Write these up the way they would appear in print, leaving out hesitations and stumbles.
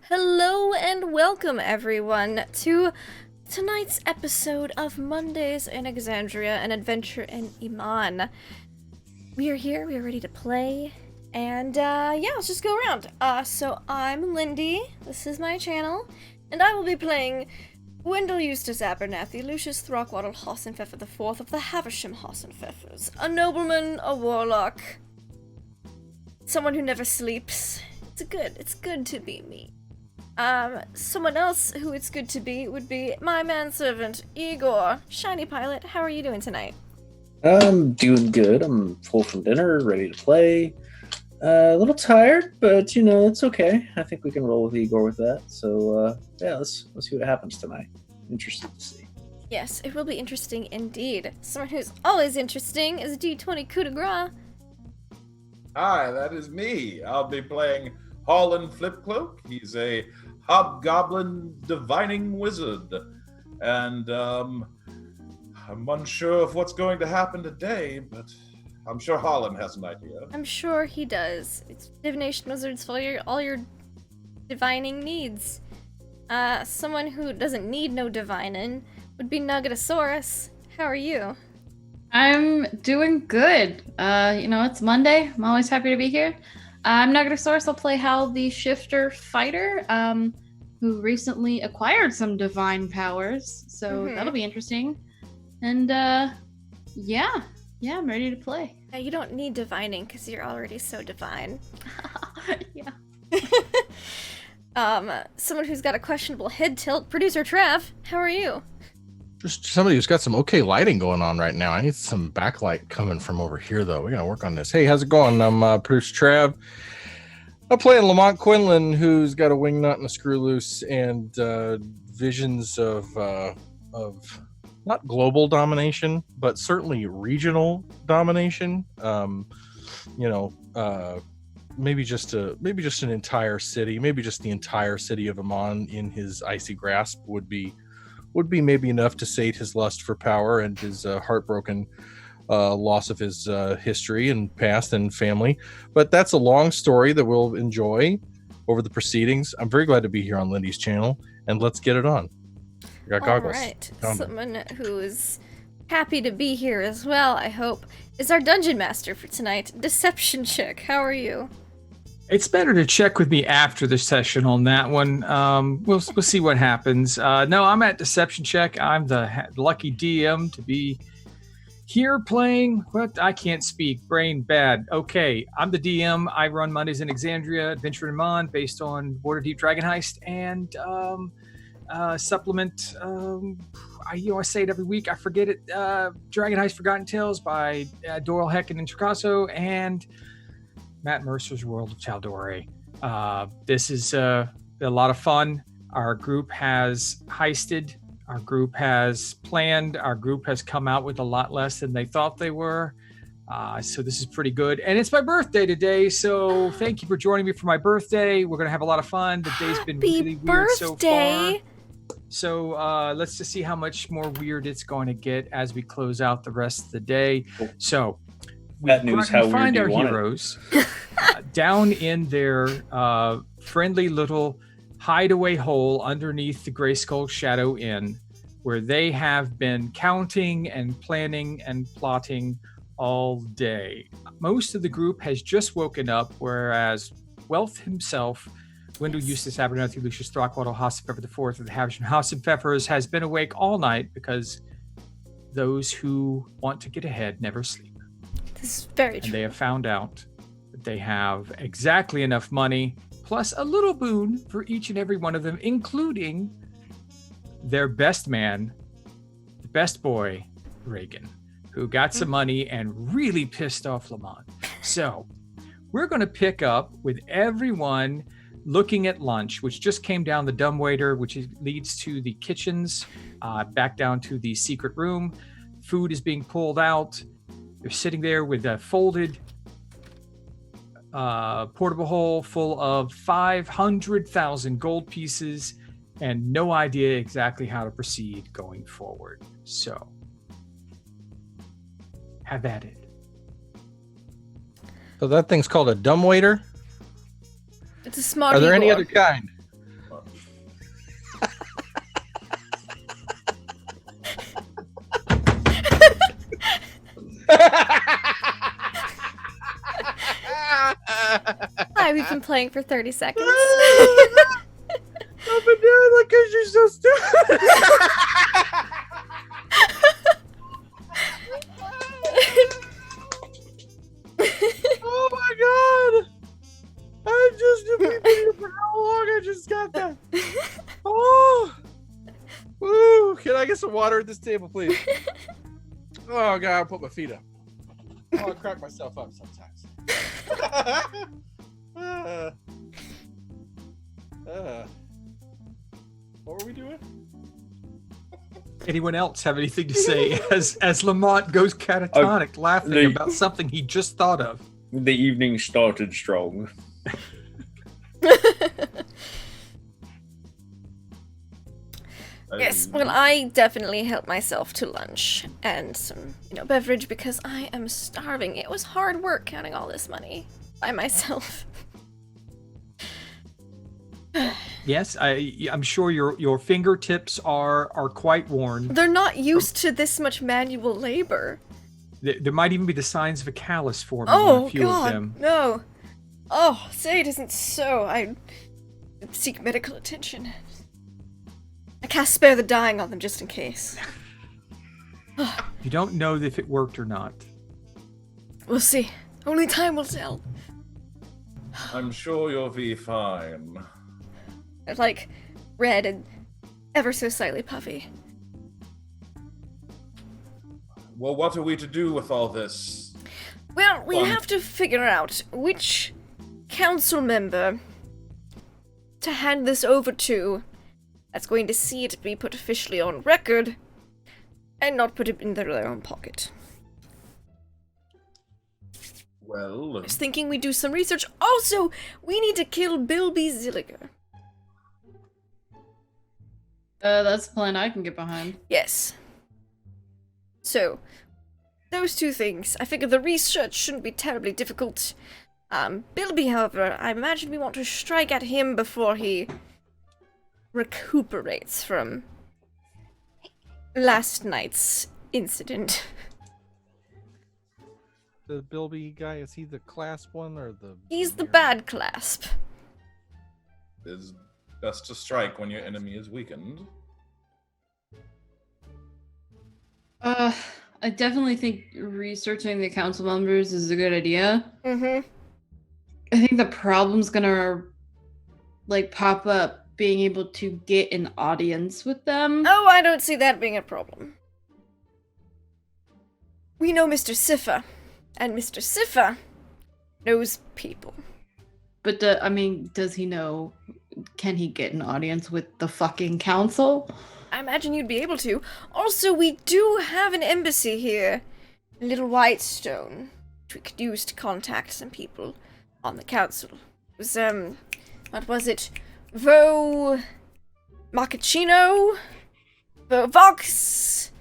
Hello and welcome everyone to tonight's episode of Mondays in Exandria, an adventure in Iman. We are here, we are ready to play, and let's just go around. So I'm Lindy, this is my channel, and I will be playing Wendell Eustace Abernathy, Lucius Throckwaddle Hossenpfeffer IV of the Havisham Hossenpfeffers, a nobleman, a warlock, someone who never sleeps. It's good to be me. Someone else who it's good to be would be my manservant, Igor. Shiny Pilot, how are you doing tonight? I'm doing good. I'm full from dinner, ready to play. A little tired, but it's okay. I think we can roll with Igor with that. So let's see what happens tonight. Interested to see. Yes, it will be interesting indeed. Someone who's always interesting is D20 coup de grace. Hi, that is me. I'll be playing Holland Flipcloak. He's a hobgoblin divining wizard. And I'm unsure of what's going to happen today, but I'm sure Holland has an idea. I'm sure he does. It's divination wizards for all your divining needs. Someone who doesn't need no divining would be Nuggetosaurus. How are you? I'm doing good. It's Monday. I'm always happy to be here. I'm Nuggetosaurus. I'll play Hal the Shifter Fighter, who recently acquired some divine powers. So that'll be interesting. And I'm ready to play. You don't need divining because you're already so divine. Yeah. Someone who's got a questionable head tilt, producer Trev. How are you? Just somebody who's got some okay lighting going on right now. I need some backlight coming from over here, though. We gotta work on this. Hey, how's it going? I'm producer Trav. I'm playing Lamont Quinlan, who's got a wing nut and a screw loose, and visions of not global domination, but certainly regional domination. Maybe just an entire city, maybe just the entire city of Amon in his icy grasp would be maybe enough to sate his lust for power and his heartbroken loss of his history and past and family. But that's a long story that we'll enjoy over the proceedings. I'm very glad to be here on Lindy's channel, and let's get it on. I got goggles. All right. Someone who is happy to be here as well, I hope, is our dungeon master for tonight, Deception Chick. How are you? It's better to check with me after the session on that one. We'll see what happens. No, I'm at Deception Check. I'm the lucky DM to be here playing. What? I can't speak. Brain bad. Okay, I'm the DM. I run Mondays in Exandria, Adventure in Mon, based on Waterdeep Dragon Heist, and supplement. I say it every week. I forget it. Dragon Heist Forgotten Tales by Doral Hecken and Tricasso, and Matt Mercer's World of Tal'Dorei. This is a lot of fun. Our group has heisted. Our group has planned. Our group has come out with a lot less than they thought they were. So this is pretty good. And it's my birthday today, so thank you for joining me for my birthday. We're going to have a lot of fun. The day's been really weird so far. So let's just see how much more weird it's going to get as we close out the rest of the day. So we find our heroes down in their friendly little hideaway hole underneath the Gray Skull Shadow Inn, where they have been counting and planning and plotting all day. Most of the group has just woken up, whereas Wealth himself, Wendell Eustace Abernathy, Lucius Throckwaddle Hossenpfeffer IV of the Havisham Hossenpfeffers, has been awake all night because those who want to get ahead never sleep. This is very true. And they have found out that they have exactly enough money, plus a little boon for each and every one of them, including their best man, the best boy, Reagan, who got some money and really pissed off Lamont. So we're going to pick up with everyone looking at lunch, which just came down the dumbwaiter, which leads to the kitchens, back down to the secret room. Food is being pulled out. They're sitting there with a folded portable hole full of 500,000 gold pieces and no idea exactly how to proceed going forward. So, have at it. So that thing's called a dumbwaiter? It's a smart Are there Igor. any other kind? Hi, we've been playing for 30 seconds. I've been doing like because you're so stupid. Oh my god! I just been here for how long? I just got that. Oh, woo! Can I get some water at this table, please? Oh god, I'll put my feet up. Oh, I crack myself up sometimes. What were we doing? Anyone else have anything to say as Lamont goes catatonic, laughing about something he just thought of? The evening started strong. Yes, well, I definitely helped myself to lunch and some, beverage because I am starving. It was hard work counting all this money by myself. Yes, I'm sure your fingertips are quite worn. They're not used to this much manual labor. There might even be the signs of a callus forming on a few of them. No. Oh, say it isn't so. I seek medical attention. I can't spare the dying on them just in case. You don't know if it worked or not. We'll see. Only time will tell. I'm sure you'll be fine. They're like red and ever so slightly puffy. Well, what are we to do with all this? Well, we have to figure out which council member to hand this over to that's going to see it be put officially on record and not put it in their own pocket. Well, I was thinking we do some research. Also, we need to kill Bilby Zilliger. That's a plan I can get behind. Yes. So, those two things. I figure the research shouldn't be terribly difficult. Bilby, however, I imagine we want to strike at him before he recuperates from last night's incident. The Bilby guy, is he the clasp one or the... He's the bad clasp. it's best to strike when your enemy is weakened. I definitely think researching the council members is a good idea. Mm-hmm. I think the problem's gonna, pop up being able to get an audience with them. Oh, I don't see that being a problem. We know Mr. Siffa, and Mr. Siffa knows people. But, does he know? Can he get an audience with the fucking council? I imagine you'd be able to. Also, we do have an embassy here. A little Whitestone, which we could use to contact some people on the council. It was, what was it? Mochaccino? Vox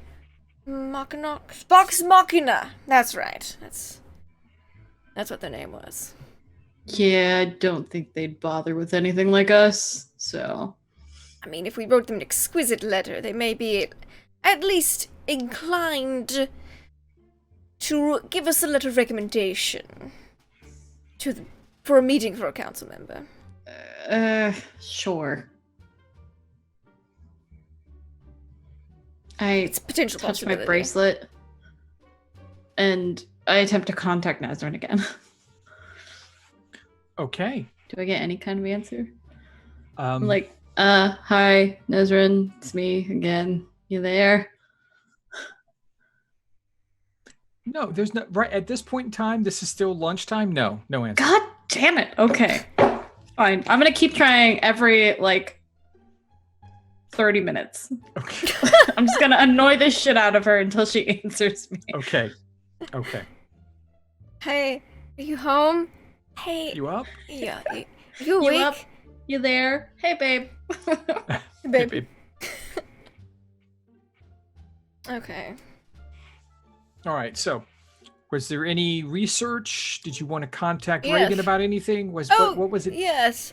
Machina. That's right. That's what their name was. Yeah, I don't think they'd bother with anything like us, so... I mean, if we wrote them an exquisite letter, they may be at least inclined to give us a letter of recommendation for a meeting for a council member. Sure. It's a potential touch my possibility. bracelet, and I attempt to contact Nazarene again. Okay. Do I get any kind of answer? Um, Hi, Nazarene, it's me again. You there? No, there's no right at this point in time. This is still lunchtime. No answer. God damn it. Okay. Fine. I'm gonna keep trying every 30 minutes. Okay. I'm just gonna annoy the shit out of her until she answers me. Okay. Hey, are you home? Hey, You up? yeah, you awake? You up? You there? Hey, babe. Hey, babe. Babe. Okay. All right. So, was there any research? Did you want to contact Yes. Reagan about anything? What was it? Yes.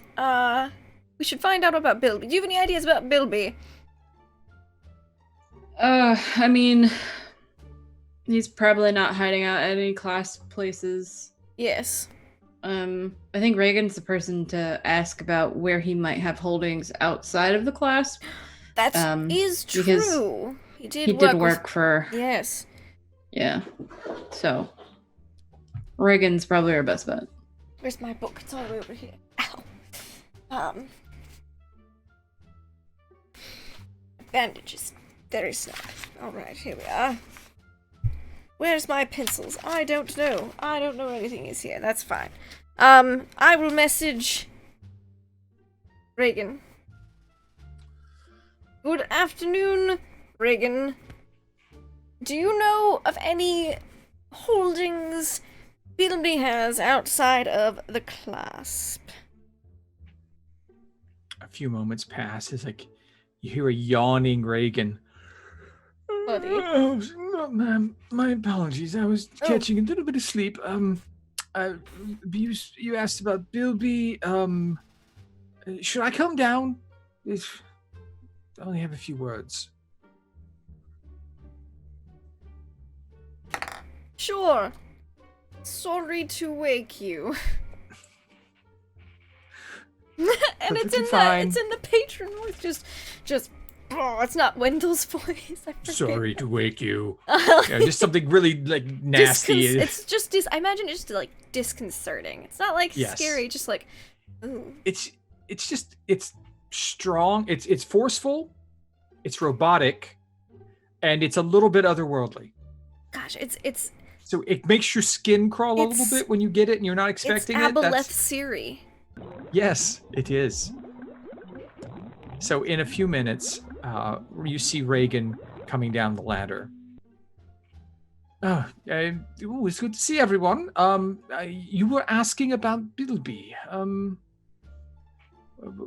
We should find out about Bilby. Do you have any ideas about Bilby? He's probably not hiding out at any class places. Yes. I think Reagan's the person to ask about where he might have holdings outside of the class. That is because true. He did work for. Yes. Yeah. So Reagan's probably our best bet. Where's my book? It's all the way over here. Ow. Bandages. There is not. Alright, here we are. Where's my pencils? I don't know. I don't know anything is here. That's fine. I will message Reagan. Good afternoon, Reagan. Do you know of any holdings Bilby has outside of the clasp? A few moments pass. It's like you hear a yawning Reagan. Buddy. Oh, no, ma'am. My apologies. I was catching a little bit of sleep. You asked about Bilby. Should I come down? I only have a few words. Sure. Sorry to wake you. And it's in the patron voice. Just oh, it's not Wendell's voice. I forget. Sorry to wake you. Yeah, just something really like nasty. It's just I imagine it's just like disconcerting. It's not like scary, just like ooh. It's strong, it's forceful, it's robotic, and it's a little bit otherworldly. Gosh, it's so it makes your skin crawl a little bit when you get it and you're not expecting it. It's Aboleth Siri. Yes, it is. So in a few minutes, you see Reagan coming down the ladder. It's good to see everyone. You were asking about Bilby.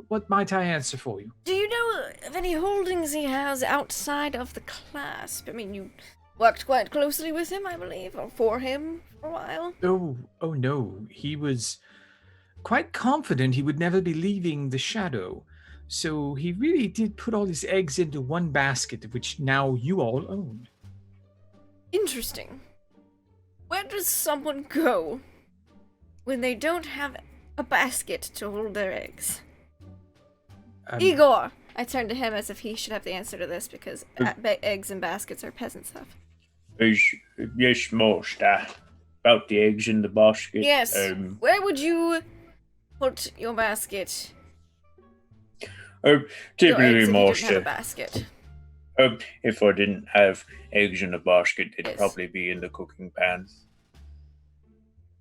What might I answer for you? Do you know of any holdings he has outside of the clasp? I mean, you worked quite closely with him, I believe, or for him for a while. Oh no. He was quite confident he would never be leaving the shadow. So he really did put all his eggs into one basket, which now you all own. Interesting. Where does someone go when they don't have a basket to hold their eggs? Igor! I turn to him as if he should have the answer to this because eggs and baskets are peasant stuff. Yes, master. About the eggs in the basket. Yes. Where would you put your basket? Typically, master. Have a basket. If I didn't have eggs in the basket, it'd probably be in the cooking pan.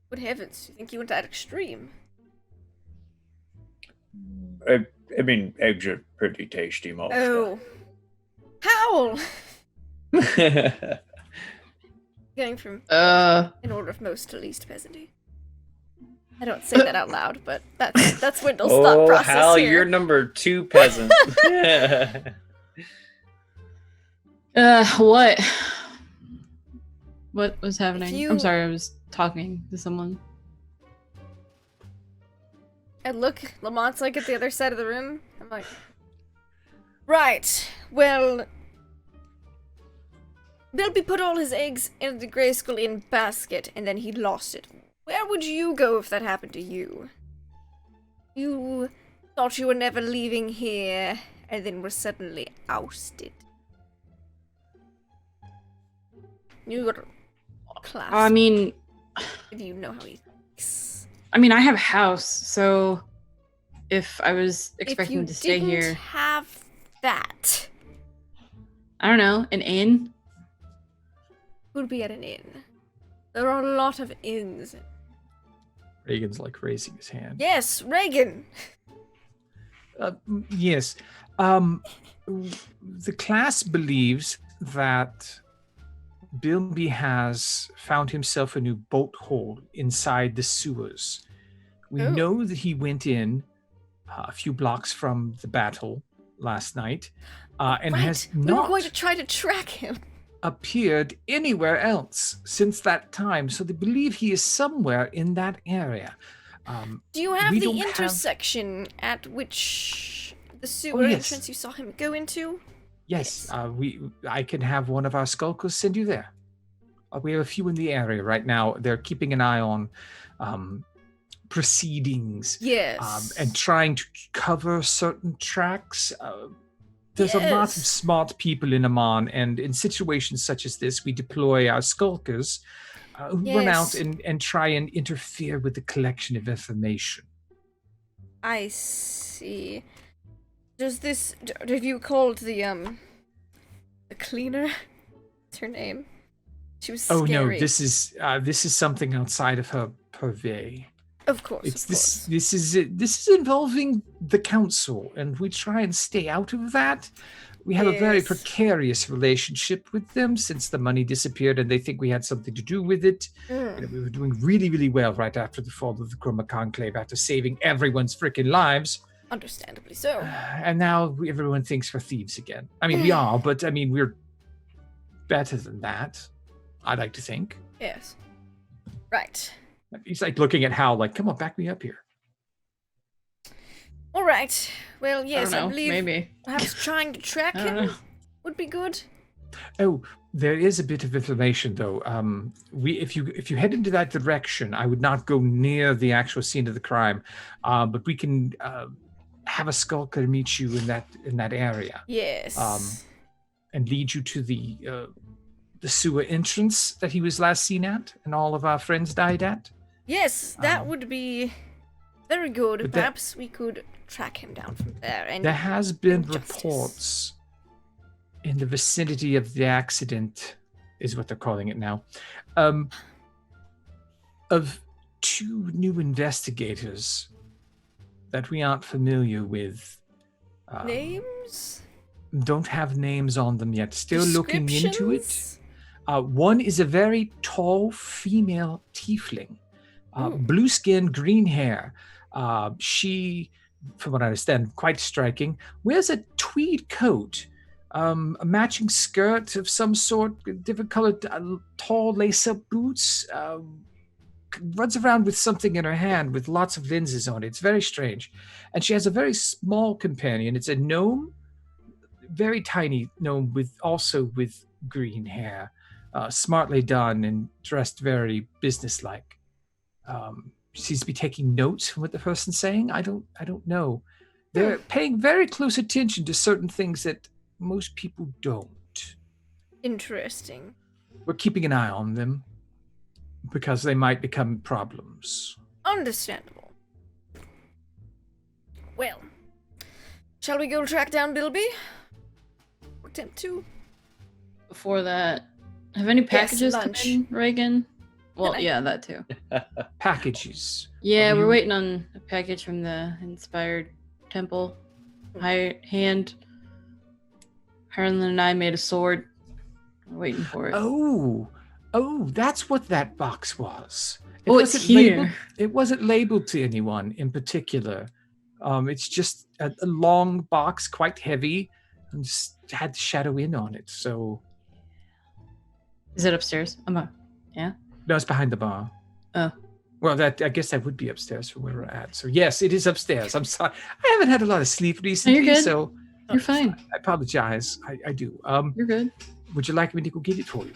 Good heavens! You think you went that extreme? I mean, eggs are pretty tasty, master. Oh, Howl! Going from in order of most to least peasanty. I don't say that out loud, but that's Wendell's thought process Hal, here. you're number 2 peasant. What was happening? I'm sorry, I was talking to someone. And look, Lamont's like at the other side of the room. I'm like, right, well, Bilby put all his eggs in the Grayskull Inn basket, and then he lost it. Where would you go if that happened to you? You thought you were never leaving here, and then were suddenly ousted. Your class. I mean, if you know how he thinks. I mean, I have a house, so if I was expecting to stay here, if you didn't have that, I don't know, an inn. Would be at an inn. There are a lot of inns. Reagan's like raising his hand. Yes, Reagan. Yes. The class believes that Bilby has found himself a new bolt hole inside the sewers. We know that he went in a few blocks from the battle last night and has not we were going to try to track him. Appeared anywhere else since that time, so they believe he is somewhere in that area. Do you have the intersection at which the sewer entrance you saw him go into? Yes, I can have one of our skulkers send you there. We have a few in the area right now. They're keeping an eye on proceedings. Yes. And trying to cover certain tracks. There's a lot of smart people in Amman, and in situations such as this, we deploy our skulkers who run out and try and interfere with the collection of information. I see. Have you called the cleaner? What's her name? She was scary. Oh no, this is something outside of her purvey. Of course. This is involving the council, and we try and stay out of that. We have a very precarious relationship with them since the money disappeared, and they think we had something to do with it. We were doing really, really well right after the fall of the Chroma Conclave, after saving everyone's freaking lives. Understandably so. And now everyone thinks we're thieves again. I mean, we are, but I mean, we're better than that, I like to think. Yes. Right. He's like looking at Hal like, come on, back me up here. All right. Well, yes, I believe maybe. Perhaps trying to track him would be good. Oh, there is a bit of information though. If you head into that direction, I would not go near the actual scene of the crime, but we can have a skulker meet you in that area. Yes. And lead you to the sewer entrance that he was last seen at, and all of our friends died at. Yes, that would be very good. Perhaps we could track him down from there. And there has been reports in the vicinity of the accident, is what they're calling it now, of 2 new investigators that we aren't familiar with. Names? Don't have names on them yet. Still looking into it. One is a very tall female tiefling. Blue skin, green hair. She, from what I understand, quite striking, wears a tweed coat, a matching skirt of some sort, different colored, tall lace-up boots, runs around with something in her hand with lots of lenses on it. It's very strange. And she has a very small companion. It's a gnome, very tiny gnome with green hair, smartly done and dressed very businesslike. Seems to be taking notes from what the person's saying. I don't know. They're paying very close attention to certain things that most people don't. Interesting. We're keeping an eye on them because they might become problems. Understandable. Well, shall we go track down Bilby? Attempt to. Before that, have any packages come in, Reagan? Well, yeah, that too. Packages. Yeah, we're waiting on a package from the Inspired Temple. Harlan and I made a sword. We're waiting for it. Oh, that's what that box was. It's here. It wasn't labeled to anyone in particular. It's just a long box, quite heavy, and just had the shadow in on it. So, is it upstairs? Yeah. No, it's behind the bar. Oh. Well, I guess that would be upstairs from where we're at. So yes, it is upstairs. I'm sorry. I haven't had a lot of sleep recently, you're good. So you're fine. I apologize. I do. You're good. Would you like me to go get it for you?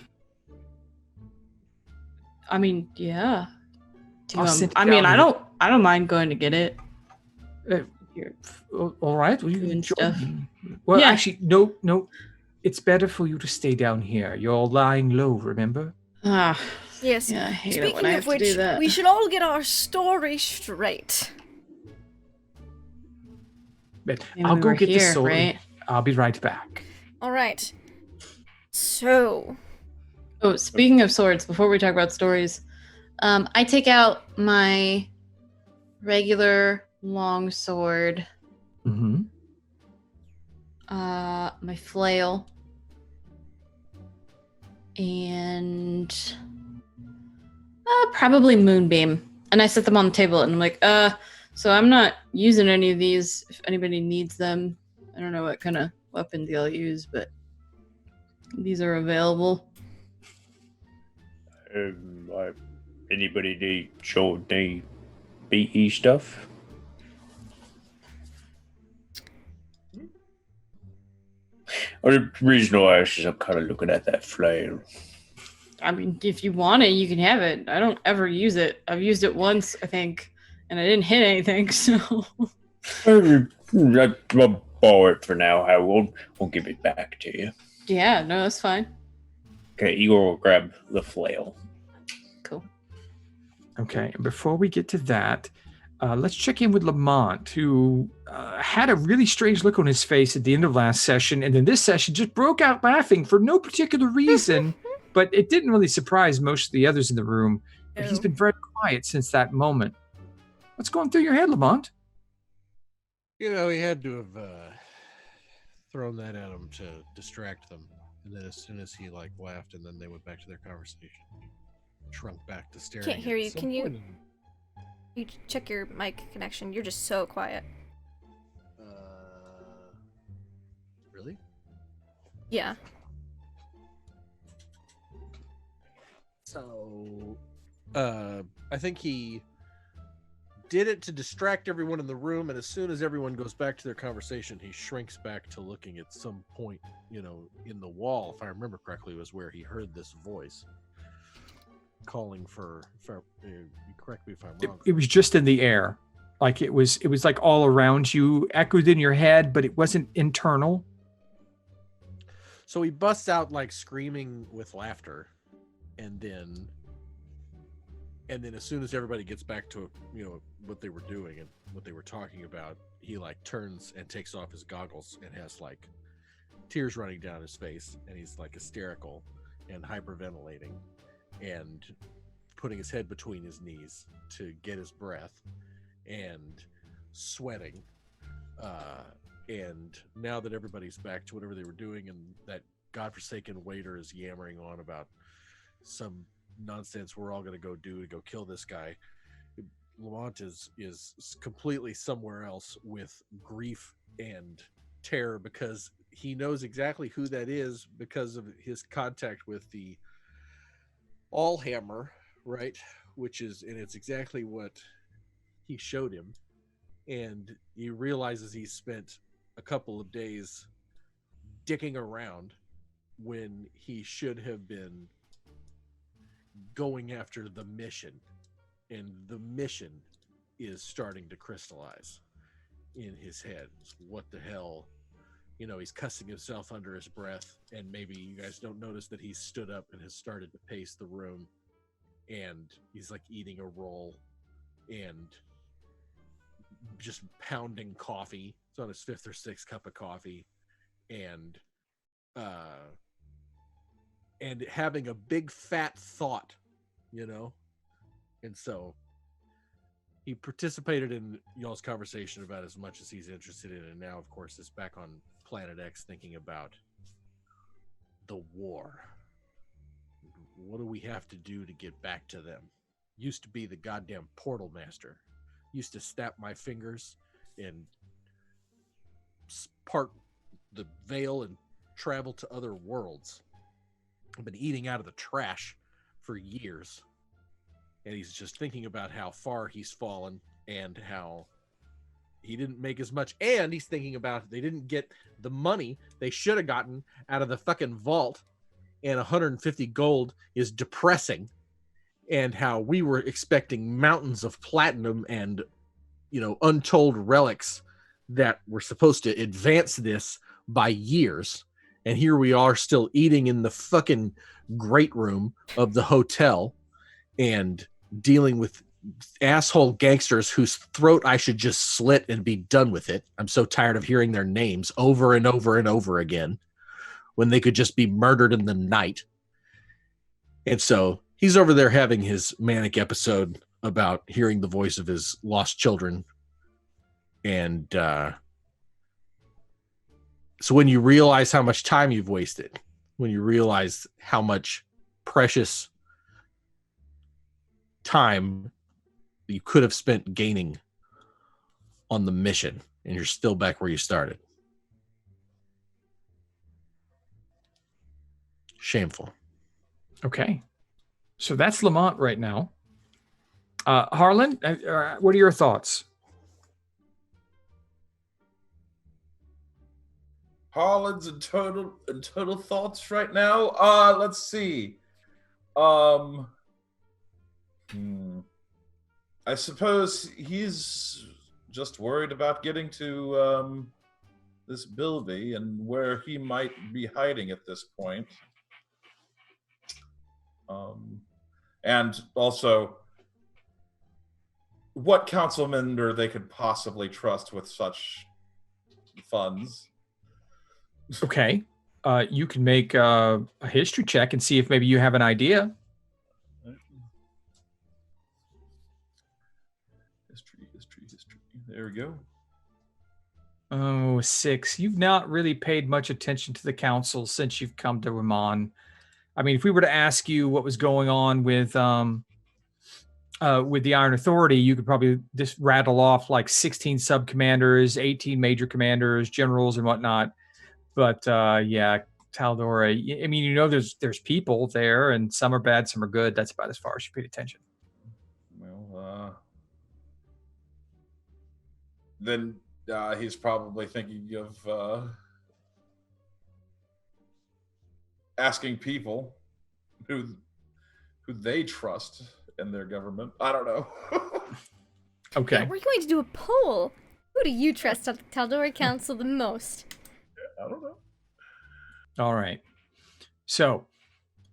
I mean, yeah. I don't mind going to get it. All right. Well, you Doing can stuff. join me. Well, Yeah. actually, no. It's better for you to stay down here. You're lying low, remember? Yes. Yeah, I hate it Speaking when I have of which, to do that. we should all get our story straight. But And I'll we go were get the here, sword. right? I'll be right back. All right. So. Oh, speaking of swords, before we talk about stories, I take out my regular long sword, Mm-hmm. my flail, and probably moonbeam, and I set them on the table, and I'm like, so I'm not using any of these. If anybody needs them, I don't know what kind of weapons they'll use, but these are available. Anybody need short day BE stuff? Or the reason why I asked is I'm kind of looking at that flail. I mean, if you want it, you can have it. I don't ever use it. I've used it once, I think, and I didn't hit anything, so. I'll borrow it for now. I won't give it back to you. Yeah, no, that's fine. Okay, Igor will grab the flail. Cool. Okay, and before we get to that, let's check in with Lamont, who had a really strange look on his face at the end of last session, and then this session just broke out laughing for no particular reason, but it didn't really surprise most of the others in the room. But he's been very quiet since that moment. What's going through your head, Lamont? He had to have thrown that at him to distract them. And then as soon as he laughed, and then they went back to their conversation, he shrunk back to staring. Can't hear you. Some Can you? point You check your mic connection. You're just so quiet. Really? Yeah. So, I think he did it to distract everyone in the room, and as soon as everyone goes back to their conversation, he shrinks back to looking at some point, in the wall, if I remember correctly, was where he heard this voice calling for correct me if I'm wrong. It was just in the air. It was all around you, echoed in your head, but it wasn't internal. So he busts out screaming with laughter, and then as soon as everybody gets back to what they were doing and what they were talking about, he turns and takes off his goggles and has tears running down his face, and he's hysterical and hyperventilating and putting his head between his knees to get his breath and sweating. And now that everybody's back to whatever they were doing, and that godforsaken waiter is yammering on about some nonsense we're all going to go do to go kill this guy, Lamont is completely somewhere else with grief and terror, because he knows exactly who that is because of his contact with the Allhammer, right? And it's exactly what he showed him. And he realizes he spent a couple of days dicking around when he should have been going after the mission. And the mission is starting to crystallize in his head. What the hell? He's cussing himself under his breath, and maybe you guys don't notice that he's stood up and has started to pace the room, and he's eating a roll and just pounding coffee. It's on his 5th or 6th cup of coffee, and having a big fat thought, and so he participated in y'all's conversation about as much as he's interested in, and now of course is back on Planet X thinking about the war. What do we have to do to get back to them? Used to be the goddamn portal master. Used to snap my fingers and part the veil and travel to other worlds. I've been eating out of the trash for years. And he's just thinking about how far he's fallen and how he didn't make as much. And he's thinking about they didn't get the money they should have gotten out of the fucking vault. And 150 gold is depressing. And how we were expecting mountains of platinum and, untold relics that were supposed to advance this by years. And here we are still eating in the fucking great room of the hotel and dealing with asshole gangsters whose throat I should just slit and be done with it. I'm so tired of hearing their names over and over and over again when they could just be murdered in the night. And so he's over there having his manic episode about hearing the voice of his lost children. And so when you realize how much time you've wasted, when you realize how much precious time you could have spent gaining on the mission, and you're still back where you started. Shameful. Okay. So that's Lamont right now. Harlan, what are your thoughts? Harlan's in total thoughts right now. Let's see. I suppose he's just worried about getting to this Bilby and where he might be hiding at this point. And also, what councilman or they could possibly trust with such funds? Okay. You can make a history check and see if maybe you have an idea. History. There we go. Oh, 6. You've not really paid much attention to the council since you've come to Ramon. I mean, if we were to ask you what was going on with the Iron Authority, you could probably just rattle off like 16 sub-commanders, 18 major commanders, generals, and whatnot. But yeah, Tal'Dorei. I mean, you know, there's people there, and some are bad, some are good. That's about as far as you paid attention. Well, then he's probably thinking of asking people who they trust in their government. I don't know. Okay. Yeah, we're going to do a poll. Who do you trust on the Tal'Dorei Council the most? I don't know. All right. So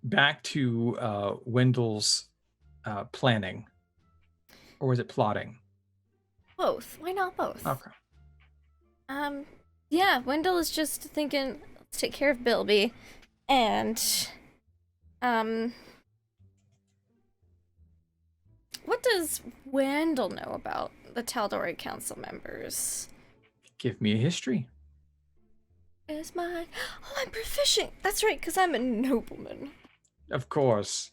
back to Wendell's planning. Or was it plotting? Both. Why not both? Okay. Yeah, Wendell is just thinking, let's take care of Bilby. And, what does Wendell know about the Tal'Dorei Council members? Give me a history. Is my... Oh, I'm proficient! That's right, because I'm a nobleman. Of course.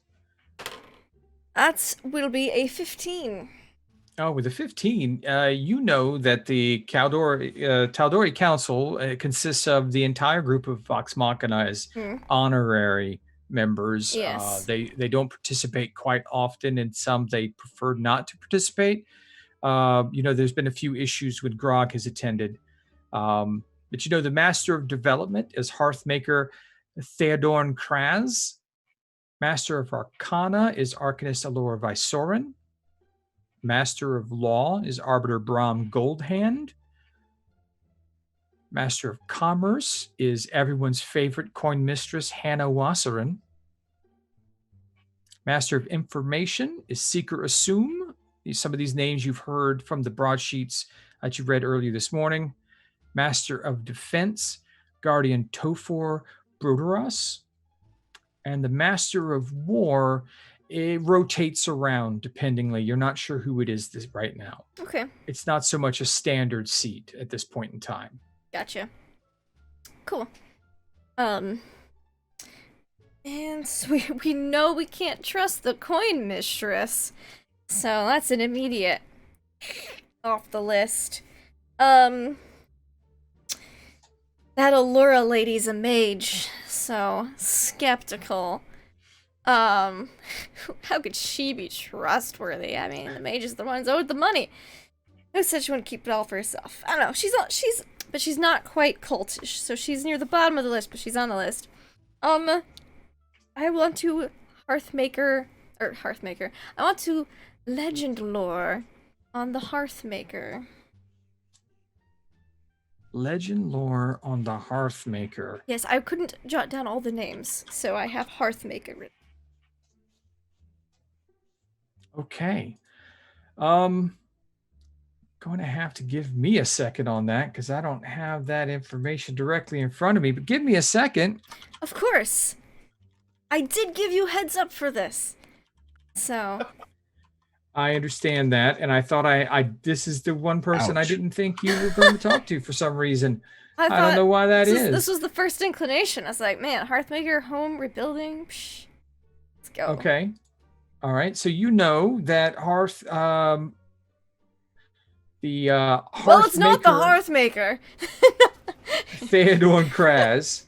Will be a 15. Oh, with a 15, you know that the Tal'Dorei Council consists of the entire group of Vox Machina as honorary members. Yes. They don't participate quite often, and some they prefer not to participate. You know, there's been a few issues when Grog has attended. But you know, the Master of Development is Hearthmaker Theodorn Kraz. Master of Arcana is Arcanist Alora Visorin. Master of Law is Arbiter Bram Goldhand. Master of Commerce is everyone's favorite coin mistress, Hannah Wasserin. Master of Information is Seeker Assume. Some of these names you've heard from the broadsheets that you read earlier this morning. Master of Defense, Guardian Tofor Broderos. And the Master of War, it rotates around dependingly. You're not sure who it is right now. Okay. It's not so much a standard seat at this point in time. Gotcha. Cool. And so we know we can't trust the coin mistress. So that's an immediate off the list. That Allura lady's a mage, so skeptical. How could she be trustworthy? I mean, the mage is the ones owed the money. Who said she wouldn't keep it all for herself? I don't know. But she's not quite cultish, so she's near the bottom of the list, but she's on the list. I want to I want to legend lore on the Hearthmaker. Legend lore on the Hearthmaker. Yes, I couldn't jot down all the names, so I have Hearthmaker written. Okay. Going to have to give me a second on that because I don't have that information directly in front of me, but give me a second. Of course. I did give you heads up for this. So. I understand that, and I thought this is the one person I didn't think you were going to talk to for some reason. I don't know why that is. This was the first inclination. I was like, man, Hearthmaker, home, rebuilding, psh. Let's go. Okay. All right, so you know that Well, it's not the Hearthmaker. Theodore Kraz.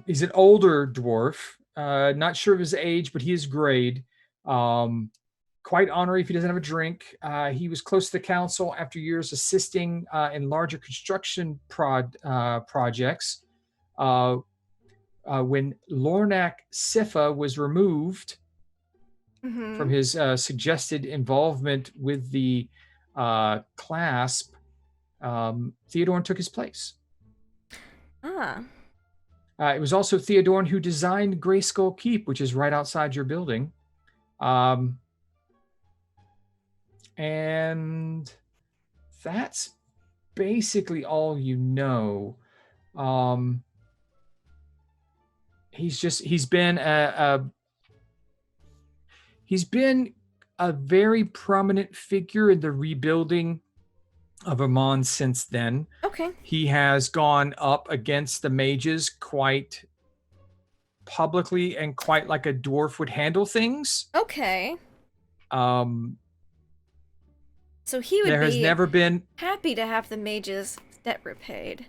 He's an older dwarf. Not sure of his age, but he is grade. Quite honorary if he doesn't have a drink. He was close to the council after years assisting in larger construction projects. When Lornak Sifa was removed, from his suggested involvement with the clasp, Theodorn took his place. Ah. It was also Theodorn who designed Greyskull Keep, which is right outside your building. And that's basically all you know. He's been a very prominent figure in the rebuilding of Amon since then. Okay. He has gone up against the mages quite publicly and quite like a dwarf would handle things. Okay. So he would there has be never been happy to have the mage's debt repaid.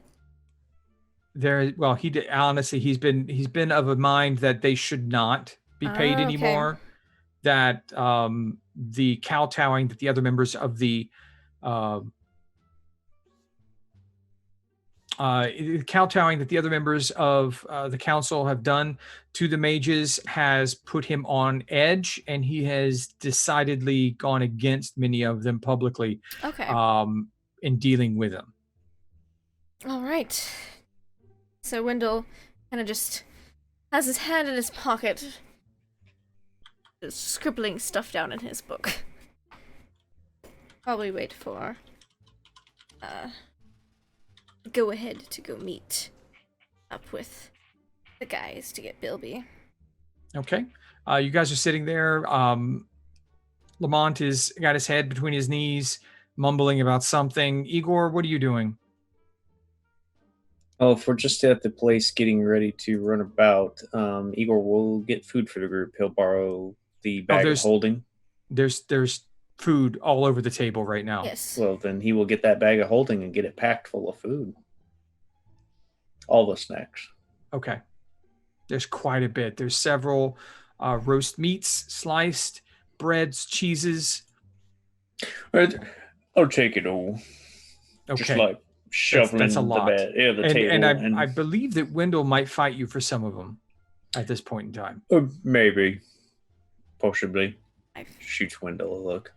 he did, honestly he's been of a mind that they should not be paid Okay. anymore. That the kowtowing that the other members of the the council have done to the mages has put him on edge, and he has decidedly gone against many of them publicly. Okay. In dealing with them. All right. So Wendell kind of just has his hand in his pocket, just scribbling stuff down in his book. Probably wait for go ahead to go meet up with the guys to get Bilby. Okay. You guys are sitting there. Lamont has got his head between his knees, mumbling about something. Igor, what are you doing? Oh, if we're just at the place getting ready to run about, Igor will get food for the group. He'll borrow the bag of holding. There's food all over the table right now. Yes. Well, then he will get that bag of holding and get it packed full of food. All the snacks. Okay. There's quite a bit. There's several roast meats, sliced breads, cheeses. I'll take it all. Okay. Just like shoveling that's a lot. the bed, the table. And I believe that Wendell might fight you for some of them at this point in time. Maybe. Possibly. Shoots Wendell a look.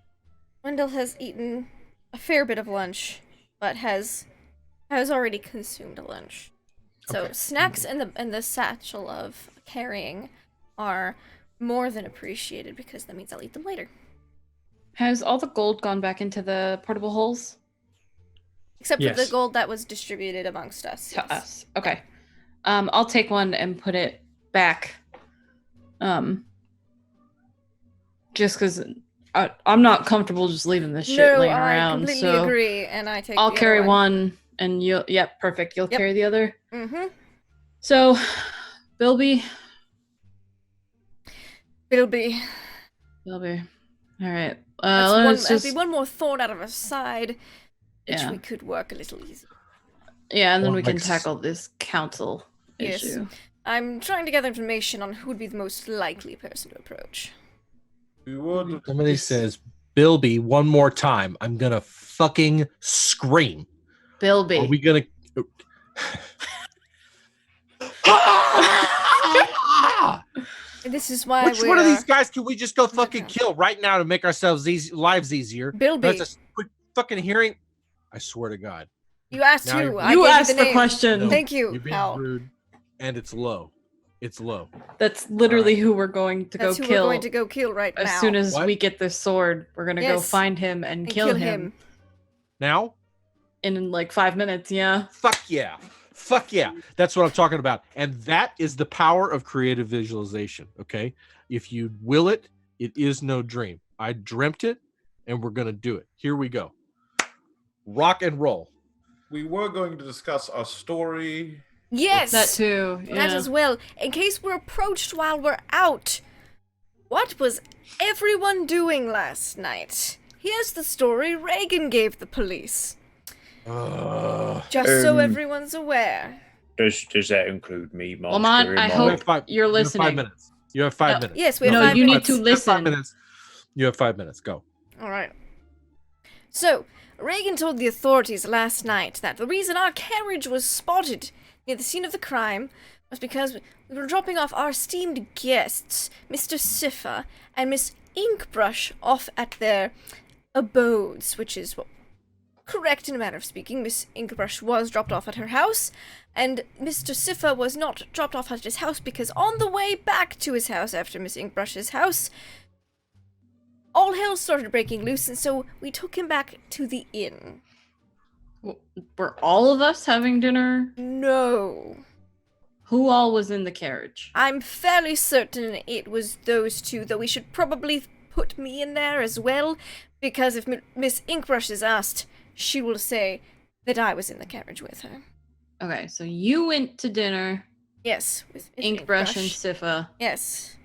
Wendell has eaten a fair bit of lunch, but has already consumed a lunch. So Okay. snacks and the satchel of carrying are more than appreciated, because that means I'll eat them later. Has all the gold gone back into the portable holes? Except for Yes. the gold that was distributed amongst us. To yes. us. Okay. I'll take one and put it back. Just because I'm not comfortable just leaving this shit laying around. I completely So agree, and I take I'll the carry other one, and you'll. Yep, perfect. You'll Yep. carry the other. Mm-hmm. So, Bilby. All right. That's Let's be one more thorn out of our side, which Yeah. we could work a little easier. Yeah, and then Or we can like tackle this council Yes. issue. I'm trying to gather information on who would be the most likely person to approach. We would. Somebody says, Bilby, one more time. I'm gonna fucking scream. Bilby. Are we gonna And this is why Which one of these guys can we just go fucking kill right now to make ourselves lives easier? Bilby. That's a quick fucking hearing. I swear to God. You asked Now who. you're- I You gave asked the name. question. No, Thank you, You're being pal. rude, and it's low. It's low. That's literally who we're going to That's go who kill. we're going to go kill right As now. soon as What? we get this sword, we're gonna go Yes. find him and And kill him Now? in like 5 minutes. Yeah. Fuck yeah. Fuck yeah. That's what I'm talking about. And that is the power of creative visualization. Okay. If you will it, it is no dream. I dreamt it, and we're going to do it. Here we go. Rock and roll. We were going to discuss our story. Yes, That too. that Yeah. as well. In case we're approached while we're out, what was everyone doing last night? Here's the story Reagan gave the police. Just so everyone's aware. Does that include me, Monster? Lamont, I Am You hope have five- you're you have listening. 5 minutes. You have 5 No. minutes. Yes, we have No, 5 you need minutes. to You have 5 listen. minutes. You have 5 minutes. Go. All right. So, Reagan told the authorities last night that the reason our carriage was spotted near the scene of the crime was because we were dropping off our esteemed guests, Mr. Siffer and Miss Inkbrush off at their abodes, which is correct in a manner of speaking. Miss Inkbrush was dropped off at her house, and Mr. Siffa was not dropped off at his house because on the way back to his house after Miss Inkbrush's house, all hell started breaking loose, and so we took him back to the inn. Were all of us having dinner? No. Who all was in the carriage? I'm fairly certain it was those two, though we should probably put me in there as well, because if Miss Inkbrush is asked, she will say that I was in the carriage with her. Okay, so you went to dinner. Yes, with Miss Inkbrush and Siffa. Yes.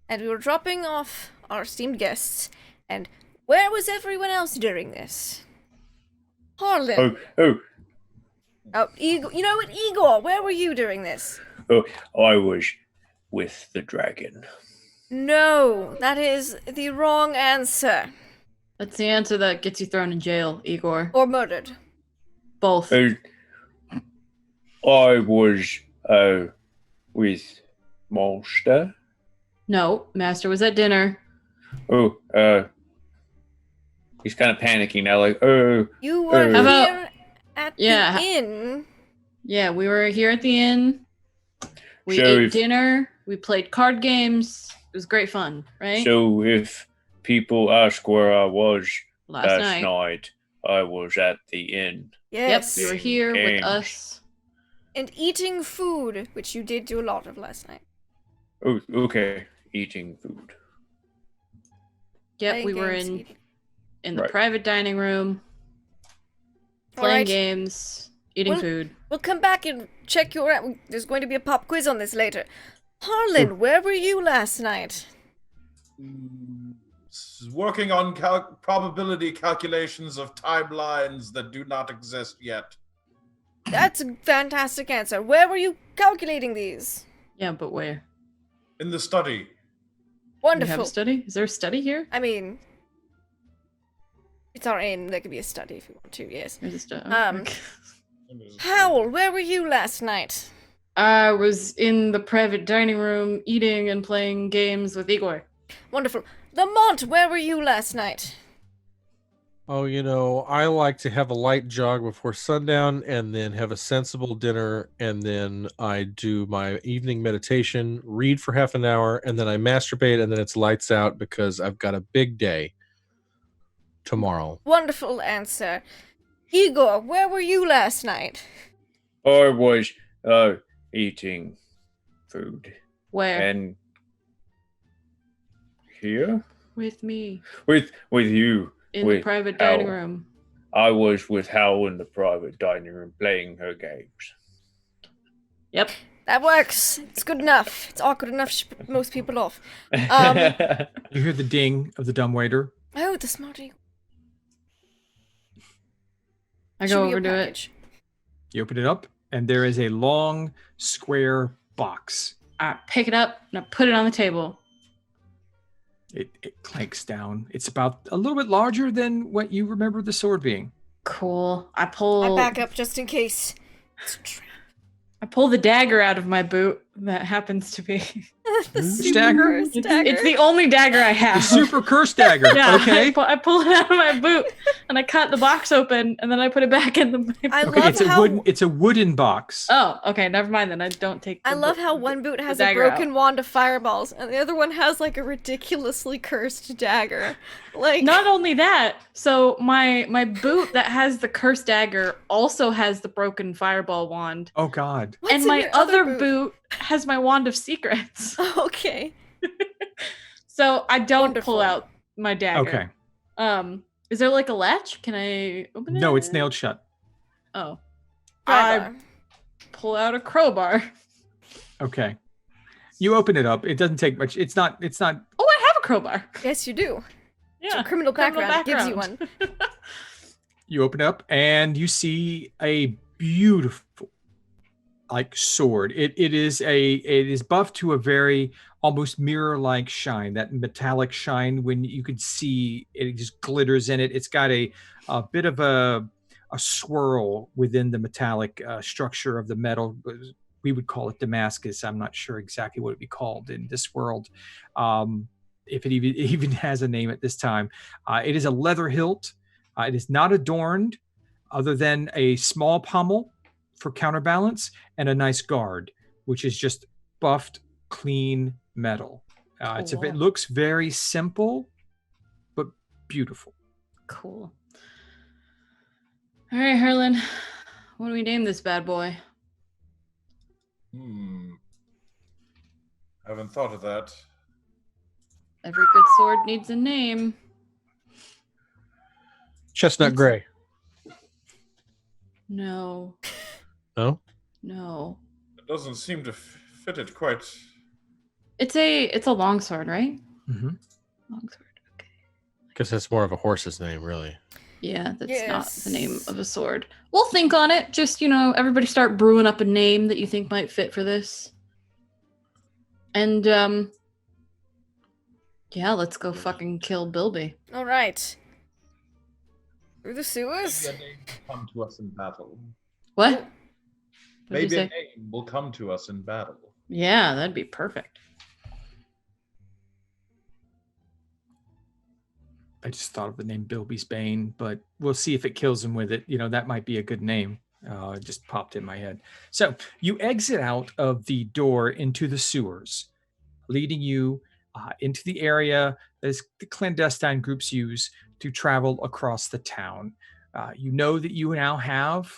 And we were dropping off our esteemed guests, and where was everyone else during this? Harlan. Oh, Igor. You know what, Igor? Where were you during this? I was with the dragon. No, that is the wrong answer. That's the answer that gets you thrown in jail, Igor. Or murdered. Both. I was with Monster. No, Master was at dinner. He's kind of panicking now, like, You were How about- here at yeah. the inn. Yeah, we were here at the inn. We So ate if- dinner. We played card games. It was great fun, right? So if people ask where I was Last last night, I was at the inn. Yes. Yep, you were here with And- us. And eating food, which you did do a lot of last night. Oh, okay. Eating food. Yep, Playing we were games, in eating. the Right. private dining room, All playing right. games, eating Well- food. We'll come back and check your... There's going to be a pop quiz on this later. Harlan, where were you last night? Working on probability calculations of timelines that do not exist yet. That's a fantastic answer. Where were you calculating these? Yeah, but where? In the study. You have Wonderful. a study? Is there a study here? I mean, it's our inn. There could be a study if you want to, yes. There's a study. Um, Howl, where were you last night? I was in the private dining room eating and playing games with Igor. Wonderful. Lamont, where were you last night? Oh, I like to have a light jog before sundown and then have a sensible dinner. And then I do my evening meditation, read for half an hour, and then I masturbate, and then it's lights out because I've got a big day tomorrow. Wonderful answer. Igor, where were you last night? I was eating food. Where? And here? With me. With you. In the With private dining Hal. room. I was with Hal in the private dining room playing her games. Yep. That works. It's good enough. It's awkward enough to put most people off. You hear the ding of the dumbwaiter. Oh, the smart Igor. I Should go be your over to it. package. You open it up, and there is a long square box. I pick it up and I put it on the table. It clanks down. It's about a little bit larger than what you remember the sword being. Cool. I pull I back up just in case. It's a trap. I pull the dagger out of my boot that happens to be The Which super dagger? cursed dagger. It's the only dagger I have. The super curse dagger. Yeah, Okay. I pull it out of my boot and I cut the box open and then I put it back in the. I Okay, love it's a how wooden. It's a wooden box. Oh, okay. Never mind then. I don't take. I the love boot- how one boot has the a dagger broken wand of fireballs, and the other one has like a ridiculously cursed dagger. Like Not only that, so my boot that has the cursed dagger also has the broken fireball wand, Oh God. what's and in my your other boot? boot has my wand of secrets. Okay. So I don't Wonderful. pull out my dagger. Okay. Is there like a latch? Can I open it? No, it's nailed shut. Oh, I Crowbar. pull out a crowbar. Okay. You open it up. It doesn't take much. It's not. Oh, I have a crowbar. Yes, you do. It's Yeah, a criminal background. It gives you one. You open it up and you see a beautiful, like sword. It is buffed to a very almost mirror-like shine. That metallic shine when you can see it just glitters in it. It's got a bit of a swirl within the metallic structure of the metal. We would call it Damascus. I'm not sure exactly what it'd be called in this world. if it even has a name at this time. It is a leather hilt. It is not adorned other than a small pommel for counterbalance and a nice guard, which is just buffed, clean metal. It looks very simple, but beautiful. Cool. All right, Harlan. What do we name this bad boy? Haven't thought of that. Every good sword needs a name. Chestnut gray. No. No? No. It doesn't seem to fit it quite. It's a longsword, right? Mm-hmm. Longsword. Okay. Because that's more of a horse's name, really. Yeah, that's not the name of a sword. We'll think on it. Just, everybody start brewing up a name that you think might fit for this. And, yeah, let's go fucking kill Bilby. All right. Through the sewers? Maybe a name will come to us in battle. What? Maybe a name will come to us in battle. Yeah, that'd be perfect. I just thought of the name Bilby's Bane, but we'll see if it kills him with it. That might be a good name. It just popped in my head. So you exit out of the door into the sewers, leading you into the area that the clandestine groups use to travel across the town. You know that you now have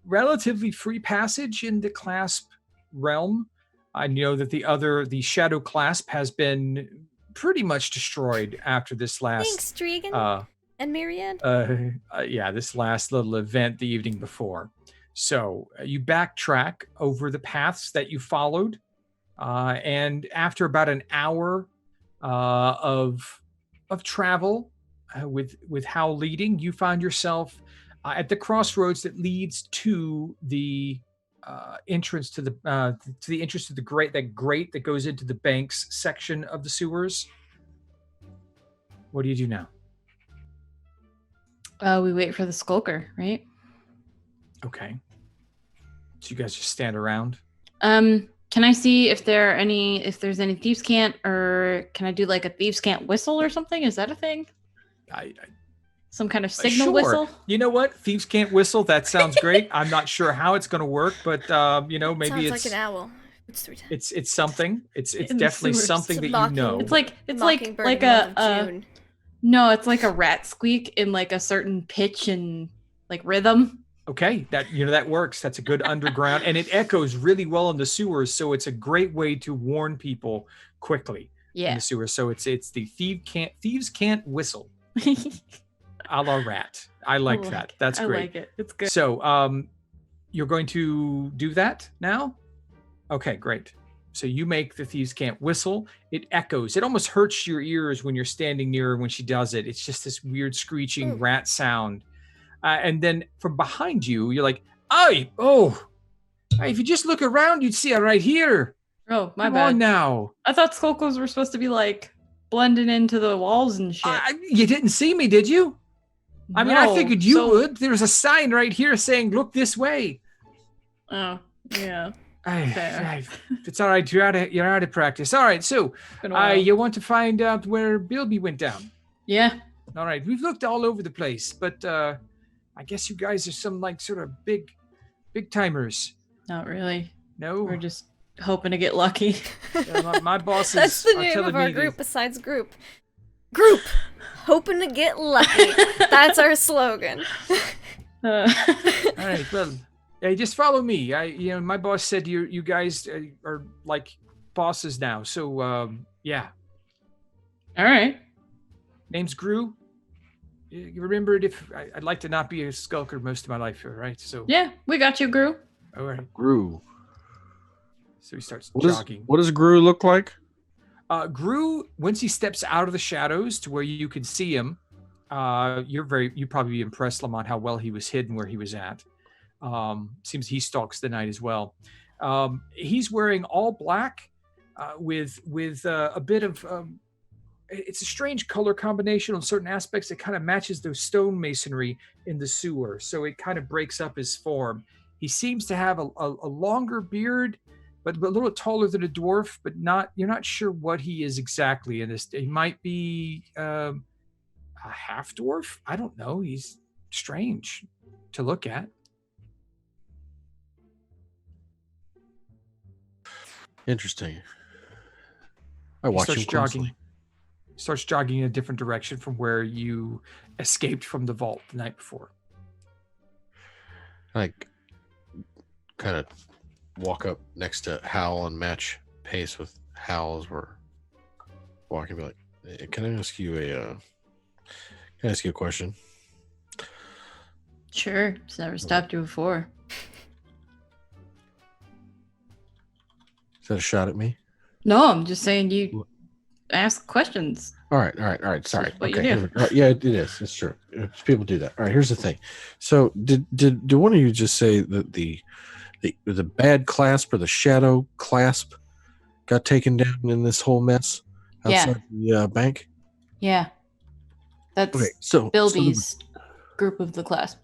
relatively free passage in the clasp realm. I know that the shadow clasp has been pretty much destroyed after this last. Thanks, Dragon and Myriad. This last little event the evening before. So you backtrack over the paths that you followed, and after about an hour of travel with Hal leading, you find yourself at the crossroads that leads to the entrance to the grate that goes into the banks section of the sewers. What do you do now? We wait for the skulker, right? Okay. So you guys just stand around? Can I see if there's any thieves' cant, or can I do like a thieves' cant whistle or something? Is that a thing? Some kind of signal sure. whistle? You know what? Thieves can't whistle. That sounds great. I'm not sure how it's going to work, but maybe Sounds it's like an owl. It's 3 times. It's something. It's In the definitely sewers. something that Mocking. you know. It's like Mockingbird like in the month of a June. no, it's like a rat squeak in like a certain pitch and like rhythm. Okay, that works. That's a good underground, and it echoes really well in the sewers, so it's a great way to warn people quickly in Yeah. the sewers. So it's the thieves can't whistle. A la rat. I like that. That's great. I like it. It's good. So you're going to do that now? Okay, great. So you make the thieves can't whistle. It echoes. It almost hurts your ears when you're standing near her when she does it. It's just this weird screeching rat sound. And then from behind you, you're like, hey, if you just look around, you'd see it right here. Oh, my Come bad. on now. I thought skulkers were supposed to be like blending into the walls and shit. You didn't see me, did you? I mean, I No, figured you so- would. There's a sign right here saying, look this way. Oh, yeah. It's all right. You're out of practice. All right. So Been a while. you want to find out where Bilby went down. Yeah. All right. We've looked all over the place, but I guess you guys are some like sort of big timers. Not really. No? We're just hoping to get lucky. My bosses That's the are name telling of our me group besides group. Group! Hoping to get lucky. That's our slogan. All right. Well, hey, just follow me. My boss said you guys are like bosses now. So yeah. All right. Name's Gru. You remembered I'd like to not be a skulker most of my life, right? So Yeah, we got you, Gru. all right. Gru. So he starts What jogging. does Gru look like? Gru, once he steps out of the shadows to where you can see him, you'd probably be impressed, Lamont, how well he was hidden where he was at. Seems he stalks the night as well. He's wearing all black with a bit of it's a strange color combination on certain aspects. It kind of matches those stone masonry in the sewer, so it kind of breaks up his form. He seems to have a longer beard but a little taller than a dwarf, but you're not sure what he is exactly in this. He might be a half dwarf. I don't know. He's strange to look at. Interesting. I watch him closely. Starts jogging in a different direction from where you escaped from the vault the night before. I kind of walk up next to Hal and match pace with Hal as we're walking. Be like, hey, can I ask you a question? Sure. It's never stopped you before. Is that a shot at me? No, I'm just saying you ask questions. All right. Sorry. What Okay. you do. Yeah, it is. It's true. People do that. All right. Here's the thing. So, did one of you just say that the bad clasp or the shadow clasp got taken down in this whole mess outside the bank? Yeah. That's Okay. So Bilby's group of the class.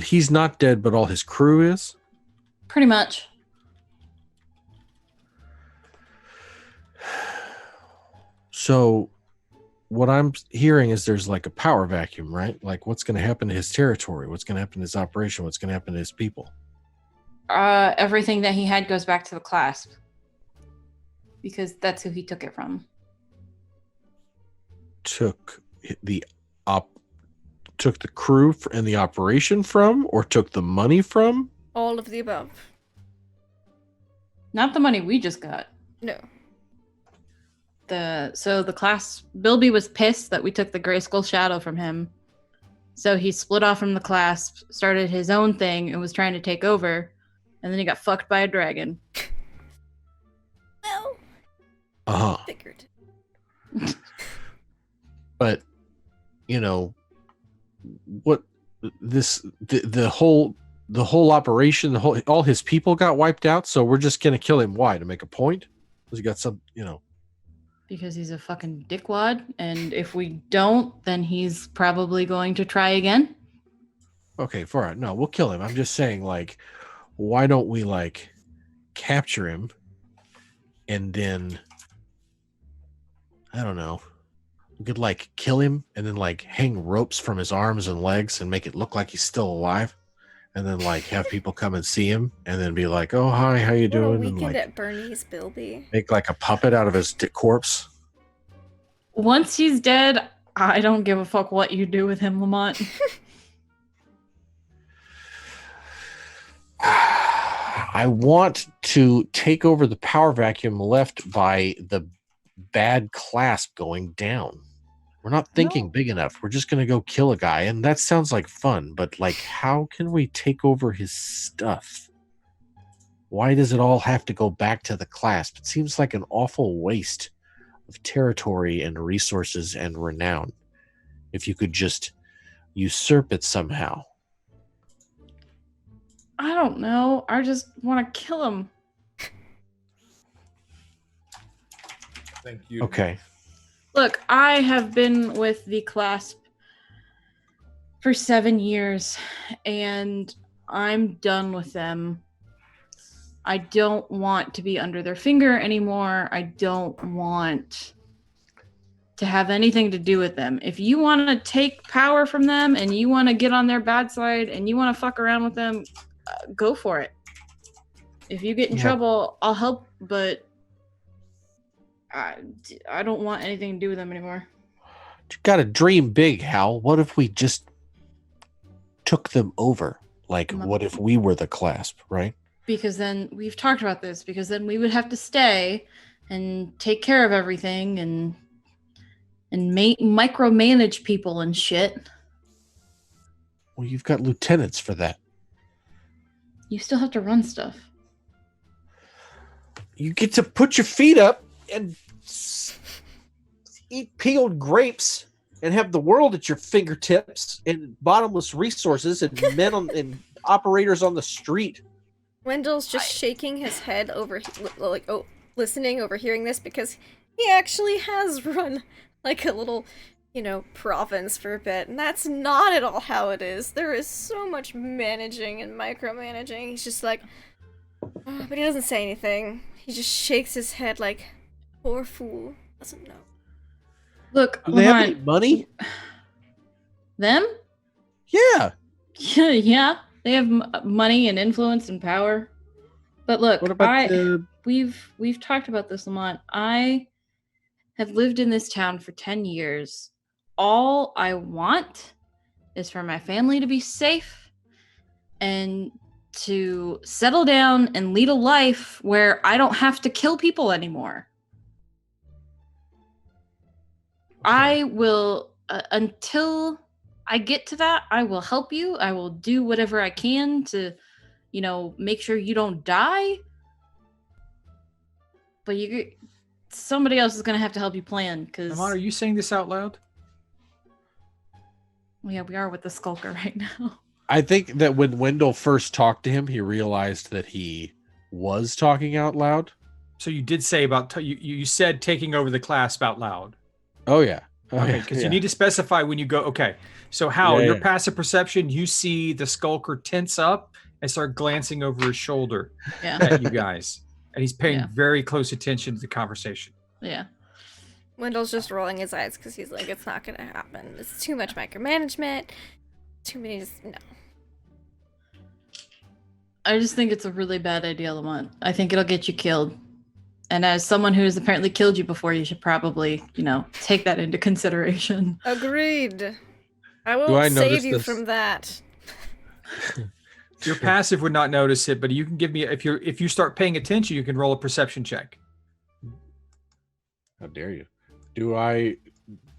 He's not dead, but all his crew is? Pretty much. So what I'm hearing is there's like a power vacuum, right? Like what's going to happen to his territory? What's going to happen to his operation? What's going to happen to his people? Everything that he had goes back to the clasp. Because that's who he took it from. Took the crew and the operation from, or took the money from? All of the above. Not the money we just got. No. The class, Bilby was pissed that we took the Gray Skull Shadow from him. So he split off from the class, started his own thing, and was trying to take over. And then he got fucked by a dragon. Well, figured. But, you know, what the whole operation, all his people got wiped out. So we're just gonna kill him. Why? To make a point? Because he got some, you know. Because he's a fucking dickwad, and if we don't, then he's probably going to try again. Okay, all right. No, we'll kill him. I'm just saying, like, why don't we like capture him and then I don't know. We could like kill him and then like hang ropes from his arms and legs and make it look like he's still alive, and then like have people come and see him and then be like, "Oh, hi, how you doing?" Weekend and like at Bernie's, Bilby. make like a puppet out of his corpse. Once he's dead, I don't give a fuck what you do with him, Lamont. I want to take over the power vacuum left by the bad clasp going down. We're not thinking big enough. We're just going to go kill a guy, and that sounds like fun, but like, how can we take over his stuff? Why does it all have to go back to the clasp? It seems like an awful waste of territory and resources and renown if you could just usurp it somehow. I don't know. I just want to kill him. Thank you. Okay. Look, I have been with the clasp for 7 years, and I'm done with them. I don't want to be under their finger anymore. I don't want to have anything to do with them. If you want to take power from them and you want to get on their bad side and you want to fuck around with them, go for it. If you get in trouble, I'll help, but I don't want anything to do with them anymore. You gotta dream big, Hal. What if we just took them over? Like, what if we were the clasp, right? Because then, we've talked about this, because then we would have to stay and take care of everything and micromanage people and shit. Well, you've got lieutenants for that. You still have to run stuff. You get to put your feet up and eat peeled grapes and have the world at your fingertips and bottomless resources and men and operators on the street. Wendell's just shaking his head over, like, listening, overhearing this, because he actually has run like a little, province for a bit, and that's not at all how it is. There is so much managing and micromanaging. He's just like, But he doesn't say anything. He just shakes his head like, poor fool, doesn't know. Look, Do they have any Lamont, money? them? Yeah. Yeah, they have money and influence and power. But look, What about we've talked about this, Lamont. I have lived in this town for 10 years. All I want is for my family to be safe and to settle down and lead a life where I don't have to kill people anymore. I will, until I get to that, I will help you. I will do whatever I can to, make sure you don't die. But somebody else is going to have to help you plan, because... Lamont, are you saying this out loud? Yeah, we are with the skulker right now. I think that when Wendell first talked to him, he realized that he was talking out loud. So you did say about you said taking over the clasp out loud. Oh yeah. Okay, because you need to specify when you go. Okay, so Hal, your passive perception, you see the skulker tense up and start glancing over his shoulder at you guys, and he's paying very close attention to the conversation. Yeah. Wendell's just rolling his eyes because he's like, it's not going to happen. It's too much micromanagement. Too many, no. I just think it's a really bad idea, Lamont. I think it'll get you killed. And as someone who has apparently killed you before, you should probably, take that into consideration. Agreed. I won't save you from that. Your passive would not notice it, but you can give me, if you start paying attention, you can roll a perception check. How dare you? Do I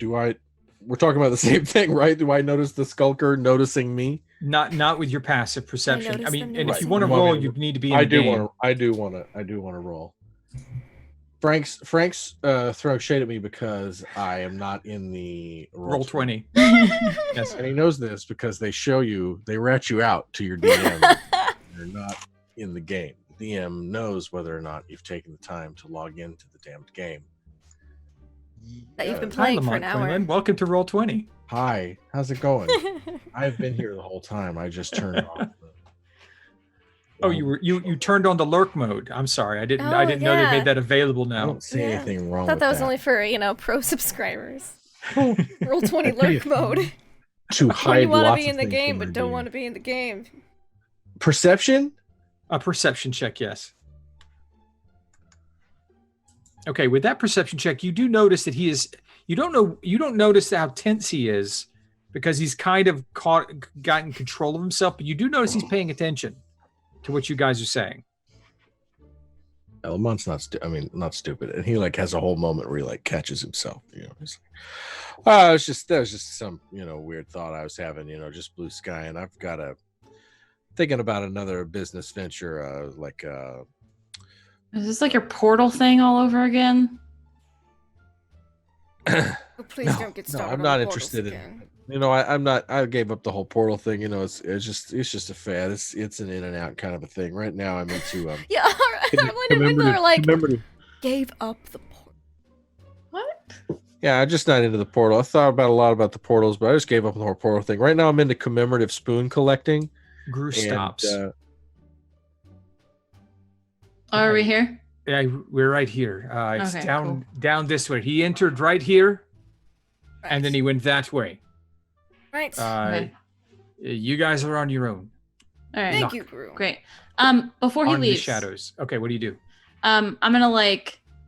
we're talking about the same thing, right? Do I notice the skulker noticing me? Not with your passive perception. I mean, and Right. if you want to roll, you need to be in the game. I do want to roll. Frank's throwing shade at me because I am not in the roll 20. Yes, and he knows this because they rat you out to your DM. You're not in the game. The DM knows whether or not you've taken the time to log into the damned game. That you've been playing for an hour. Quinlan. Welcome to Roll 20. Hi, how's it going? I've been here the whole time. I just turned off. Oh, you turned on the lurk mode. I'm sorry, I didn't know they made that available now. I don't see anything wrong. I thought with that was only for pro subscribers. Roll 20 lurk mode. To when hide you want to lots be in of the things game from but the don't game. want to be in the game. Perception? A perception check, yes. Okay, with that perception check, you do notice that he is. You don't notice how tense he is because he's kind of gotten control of himself. But you do notice he's paying attention to what you guys are saying. Lamont's not stupid, and he has a whole moment where he catches himself. He's that was just some weird thought I was having. Just blue sky, and I've got thinking about another business venture, Is this your portal thing all over again? Please don't get started. I'm not interested in. I'm not. I gave up the whole portal thing. It's just a fad. It's an in and out kind of a thing. Right now, I'm into yeah. Gave up the portal. What? Yeah, I'm just not into the portal. I thought about a lot about the portals, but I just gave up the whole portal thing. Right now, I'm into commemorative spoon collecting. Gru stops. Are we here? Yeah, we're right here. It's Okay, down this way. He entered right here, and then he went that way. Right. Okay. You guys are on your own. All right. Thank you, Gru. Great. Before he On the leaves, shadows. Okay, what do you do? I'm gonna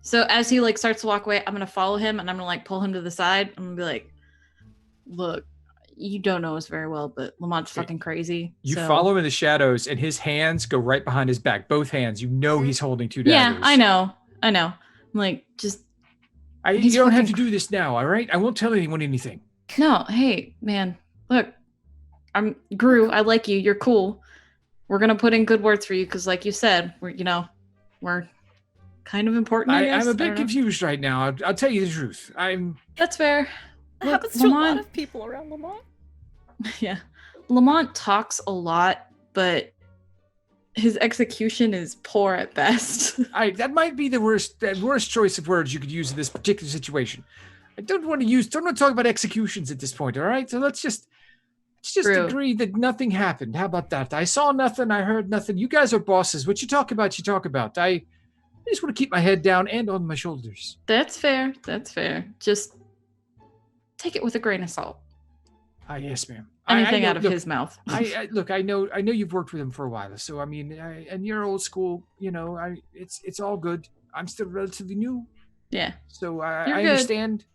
so as he starts to walk away, I'm gonna follow him and I'm gonna pull him to the side. I'm gonna be like, look, you don't know us very well, but Lamont's fucking crazy. You follow him in the shadows, and his hands go right behind his back. Both hands. He's holding two daggers. Yeah, I know. I'm just. You don't have to do this now, all right? I won't tell anyone anything. No, hey, man, look, I'm Gru. I like you. You're cool. We're gonna put in good words for you because, like you said, we're kind of important. I'm a bit confused right now. I'll tell you the truth. That's fair. That happens to a lot of people around Lamont. Yeah. Lamont talks a lot, but his execution is poor at best. That might be the worst choice of words you could use in this particular situation. I don't want to talk about executions at this point, all right? So let's just let's just True. agree that nothing happened. How about that? I saw nothing. I heard nothing. You guys are bosses. What you talk about, you talk about. I just want to keep my head down and on my shoulders. That's fair. That's fair. Just take it with a grain of salt. Yes, ma'am. Anything know- out of look, his mouth. look. I know you've worked with him for a while. So I mean, and you're old school. You know, it's all good. I'm still relatively new, Yeah. so You're I good. understand.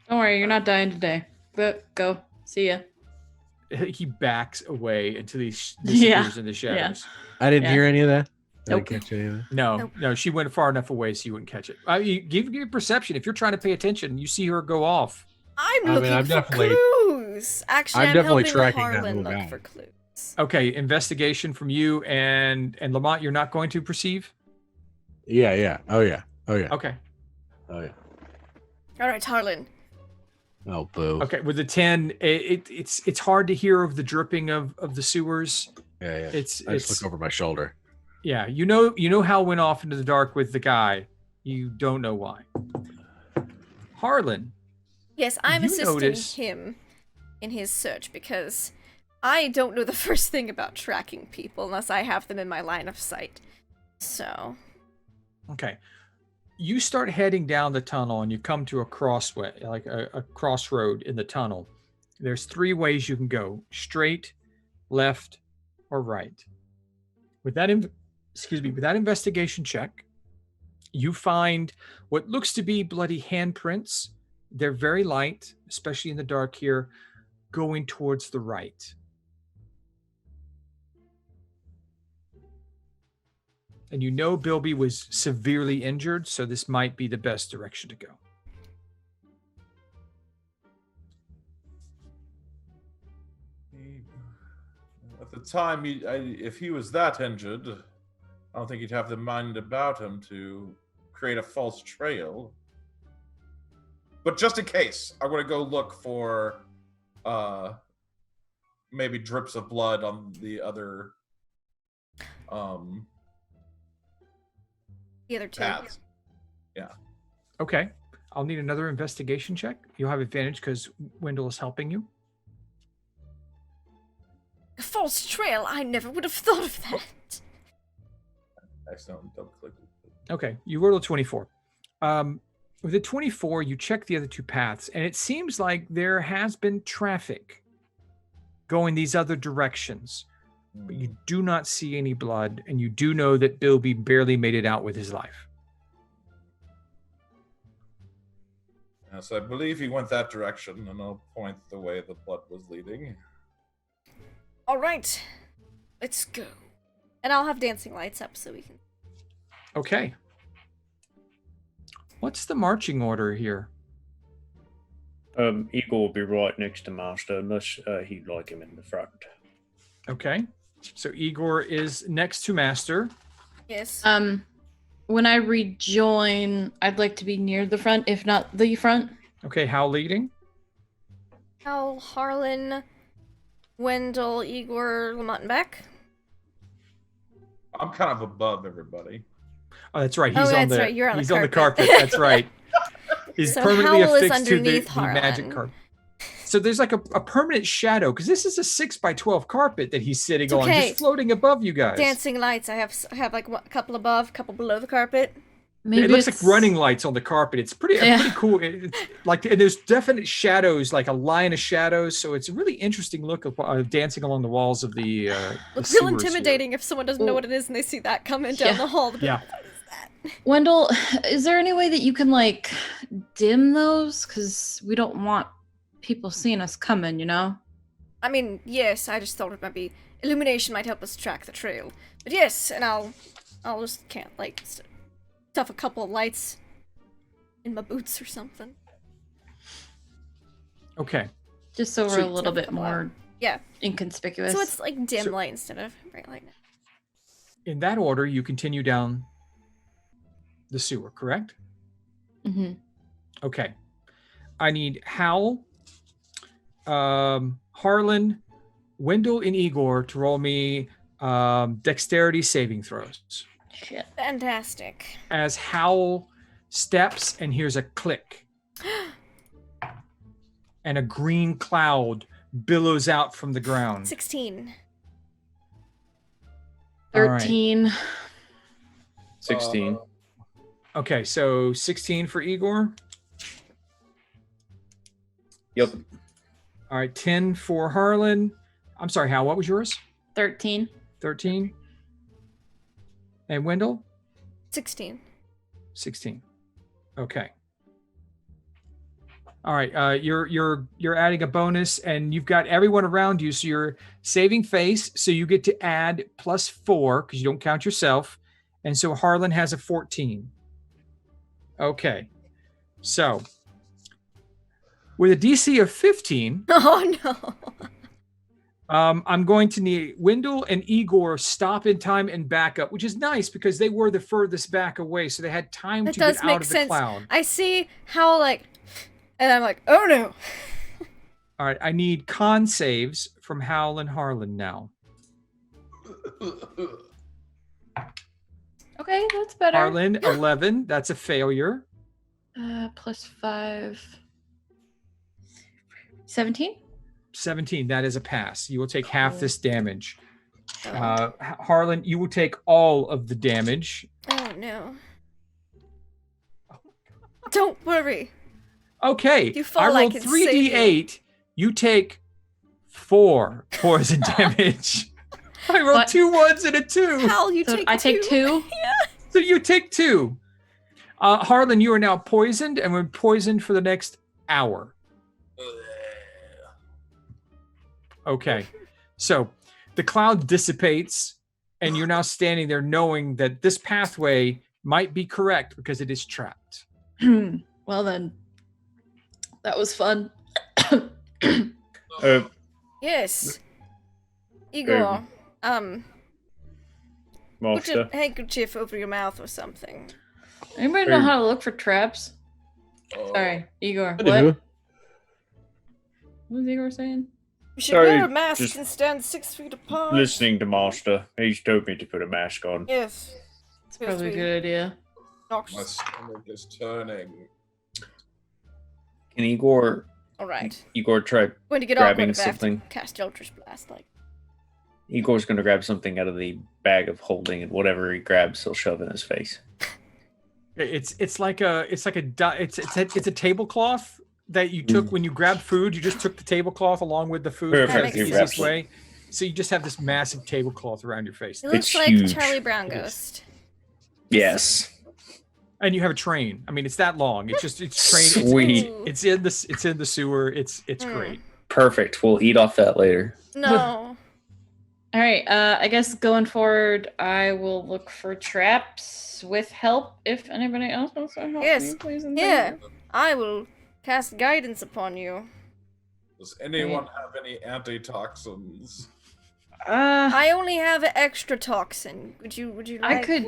Don't worry, you're not dying today. But go. See ya. He backs away until he Yeah, disappears in the shadows. I didn't Yeah. hear any of that. I Nope. didn't catch any of that. No, Nope. no, she went far enough away so you wouldn't catch it. You give your perception. If you're trying to pay attention, you see her go off. I'm I mean, looking I'm for definitely- clues. Actually, I'm I'm definitely helping tracking that Harlan little look guy. for clues. Okay, investigation from you and Lamont. You're not going to perceive. Yeah. Oh yeah. Okay. Oh yeah. All right, Harlan. Oh boo. Okay. With the 10, it's hard to hear of the dripping of the sewers. Yeah. It's I just look over my shoulder. yeah. You know Hal went off into the dark with the guy. You don't know why. Harlan. Yes, I'm You assisting notice- him in his search because I don't know the first thing about tracking people unless I have them in my line of sight. So, Okay. You start heading down the tunnel and you come to a crossway, like a crossroad in the tunnel. There's 3 ways you can go: straight, left, or right. With that investigation check, you find what looks to be bloody handprints. They're very light, especially in the dark here, going towards the right. And you know Bilby was severely injured, so this might be the best direction to go. At the time, if he was that injured, I don't think he'd have the mind about him to create a false trail. But just in case, I'm going to go look for maybe drips of blood on the other the other 2. paths. Okay. I'll need another investigation check. You'll have advantage because Wendell is helping you. A false trail? I never would have thought of that. Accidentally double click. Okay. You rolled a 24. With a 24, you check the other 2 paths, and it seems like there has been traffic going these other directions, but you do not see any blood, and you do know that Bilby barely made it out with his life. So I believe he went that direction, and I'll point the way the blood was leading. All right, let's go. And I'll have dancing lights up so we can. Okay. What's the marching order here? Eagle will be right next to Master, unless he'd like him in the front. Okay. So Igor is next to Master. Yes. When I rejoin, I'd like to be near the front, if not the front. Okay, Hal leading. Hal, Harlan, Wendell, Igor, Lamont, and Beck. I'm kind of above everybody. Oh, that's right. Oh, He's on that's the right, you're on the he's on the carpet. carpet. That's right. He's So permanently Hal is affixed to the underneath magic Harlan. carpet. So there's like a permanent shadow because this is a 6x12 carpet that he's sitting It's on, okay. just floating above you guys. Dancing lights. I have like a couple above, a couple below the carpet. Maybe It looks it's like running lights on the carpet. It's pretty cool. It's like and there's definite shadows, like a line of shadows. So it's a really interesting look of dancing along the walls of the. Looks the real sewers here. intimidating if someone doesn't know what it is and they see that coming down Yeah. the hall. They'll be Yeah. like, what is that? Wendell, is there any way that you can like dim those? Because we don't want people seeing us coming, you know? I mean, yes. I just thought it might be illumination might help us track the trail. But yes, and I'll just can't like stuff a couple of lights in my boots or something. Okay. Just so we're So- a little bit more Yeah. inconspicuous. So it's like dim So- light instead of bright light. In that order, you continue down the sewer, correct? hmm Okay. I need Hal, Harlan, Wendell, and Igor to roll me dexterity saving throws. Shit. Fantastic. As Hal steps and hears a click, and a green cloud billows out from the ground. 16. 13. 16. Okay, so 16 for Igor. Yep. All right, 10 for Harlan. I'm sorry, Hal, what was yours? 13. 13. And Wendell? 16. 16. Okay. All right, you're adding a bonus, and you've got everyone around you, so you're saving face, so you get to add +4 because you don't count yourself, and so Harlan has a 14. Okay, so with a DC of 15, Oh no. I'm going to need Wendell and Igor stop in time and back up, which is nice because they were the furthest back away, so they had time That to does get make out of the sense. cloud. I see how and I'm like, oh no. All right, I need con saves from Hal and Harlan now. Okay, that's better. Harlan, 11. That's a failure. +5. 17? 17. That is a pass. You will take half Cool. this damage. Oh, Harlan, you will take all of the damage. oh no. Don't worry. Okay. You fall I rolled like it's 3d8. You take 4 poison damage. I rolled What? 2 1s and a 2. Hal, you So take I take 2? So you take 2. Harlan, you are now poisoned, and we're poisoned for the next hour. Okay. So the cloud dissipates, and you're now standing there knowing that this pathway might be correct because it is trapped. Well then, that was fun. Yes. Igor, put Master. a handkerchief over your mouth or something. Anybody know how to look for traps? Sorry, Igor. I What? do. What was Igor saying? You should Sorry, wear a mask just and stand 6 feet apart. Listening to Master. He's told me to put a mask on. Yes. It's probably a good idea. My Noxious. stomach is turning. Can Igor Alright. try Going to get grabbing awkward if I have to something? cast Eldritch Blast. Igor's gonna grab something out of the bag of holding, and whatever he grabs, he'll shove in his face. It's a tablecloth that you took when you grabbed food. You just took the tablecloth along with the food. Perfect. That's the That makes easiest sense. way. So you just have this massive tablecloth around your face, It looks It's like huge. Charlie Brown It is. Ghost. Yes. and you have a train. I mean, it's that long. It's train. Sweet. Ooh. It's in the sewer. It's Hmm. great. Perfect. We'll eat off that later. No. All right. I guess going forward, I will look for traps with help. If anybody else wants to help Yes. me, please. And Yeah. thank you. I will cast guidance upon you. Does anyone have any antitoxins? I only have extra toxin. Would you I like could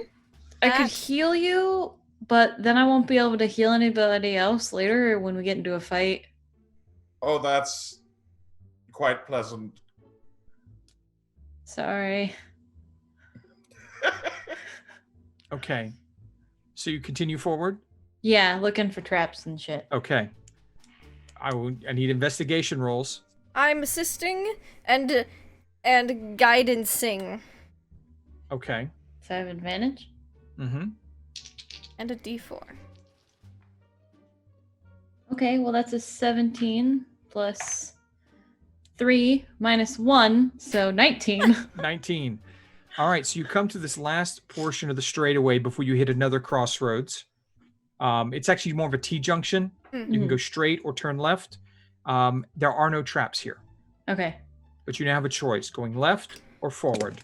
that? heal you, but then I won't be able to heal anybody else later when we get into a fight. Oh, that's quite pleasant. Sorry. Okay. So you continue forward. Yeah, looking for traps and shit. Okay. I need investigation rolls. I'm assisting and guidancing Okay. So I have advantage. Mm-hmm. and a D4. Okay, well that's a 17 plus 3 minus 1, so 19. 19. All right. So you come to this last portion of the straightaway before you hit another crossroads. It's actually more of a T-junction. Mm. You can go straight or turn left. There are no traps here, Okay. but you now have a choice: going left or forward.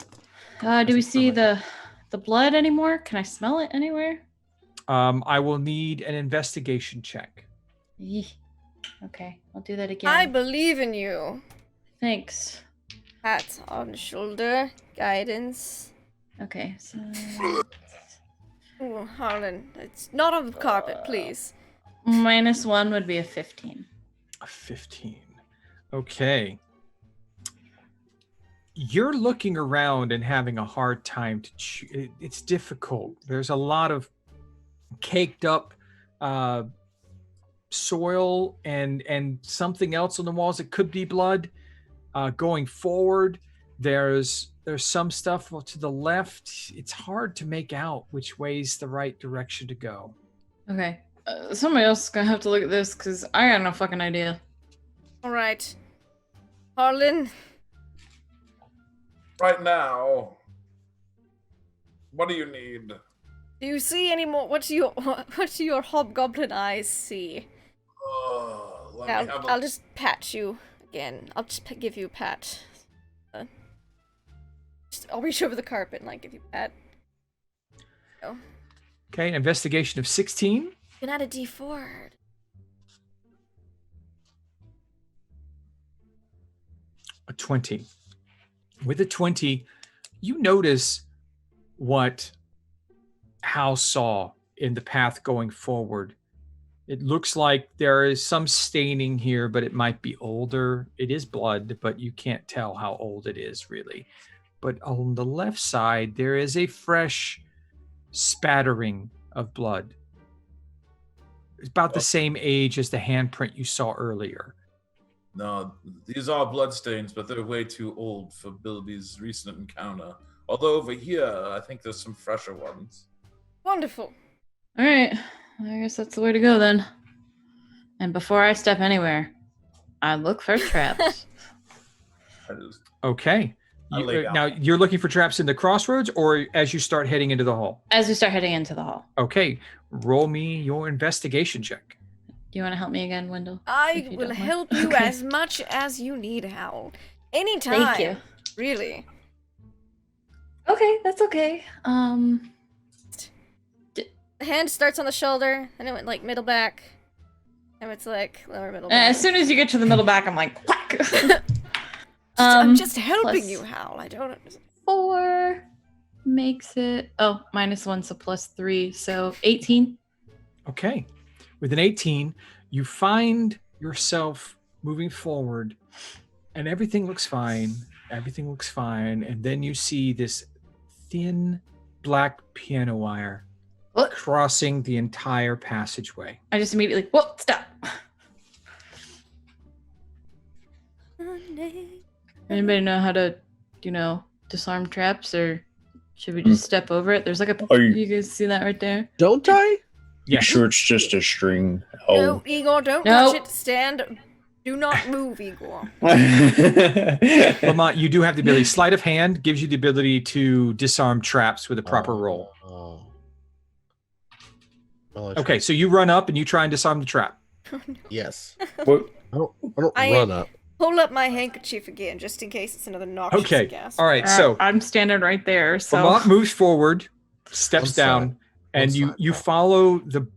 Do we see the blood anymore? Can I smell it anywhere? I will need an investigation check. Yee. Okay, I'll do that again. I believe in you. Thanks. Pat on the shoulder, guidance. Okay, so Ooh, Harlan, it's not on the carpet, please. minus 1 would be a 15. A 15. Okay. You're looking around and having a hard time to it's difficult. There's a lot of caked up soil and something else on the walls. It could be blood. Going forward, there's some stuff to the left. It's hard to make out which way's the right direction to go. Okay. Somebody else is gonna have to look at this because I got no fucking idea. All right, Harlan. Right now, what do you need? Do you see any more? What do your hobgoblin eyes see? I'll just pat you again. I'll just give you a pat. I'll reach over the carpet and give you a pat. Go. Okay, an investigation of 16. You can add a D4. A 20. With a 20, you notice what Hal saw in the path going forward. It looks like there is some staining here, but it might be older. It is blood, but you can't tell how old it is, really. But on the left side, there is a fresh spattering of blood. It's about the same age as the handprint you saw earlier. No, these are bloodstains, but they're way too old for Bilby's recent encounter. Although over here, I think there's some fresher ones. Wonderful. All right. I guess that's the way to go then. And before I step anywhere, I look for traps. Okay. Now, you're looking for traps in the crossroads or as you start heading into the hall? As we start heading into the hall. Okay. Roll me your investigation check. Do you want to help me again, Wendell? I will help you as much as you need, Hal. Anytime. Thank you. Really. Okay, that's okay. The hand starts on the shoulder, and it went middle back. And it's lower middle back. As soon as you get to the middle back, I'm like, whack! I'm just helping you, Hal. I don't understand. 4 makes it... Oh, -1, so +3, so 18. Okay. With an 18, you find yourself moving forward, and everything looks fine. Everything looks fine. And then you see this thin black piano wire crossing the entire passageway. I just immediately, whoa, stop. Anybody know how to, disarm traps, or should we just step over it? There's you guys see that right there? Don't I? Yeah. You sure it's just a string? No, Igor, don't touch it. Stand. Do not move, Igor. Lamont, you do have the ability. Sleight of hand gives you the ability to disarm traps with a proper roll. Well, okay, so you run up and you try and disarm the trap. Yes. What? I don't run up. Hold up my handkerchief again, just in case it's another noxious gas. All right, so I'm standing right there. So Lamont moves forward, steps down, and you follow the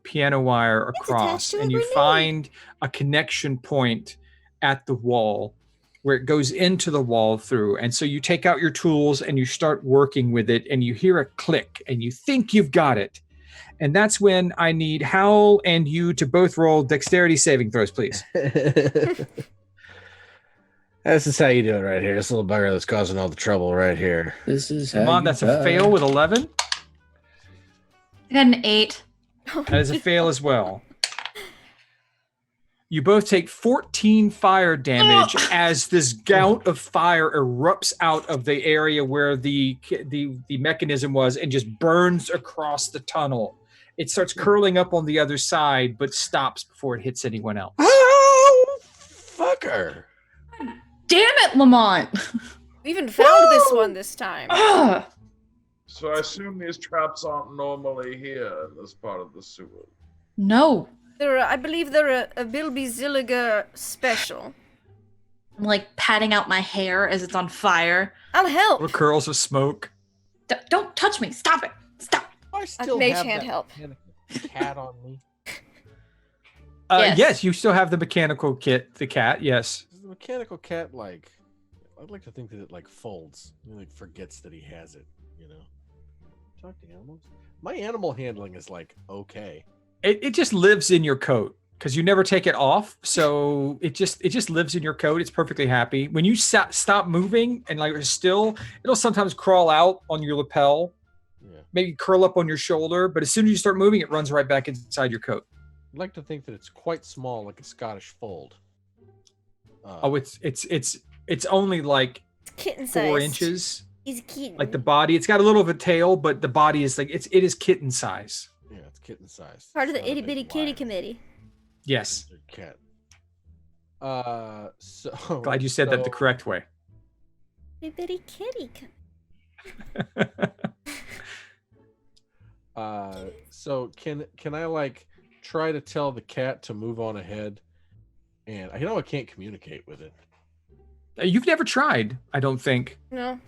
piano wire across, and you find a connection point at the wall where it goes into the wall through. And so you take out your tools and you start working with it, and you hear a click, and you think you've got it. And that's when I need Hal and you to both roll dexterity saving throws, please. This is how you do it right here. This little bugger that's causing all the trouble right here. This is Come on, that's a fail with 11. I got an 8. That is a fail as well. You both take 14 fire damage as this gout of fire erupts out of the area where the mechanism was and just burns across the tunnel. It starts curling up on the other side, but stops before it hits anyone else. Oh, fucker. Damn it, Lamont. We even found this one this time. So I assume these traps aren't normally here in this part of the sewer. No. I believe they're a Bilby Zilliger special. I'm patting out my hair as it's on fire. I'll help. Little curls of smoke. Don't touch me. Stop it. Stop. I still mage have hand that help. cat on me. Yes, you still have the mechanical kit, the cat, yes. The mechanical cat, I'd like to think that it folds. Forgets that he has it, Talk to animals. My animal handling is okay. It just lives in your coat because you never take it off. So it just lives in your coat. It's perfectly happy. When you stop moving and still, it'll sometimes crawl out on your lapel, maybe curl up on your shoulder. But as soon as you start moving, it runs right back inside your coat. I'd like to think that it's quite small, like a Scottish fold. It's only like Kitten 4 sized. inches. He's a kitten. Like the body, it's got a little of a tail, but the body is like it is kitten size. Yeah, it's kitten sized. Part of the It's not a itty big bitty kitty lion. committee. Yes. It's a cat. So Glad you said that the correct way. Itty bitty kitty. So can I like try to tell the cat to move on ahead? And I know I can't communicate with it. You've never tried, I don't think. No.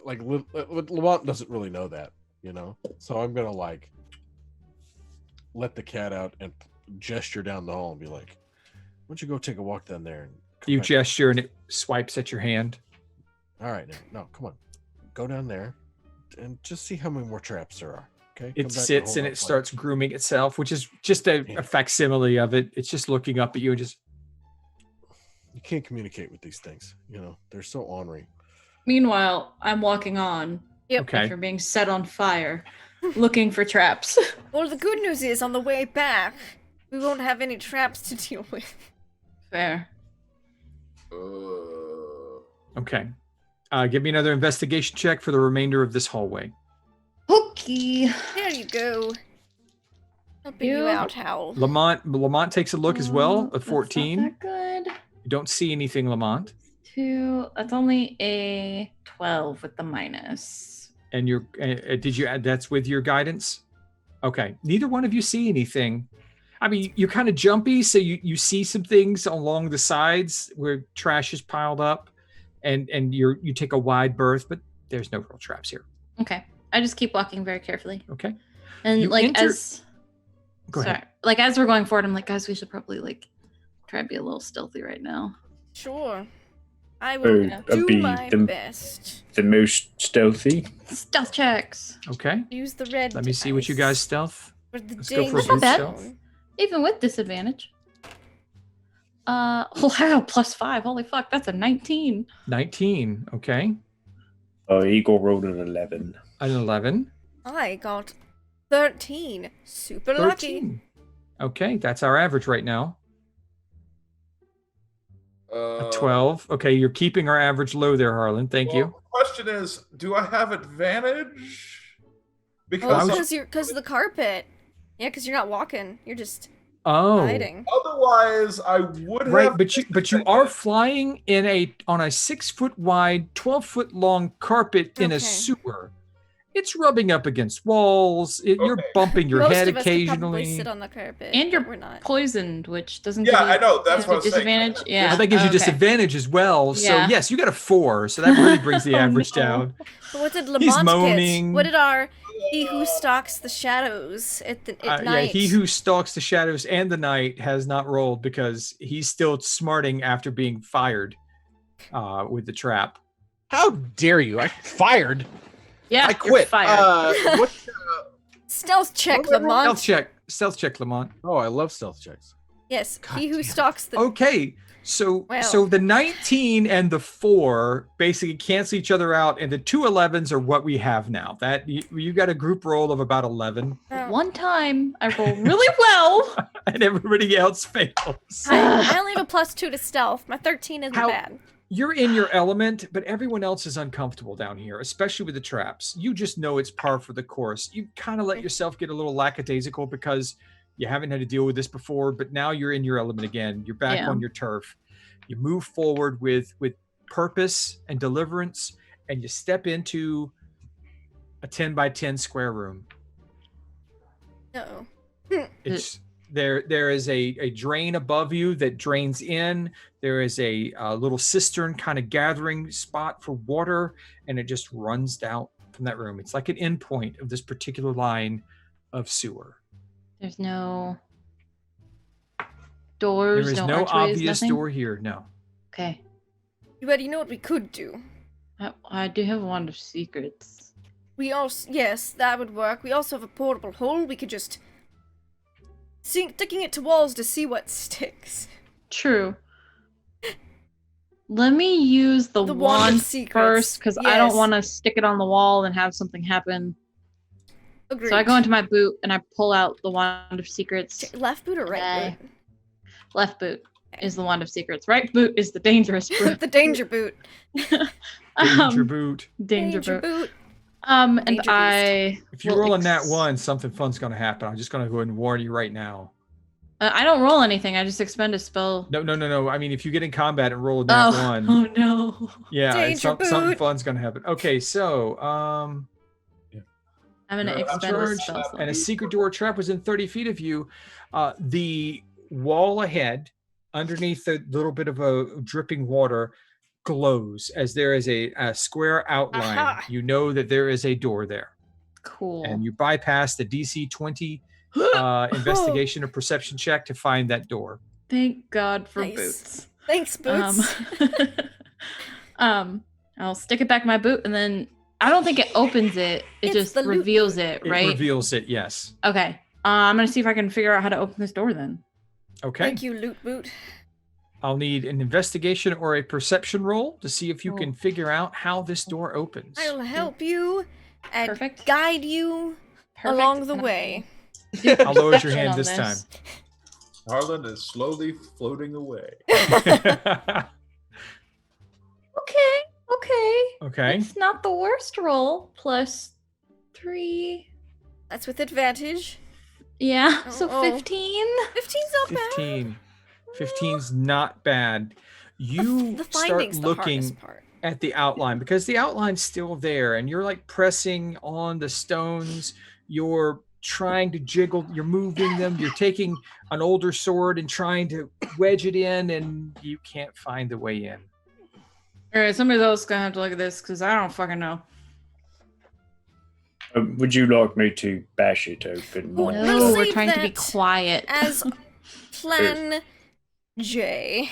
Lamont doesn't really know that, you know. So I'm gonna like let the cat out and gesture down the hall and be like, "Why don't you go take a walk down there?" And come You back." gesture and it swipes at your hand. All right, no, come on, go down there and just see how many more traps there are. Okay. It sits and it starts grooming itself, which is just a facsimile of it. It's just looking up at you and just. You can't communicate with these things, you know. They're so ornery. Meanwhile, I'm walking on Yep. Okay. after being set on fire, looking for traps. Well, the good news is on the way back, we won't have any traps to deal with. Fair. Okay. Give me another investigation check for the remainder of this hallway. Okay. There you go. Helping you You- out, Howl. Lamont takes a look as well. A That's 14. not that good. You don't see anything, Lamont. 2. That's only a 12 with the minus. And you're did you add that's with your guidance? Okay. Neither one of you see anything. I mean, you're kind of jumpy, so you see some things along the sides where trash is piled up, and you take a wide berth, but there's no real traps here. Okay. I just keep walking very carefully. Okay. And You like enter- as Go sorry, ahead. like as we're going forward, I'm like, guys, we should probably like try to be a little stealthy right now. Sure. I will I'd do be my the- best. The most stealthy. Stealth checks. Okay. Use the red Let me see what you guys stealth. For the Let's go for danger brute zone. stealth. Even with disadvantage. Wow, +5. Holy fuck, that's a 19. 19. Okay. Eagle rolled an 11. An 11. I got 13. Super lucky. 13. Okay, that's our average right now. A 12. Okay, you're keeping our average low there, Harlan. Thank you. The question is, do I have advantage? Oh, Because because of the carpet. Yeah, because you're not walking. You're just Oh. hiding. otherwise I would have. Right, but you are flying on a 6-foot wide, 12-foot long carpet in a Okay. sewer. It's rubbing up against walls. You're Okay. bumping your Most head of us could probably occasionally. sit on the carpet. And but you're we're not. Poisoned, which doesn't Yeah, give you I know. That's gives what you I was saying. disadvantage. Yeah. Oh, that gives you okay. disadvantage as well. So Yeah. yes, you got a 4. So that really brings the Oh, average no. down. But what did He's Lamont's get? moaning. What did our he who stalks the shadows at Yeah, night? he who stalks the shadows and the night has not rolled because he's still smarting after being fired with the trap. How dare you? I fired. Yeah, I you're quit. fired. What? Stealth check, What am I Lamont. Stealth check, Lamont. Oh, I love stealth checks. Yes, God he who damn. stalks the. Okay, so Well. the 19 and the 4 basically cancel each other out, and the 2 11s are what we have now. That you got a group roll of about 11, Oh. One time I roll really well. and everybody else fails. I only have a +2 to stealth. My 13 isn't How- bad. You're in your element, but everyone else is uncomfortable down here, especially with the traps. You just know it's par for the course. You kind of let yourself get a little lackadaisical because you haven't had to deal with this before, but now you're in your element again. You're back Yeah. on your turf. You move forward with purpose and deliverance, and you step into a 10 by 10 square room. Uh-oh. It's there is a drain above you that drains in. There is a little cistern kind of gathering spot for water, and it just runs out from that room. It's like an endpoint of this particular line of sewer. There's no doors, There is no no archways, obvious nothing? door here. No. Okay. But you know what we could do? I do have a wand of secrets. We also yes, that would work. We also have a portable hole. We could just sticking it to walls to see what sticks. True. Let me use the The wand of wand secrets. first, because I don't Yes. want to stick it on the wall and have something happen. Agreed. So I go into my boot and I pull out the wand of secrets. Left boot or right Okay. boot? Left boot is the wand of secrets. Right boot is the dangerous boot. The danger boot. Danger boot. Danger boot. boot. And Danger I. If you roll a nat 1, something fun's going to happen. I'm just going to go ahead and warn you right now. I don't roll anything. I just expend a spell. No. I mean, if you get in combat and roll a nat 1. Oh, no. Yeah, Danger something boot. fun's going to happen. Okay, so I'm going to expend a charged, spell slot. and a secret door trap was in 30 feet of you. The wall ahead, underneath the little bit of a dripping water, glows as there is a square outline. Aha. You know that there is a door there. Cool. And you bypass the DC 20 investigation or perception check to find that door. Thank God for Nice. boots. Thanks, Boots. I'll stick it back in my boot, and then I don't think it opens it. It It's just the loot reveals boot. it, It right? reveals it, yes. Okay. I'm gonna see if I can figure out how to open this door then. Okay. Thank you, Loot Boot. I'll need an investigation or a perception roll to see if you Oh. can figure out how this door opens. I'll help you and Perfect. guide you Perfect. along the And way. I'll lower your perception hand on this time. Harlan is slowly floating away. Okay. Okay. It's not the worst roll. +3. That's with advantage. Yeah. Oh, So oh. 15. 15's not bad. 15. 15's not bad. You The start finding's the looking hardest part. at the outline because the outline's still there and you're like pressing on the stones. You're trying to jiggle, you're moving them, you're taking an older sword and trying to wedge it in, and you can't find the way in. All right. Somebody else is gonna have to look at this because I don't fucking know. Would you like me to bash it open? Oh, Mike? We'll No, we're save trying to be that quiet. As Plan J.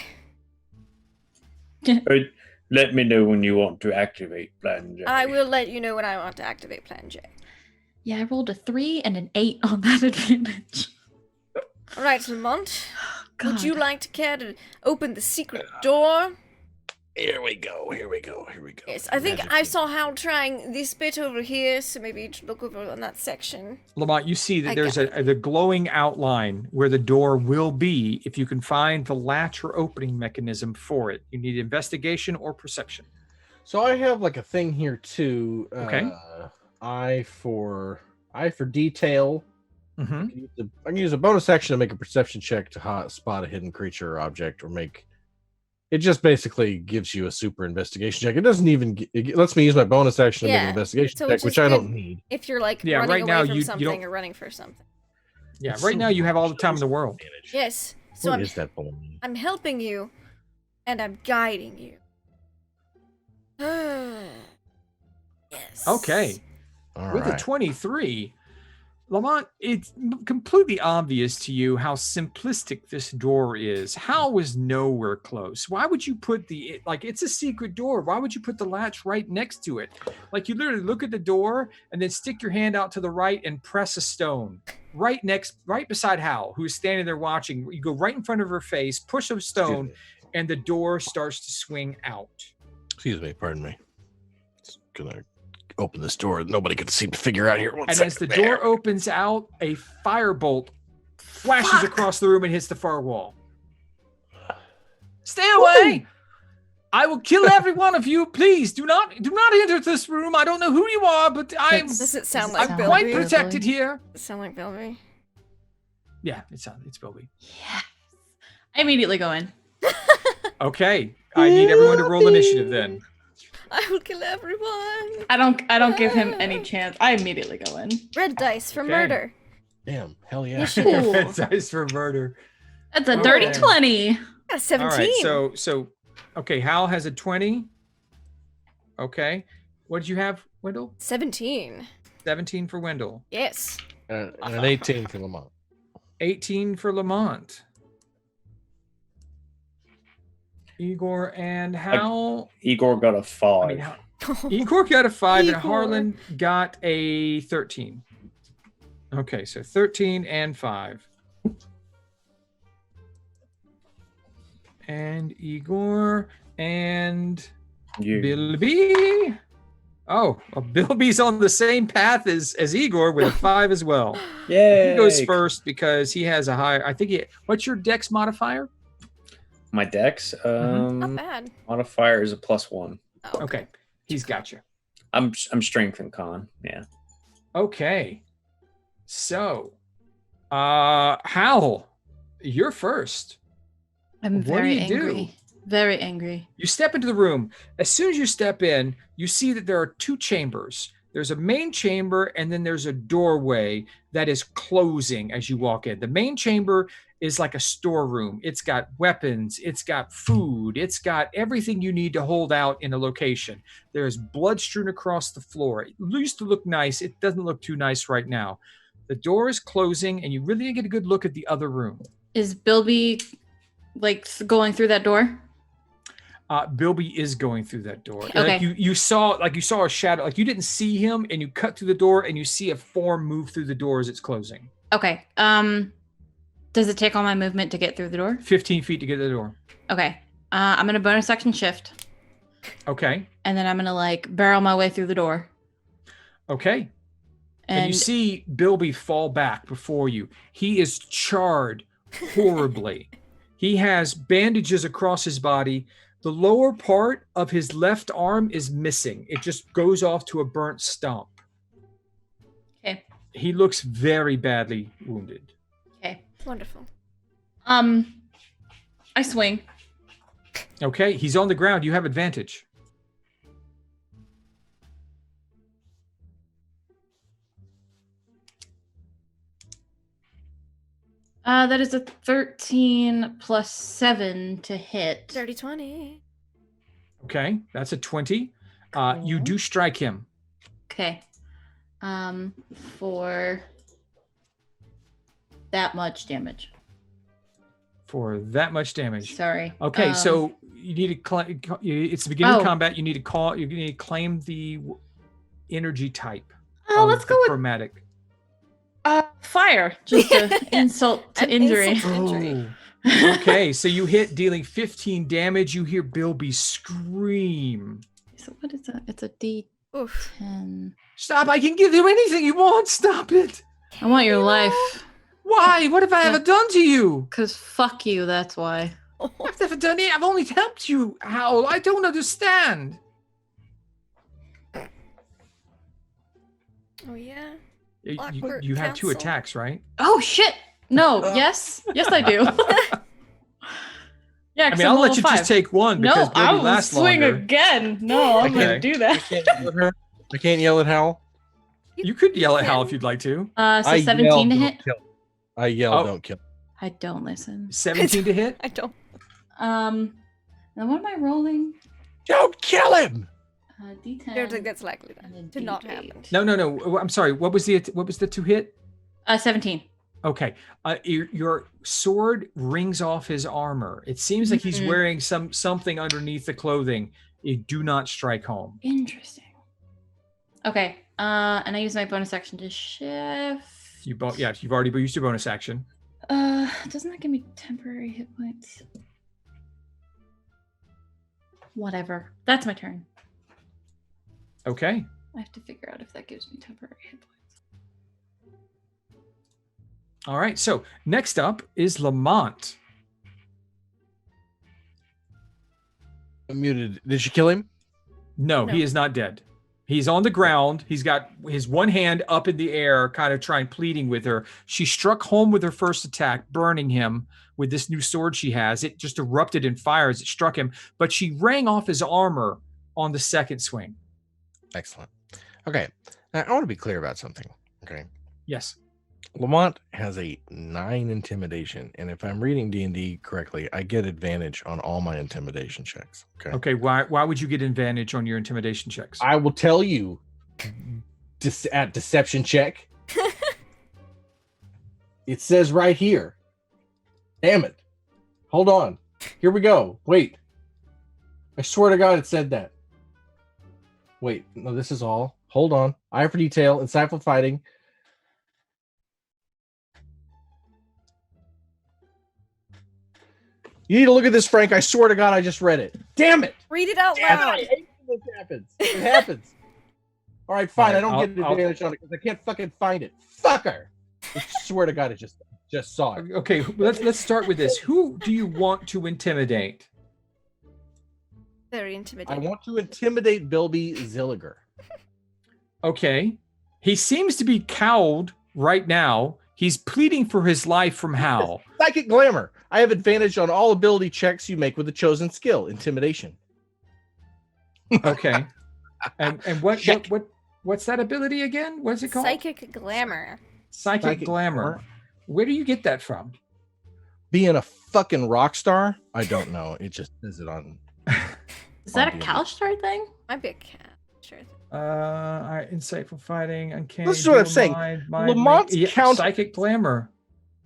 Let me know when you want to activate Plan J. I will let you know when I want to activate Plan J. Yeah, I rolled a 3 and an 8 on that advantage. All right, Lamont. Would God. you like to care to open the secret door? Here we go. Yes, I think I saw Hal trying this bit over here, so maybe you should look over on that section. Lamont, you see that I there's got the glowing outline where the door will be if you can find the latch or opening mechanism for it. You need investigation or perception. So I have like a thing here too. Okay. Eye for detail. Mm-hmm. I can use a bonus action to make a perception check to spot a hidden creature or object, or make. It just basically gives you a super investigation check. It doesn't even. It lets me use my bonus action to make an Yeah, investigation so check, which which is I good. don't need. If you're like Yeah, running right away now from you something don't- or running for something. Yeah, It's right so now you have all the much time in the world. advantage. Yes. So What I'm is that balloon? I'm helping you, and I'm guiding you. Yes. Okay. All With a right. 23, Lamont, it's completely obvious to you how simplistic this door is. Hal was nowhere close. Why would you put it's a secret door. Why would you put the latch right next to it? Like, you literally look at the door and then stick your hand out to the right and press a stone right beside Hal, who is standing there watching. You go right in front of her face, push a stone, and the door starts to swing out. Excuse me. Pardon me. It's gonna open this door. Nobody can seem to figure out here. And as the door opens out, a firebolt flashes across the room and hits the far wall. Stay away! I will kill every one of you. Please do not enter this room. I don't know who you are, but Does it sound like I'm Bilby? quite protected here. Does it sound like Bilby? Yeah, it's Bilby. Yes. I immediately go in. Okay, I need everyone to roll initiative then. I will kill everyone. I don't give him any chance. I immediately go in. Red dice for Okay. murder. Damn. Hell yeah. Ooh. Red dice for murder. That's a dirty Okay. 20. Got a 17. All right, so okay, Hal has a 20. Okay, what did you have, Wendell? 17. 17 for Wendell. Yes. And an 18 for Lamont. 18 for Lamont. Igor and Hal. Igor got a 5. I mean, Igor got a 5 and Igor. Harlan got a 13. Okay, so 13 and 5. And Igor and you. Bilby. Oh, well, Bilby's on the same path as Igor with a 5 as well. Yay! He goes first because he has a higher. I think. What's your dex modifier? My dex, Not bad. modifier is a +1. Oh, Okay, he's got you. I'm strength and con. Yeah. Okay, so, Hal, you're first. I'm What do very you do? angry. Very angry. You step into the room. As soon as you step in, you see that there are 2 chambers. There's a main chamber, and then there's a doorway that is closing as you walk in. The main chamber is like a storeroom. It's got weapons. It's got food. It's got everything you need to hold out in a location. There's blood strewn across the floor. It used to look nice. It doesn't look too nice right now. The door is closing, and you really didn't get a good look at the other room. Is Bilby going through that door? Bilby is going through that door. Okay. Like you saw a shadow. Like you didn't see him, and you cut through the door, and you see a form move through the door as it's closing. Okay. Does it take all my movement to get through the door? 15 feet to get to the door. Okay. I'm gonna bonus action shift, Okay. and then I'm gonna barrel my way through the door. Okay. And you see Bilby fall back before you. He is charred horribly. He has bandages across his body. The lower part of his left arm is missing. It just goes off to a burnt stump. Okay. He looks very badly wounded. Okay. Wonderful. I swing. Okay, he's on the ground. You have advantage. That is a 13 plus 7 to hit. 30-20. Okay, that's a 20. You Cool. do strike him. Okay. For that much damage. For that much damage. Sorry. Okay, so you need to it's the beginning of Oh. combat. You need to claim the energy type. Oh, of let's the go with chromatic. fire. Just an insult to An injury. insult. Injury. Oh. Okay, so you hit, dealing 15 damage. You hear Bilby scream. So what is that? It's a D10. Oof. Stop! I can give you anything you want. Stop it. I want your life. Why? What have I ever done to you? Cause fuck you. That's why. I've never done it. I've only helped you, Howl. I don't understand. Oh yeah. You, you have 2 Council. attacks, right? Oh shit. No. Yes. Yes, I do. Yeah. I 'cause mean, I'm I'll let level you 5. just take one because No, I Bilby will lasts swing longer. again. No, I'm Okay. gonna do that. I can't yell at Hal. You could yell at Hal if you'd like to. So I 17 yell, to don't hit. kill. I yell, Oh. don't kill. I don't listen. 17 to hit. I don't. And what am I rolling? Don't kill him. D10. I don't think that's likely and then to not D8. happen. No. I'm sorry. What was the 2 hit? 17. Okay. Your sword rings off his armor. It seems like he's Mhm. wearing something underneath the clothing. You do not strike home. Interesting. Okay. And I use my bonus action to shift. You've already used your bonus action. Doesn't that give me temporary hit points? Whatever. That's my turn. Okay. I have to figure out if that gives me temporary hit points. All right. So next up is Lamont. I'm muted. Did you kill him? No, No. he is not dead. He's on the ground. He's got his one hand up in the air, kind of pleading with her. She struck home with her first attack, burning him with this new sword she has. It just erupted in fire as it struck him, but she rang off his armor on the second swing. Excellent. Okay. Now, I want to be clear about something. Okay. Yes. Lamont has a 9 intimidation, and if I'm reading D&D correctly, I get advantage on all my intimidation checks. Okay. Okay. Why would you get advantage on your intimidation checks? I will tell you at deception check. It says right here. Damn it. Hold on. Here we go. Wait. I swear to God it said that. Wait. No, this is all. Hold on. Eye for detail. Insightful fighting. You need to look at this, Frank. I swear to God I just read it. Damn it. Read it out Damn it. I loud. hate when this happens. It happens. All right, fine. I All don't right, get an advantage on it because I can't fucking find it. Fucker! I swear to God, I just saw it. Okay, let's start with this. Who do you want to intimidate? Very I intimidating. want to intimidate Bilby Zilliger. Okay. He seems to be cowed right now. He's pleading for his life from Hal. Psychic Glamour. I have advantage on all ability checks you make with the chosen skill, Intimidation. Okay. And Check. what's that ability again? What's it called? Psychic glamour. Psychic Glamour. Where do you get that from? Being a fucking rock star? I don't know. It just says it on. Is that a D&D. Kalstar thing? Might be a cat. Sure. All right, insightful fighting, uncanny. This is what I'm dual saying. mind Lamont's link. count- Psychic Glamour.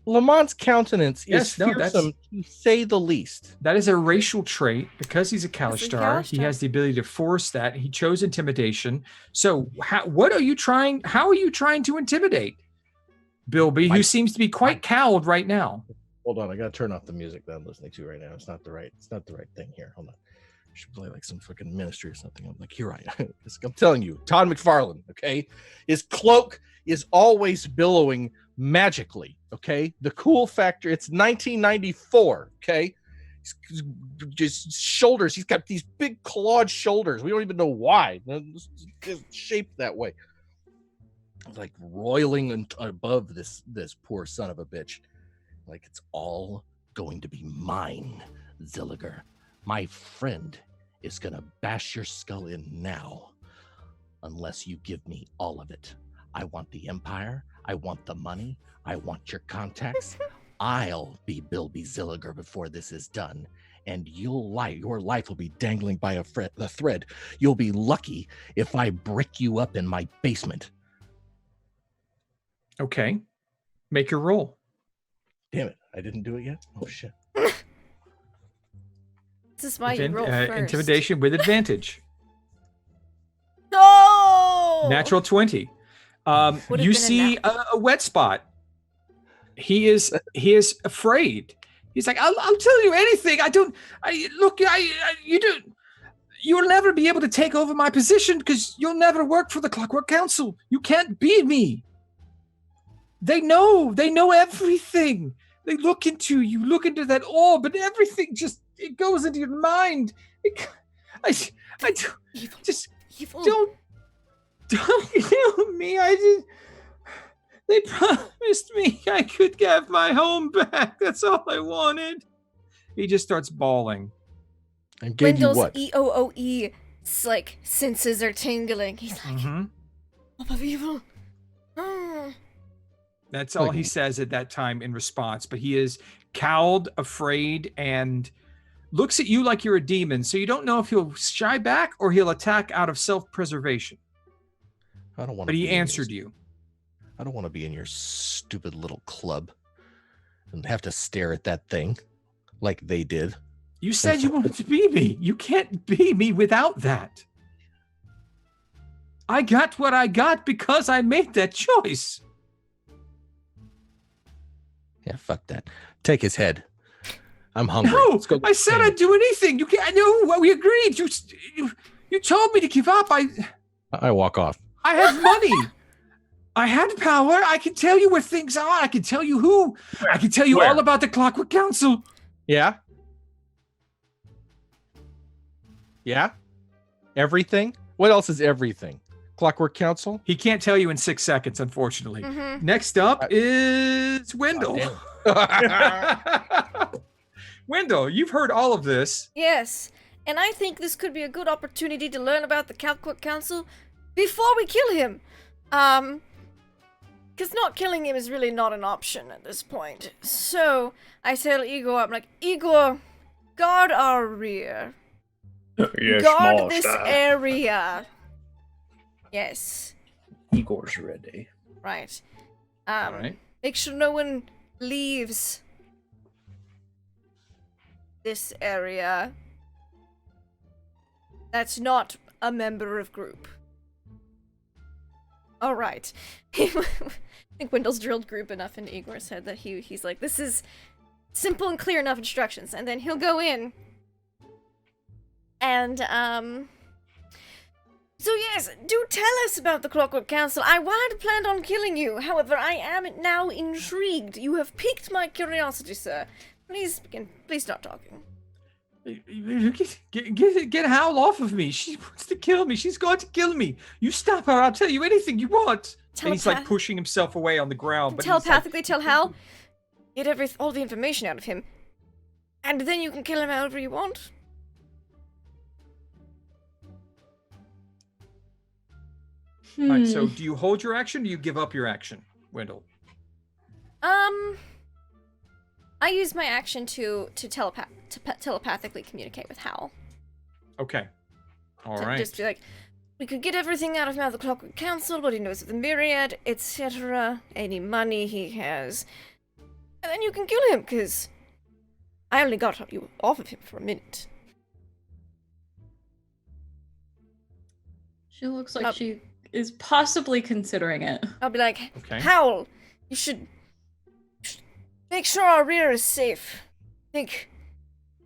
Lamont's countenance Yes, is no, that's- fearsome, to say the least. That is a racial trait. Because he's a Kalstar, he Kalstar. has the ability to force that. He chose intimidation. So, how are you trying to intimidate Bilby, who seems to be quite cowed right now? Hold on, I gotta turn off the music that I'm listening to right now. It's not the right thing here. Hold on. I should play like some fucking ministry or something. I'm like, here I am. I'm telling you, Todd McFarlane, okay? His cloak is always billowing magically, okay? The cool factor, it's 1994, okay? He's just shoulders, he's got these big clawed shoulders. We don't even know why. It's just shaped that way. Like roiling above this poor son of a bitch. Like it's all going to be mine, Zilliger. My friend is gonna bash your skull in now, unless you give me all of it. I want the empire. I want the money. I want your contacts. I'll be Bilby Zilliger before this is done, and your life will be dangling by a thread. You'll be lucky if I brick you up in my basement. Okay. Make your roll. Damn it! I didn't do it yet. Oh shit! This is why you roll first. Intimidation with advantage. No! Natural 20. Would've You been a see a wet spot. He is afraid. He's like, I'll tell you anything. You'll never be able to take over my position because you'll never work for the Clockwork Council. You can't beat me. They know everything. They look into you, look into that orb, and everything it goes into your mind. Evil. Don't kill me. They promised me I could have my home back. That's all I wanted. He just starts bawling. And gave Wendell's you what? EOOE like senses are tingling. He's like, Mm-hmm. "Love of evil." Mm. That's all he says at that time in response. But he is cowed, afraid, and looks at you like you're a demon. So you don't know if he'll shy back or he'll attack out of self-preservation. I don't want. But he answered you. I don't want to be in your stupid little club and have to stare at that thing like they did. You said you wanted to be me. You can't be me without that. I got what I got because I made that choice. Yeah, fuck that. Take his head. I'm hungry. No, Let's go I said I'd do anything. You can't. No, we agreed. You told me to give up. I walk off. I have money. I had power. I can tell you where things are. I can tell you who. I can tell you all about the Clockwork Council. Yeah? Yeah? Everything? What else is everything? Clockwork Council? He can't tell you in 6 seconds, unfortunately. Mhm. Next up is Wendell. Wendell, you've heard all of this. Yes, and I think this could be a good opportunity to learn about the Clockwork Council before we kill him. Because not killing him is really not an option at this point. So I tell Igor, I'm like, Igor, guard our rear. Yes, Guard this master. area. Yes, Igor's ready. right. All right. Make sure no one leaves this area that's not a member of group. All right. I think Wendell's drilled group enough into Igor's head that he's like, this is simple and clear enough instructions. And then he'll go in and So yes, do tell us about the Clockwork Council. I had planned on killing you. However, I am now intrigued. You have piqued my curiosity, sir. Please begin. Please start talking. Get Howl off of me. She wants to kill me. She's going to kill me. You stop her. I'll tell you anything you want. And he's like pushing himself away on the ground. But telepathically tell Hal, get all the information out of him, and then you can kill him however you want. All right, so do you hold your action or do you give up your action, Wendell? I use my action to telepathically communicate with Hal. Okay. All right. Just be like, we could get everything out of him out of the Clockwork Council, what he knows of the Myriad, etc., any money he has, and then you can kill him, because I only got you off of him for a minute. She looks like she is possibly considering it. I'll be like, Okay. Howl, you should make sure our rear is safe. I think,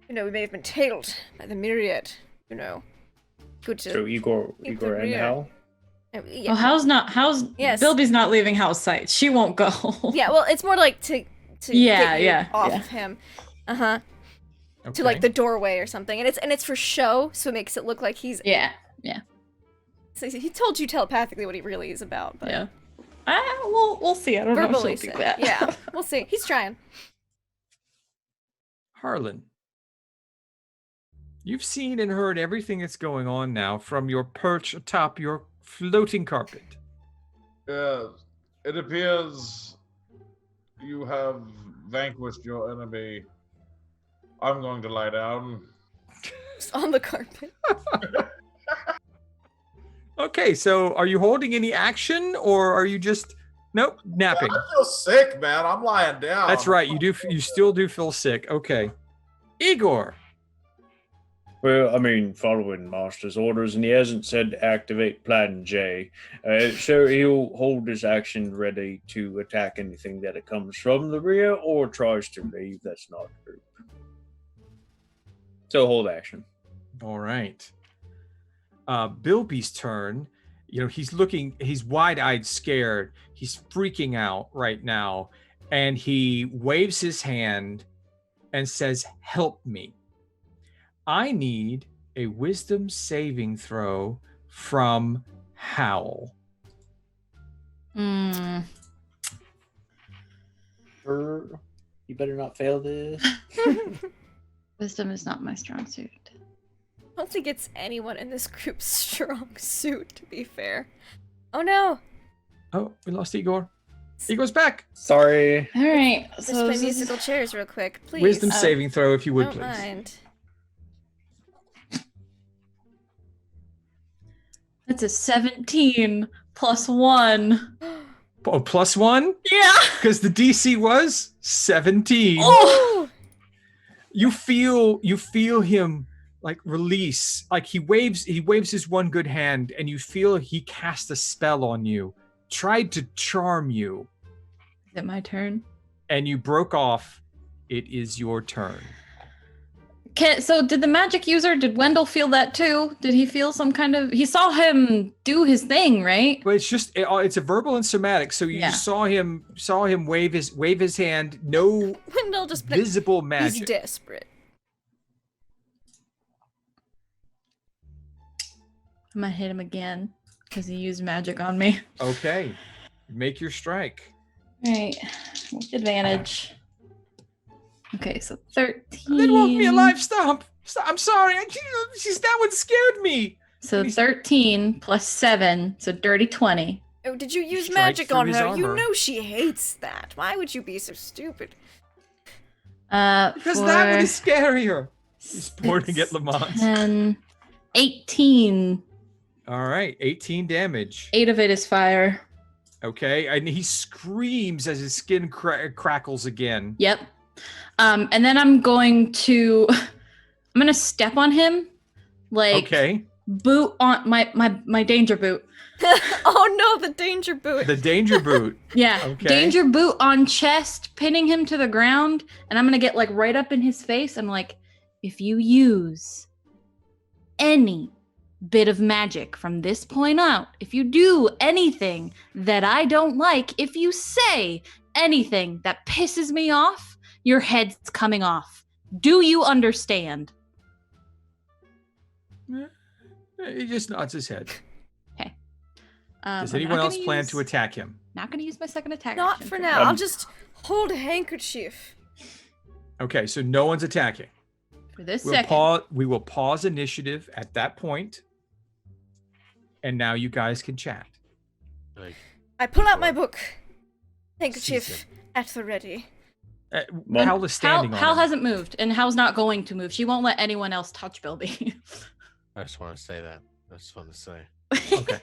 we may have been tailed by the Myriad, Good to... So Igor and rear. Hal? Yeah. Well, Yes. Bilby's not leaving Hal's sight. She won't go. Yeah, well, it's more like to get you off of him. Okay. To like the doorway or something. And it's for show, so it makes it look like he's... Yeah. So he told you telepathically what he really is about, but... Yeah. We'll see. I don't know if she'll do that. Yeah, we'll see. He's trying. Harlan, you've seen and heard everything that's going on now from your perch atop your floating carpet. Yes, it appears you have vanquished your enemy. I'm going to lie down. Just on the carpet. Okay, so are you holding any action or are you just napping? I feel sick, man. I'm lying down. That's right. You still do feel sick. Okay. Igor. Well, I mean, following Master's orders, and he hasn't said to activate Plan J. So he'll hold his action ready to attack anything that it comes from the rear or tries to leave. That's not a group. So hold action. All right. Bilby's turn. He's wide-eyed scared. He's freaking out right now. And he waves his hand and says, "Help me. I need a wisdom saving throw from Howl." You better not fail this. Wisdom is not my strong suit. I don't think it's anyone in this group's strong suit, to be fair. Oh no! Oh, we lost Igor. Igor's back. Sorry. All right. Let's So play musical chairs real quick, please. Wisdom saving throw, if you would, Don't please. mind. That's a 17 plus 1. Oh, plus 1? Yeah. Because the DC was 17. Oh! You feel him like release, like he waves his one good hand, and you feel he cast a spell on you, tried to charm you. Is it my turn? And you broke off. It is your turn. So did the magic user, did Wendell feel that too? Did he feel some kind of, he saw him do his thing, right? But it's a verbal and somatic. So you saw him wave his hand. No Wendell just visible magic. He's desperate. I'm gonna hit him again because he used magic on me. Okay, make your strike. All right, with advantage. Okay, so 13. That woke me alive. Stop. I'm sorry. That one scared me. So 13 plus 7, so dirty 20. Oh, did you use Strike magic through on his her? armor. You know she hates that. Why would you be so stupid? Because that one is scarier. He's pointing at Lamont. 10, 18. All right, 18 damage. 8 of it is fire. Okay, and he screams as his skin crackles again. Yep. And then I'm going to step on him, like Okay. boot on my danger boot. Oh no, the danger boot. The danger boot. Yeah. Okay. Danger boot on chest, pinning him to the ground, and I'm gonna get like right up in his face. I'm like, if you use any bit of magic. From this point out, if you do anything that I don't like, if you say anything that pisses me off, your head's coming off. Do you understand? He just nods his head. Okay. Does anyone else plan to attack him? Not going to use my second attack. Not action for now. I'll just hold a handkerchief. Okay, so no one's attacking. For this We will pause initiative at that point, and now you guys can chat. I pull out my book. Handkerchief at the ready. Hal is standing on Hal it. hasn't moved, and Hal's not going to move. She won't let anyone else touch Bilby. I just want to say that. I just want to say. Okay.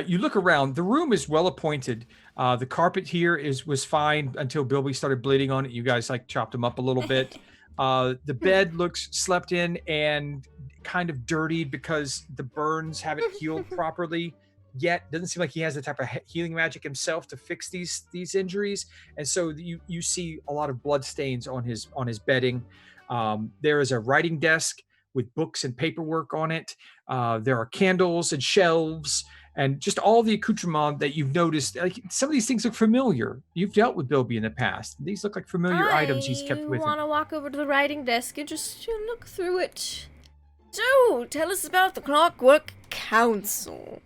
You look around. The room is well appointed. The carpet here was fine until Bilby started bleeding on it. You guys chopped him up a little bit. The bed looks slept in and kind of dirtied because the burns haven't healed properly yet. Doesn't seem like he has the type of healing magic himself to fix these injuries. And so you see a lot of blood stains on his bedding. There is a writing desk with books and paperwork on it. There are candles and shelves and just all the accoutrement that you've noticed. Some of these things look familiar. You've dealt with Bilby in the past. These look like familiar items he's kept with I want him. to walk over to the writing desk and just look through it. So, tell us about the Clockwork Council.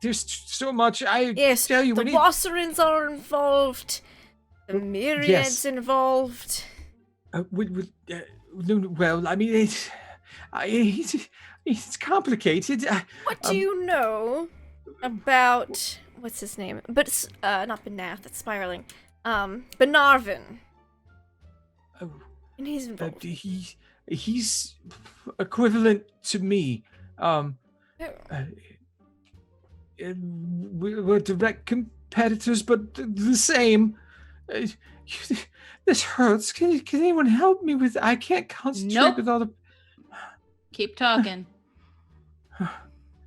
There's so much. Yes, tell you, the Wasserins are involved. The Myriads involved. Well, I mean, it's complicated. What do you know about what's his name? But it's not Benath. That's spiraling. Benarvin. Oh, and he's involved. He's equivalent to me. We're direct competitors, but the same. This hurts. Can anyone help me with? I can't concentrate with all the. Keep talking.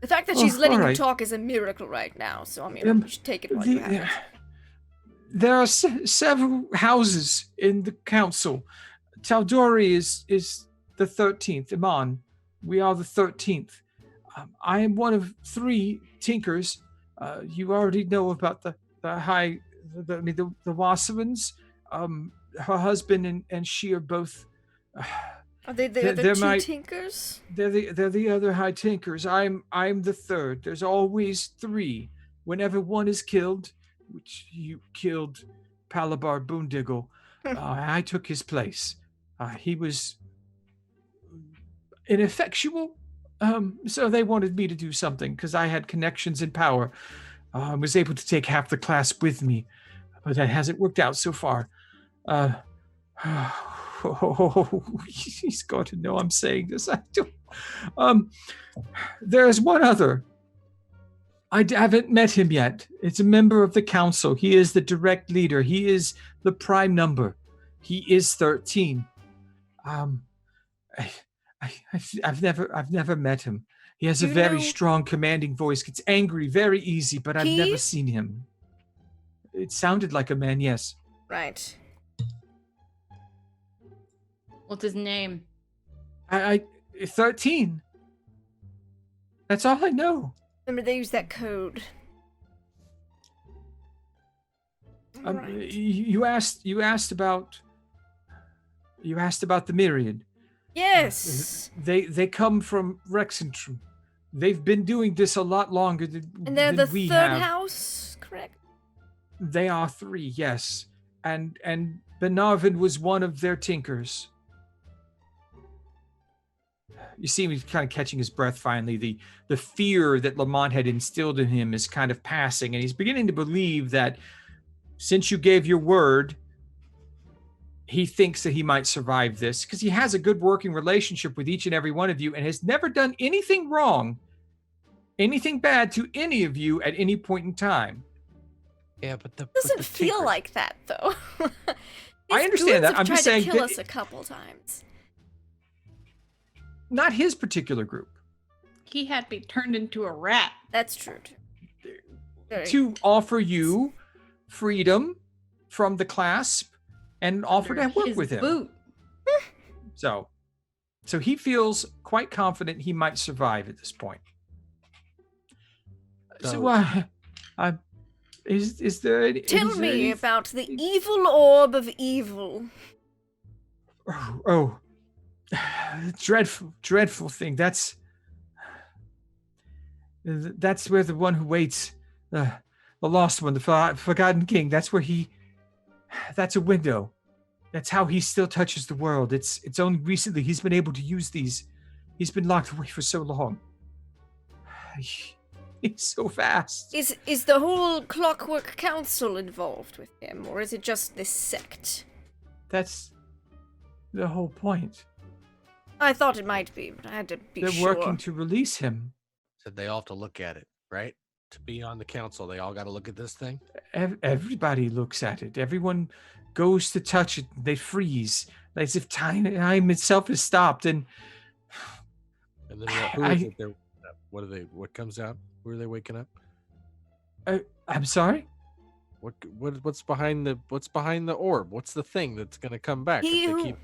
The fact that she's letting you talk is a miracle right now. So I mean, you should take it while you have it. There are several houses in the council. Tal'Dorei is the 13th. Iman, we are the 13th. I am one of 3 tinkers. You already know about the Wasserins. Her husband and she are both. Are they the other 2 tinkers? They're the other high tinkers. I'm the 3rd. There's always 3. Whenever one is killed, which you killed Palabar Boondiggle, I took his place. He was ineffectual, so they wanted me to do something because I had connections and power. I was able to take half the class with me, but that hasn't worked out so far. He's got to know I'm saying this. I don't. There's one other. I haven't met him yet. It's a member of the council. He is the direct leader. He is the prime number. He is 13. I've never met him. He has a very strong, commanding voice. Gets angry very easy, but I've never seen him. It sounded like a man, yes. Right. What's his name? I 13. That's all I know. Remember, they use that code. Right. You asked about the Myriad. Yes. They come from Rexentrum. They've been doing this a lot longer than we have. And they're the 3rd house, correct? They are 3, yes. And Benarvin was one of their tinkers. You see him kind of catching his breath finally. The fear that Lamont had instilled in him is kind of passing, and he's beginning to believe that since you gave your word, he thinks that he might survive this because he has a good working relationship with each and every one of you and has never done anything wrong, anything bad to any of you at any point in time. Yeah, but doesn't feel like that though. I understand that. I'm just saying to kill us a couple times. Not his particular group. He had me turned into a rat. That's true. To offer you freedom from the clasp and offer to work with him. Boot. So, So he feels quite confident he might survive at this point. Is there any... Tell is there me any- about the evil orb of evil. Oh, dreadful thing. That's where the one who waits, the lost one, the forgotten king. That's where that's a window. That's how he still touches the world. It's only recently he's been able to use these. He's been locked away for so long. He's so fast. Is the whole Clockwork Council involved with him, or is it just this sect? That's the whole point. I thought it might be, but I had to be They're sure. working to release him. Said they all have to look at it, right? To be on the council, they all got to look at this thing. Everybody looks at it. Everyone goes to touch it. They freeze, as if time itself has stopped. And then who is it? What are they? What comes out? Who are they waking up? I'm sorry. What's behind the orb? What's the thing that's gonna come back? The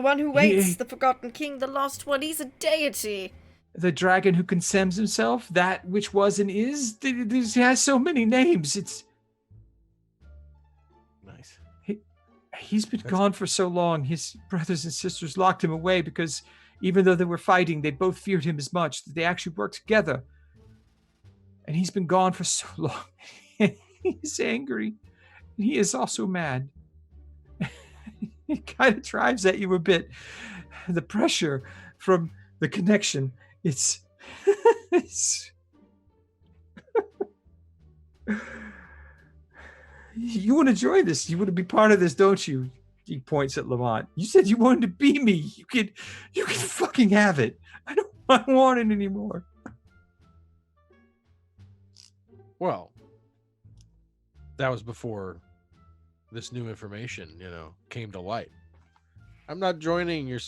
one who waits, the forgotten king, the lost one. He's a deity. The dragon who condemns himself, that which was and is. He has so many names. It's nice. He's been gone for so long. His brothers and sisters locked him away because even though they were fighting, they both feared him as much that they actually worked together. And he's been gone for so long. He's angry. He is also mad. It kind of drives at you a bit. The pressure from the connection. You want to join this. You want to be part of this, don't you? He points at Lamont. You said you wanted to be me. You can fucking have it. I don't want it anymore. Well, that was before this new information, came to light. I'm not joining your.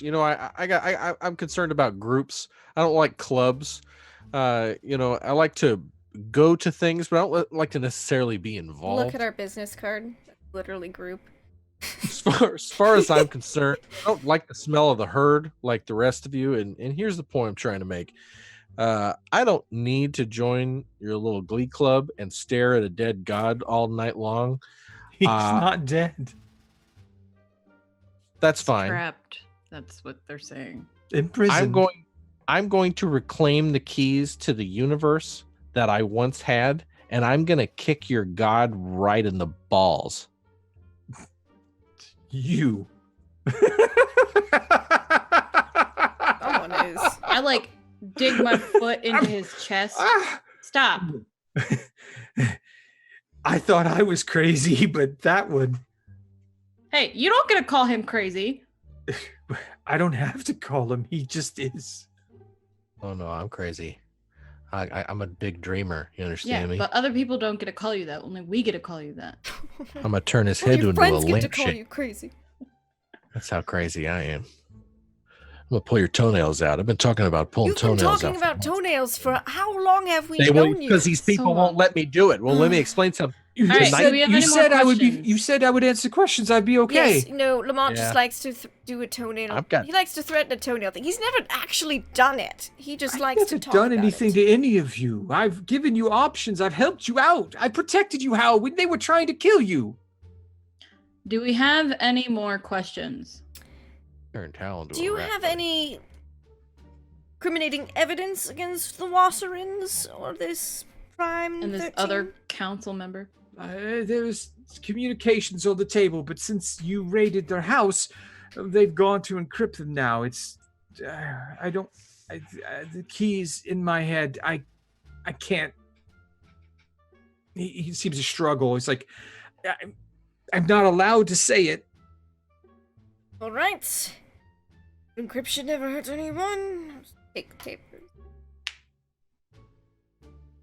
I'm concerned about groups. I don't like clubs. I like to go to things, but I don't like to necessarily be involved. Look at our business card. Literally group. As far as I'm concerned, I don't like the smell of the herd like the rest of you. And here's the point I'm trying to make. I don't need to join your little glee club and stare at a dead god all night long. He's not dead. That's fine. Trapped. That's what they're saying. In prison. I'm going to reclaim the keys to the universe that I once had, and I'm going to kick your god right in the balls. You. Someone is. I dig my foot into his chest. Stop. I thought I was crazy, but that one. Hey, you don't get to call him crazy. I don't have to call him. He just is. Oh no, I'm crazy. I'm a big dreamer. You understand me? But other people don't get to call you that. Only we get to call you that. I'm gonna turn his Well, head your into a friends get to lampshade. call you crazy. That's how crazy I am. I'm gonna pull your toenails out. I've been talking about pulling You've been toenails talking out. about toenails for how long have we known you? Because these people won't let me do it. Well, let me explain something. All right, so we have any more questions? You said I would answer questions. I'd be okay. Yes, no, Lamont Yeah. just likes to do a toenail. I've got- He likes to threaten a toenail thing. He's never actually done it. He just likes I've to never talk done about anything it. to any of you. I've given you options. I've helped you out. I protected you, Hal, when they were trying to kill you. Do we have any more questions? Turn Tal into Do a you rat have fight. any incriminating evidence against the Wasserins or this Prime And this 13? other council member? There's communications on the table, but since you raided their house, they've gone to encrypt them now. It's the keys in my head. I can't. He seems to struggle. It's like I'm not allowed to say it. All right. Encryption never hurt anyone. Take papers.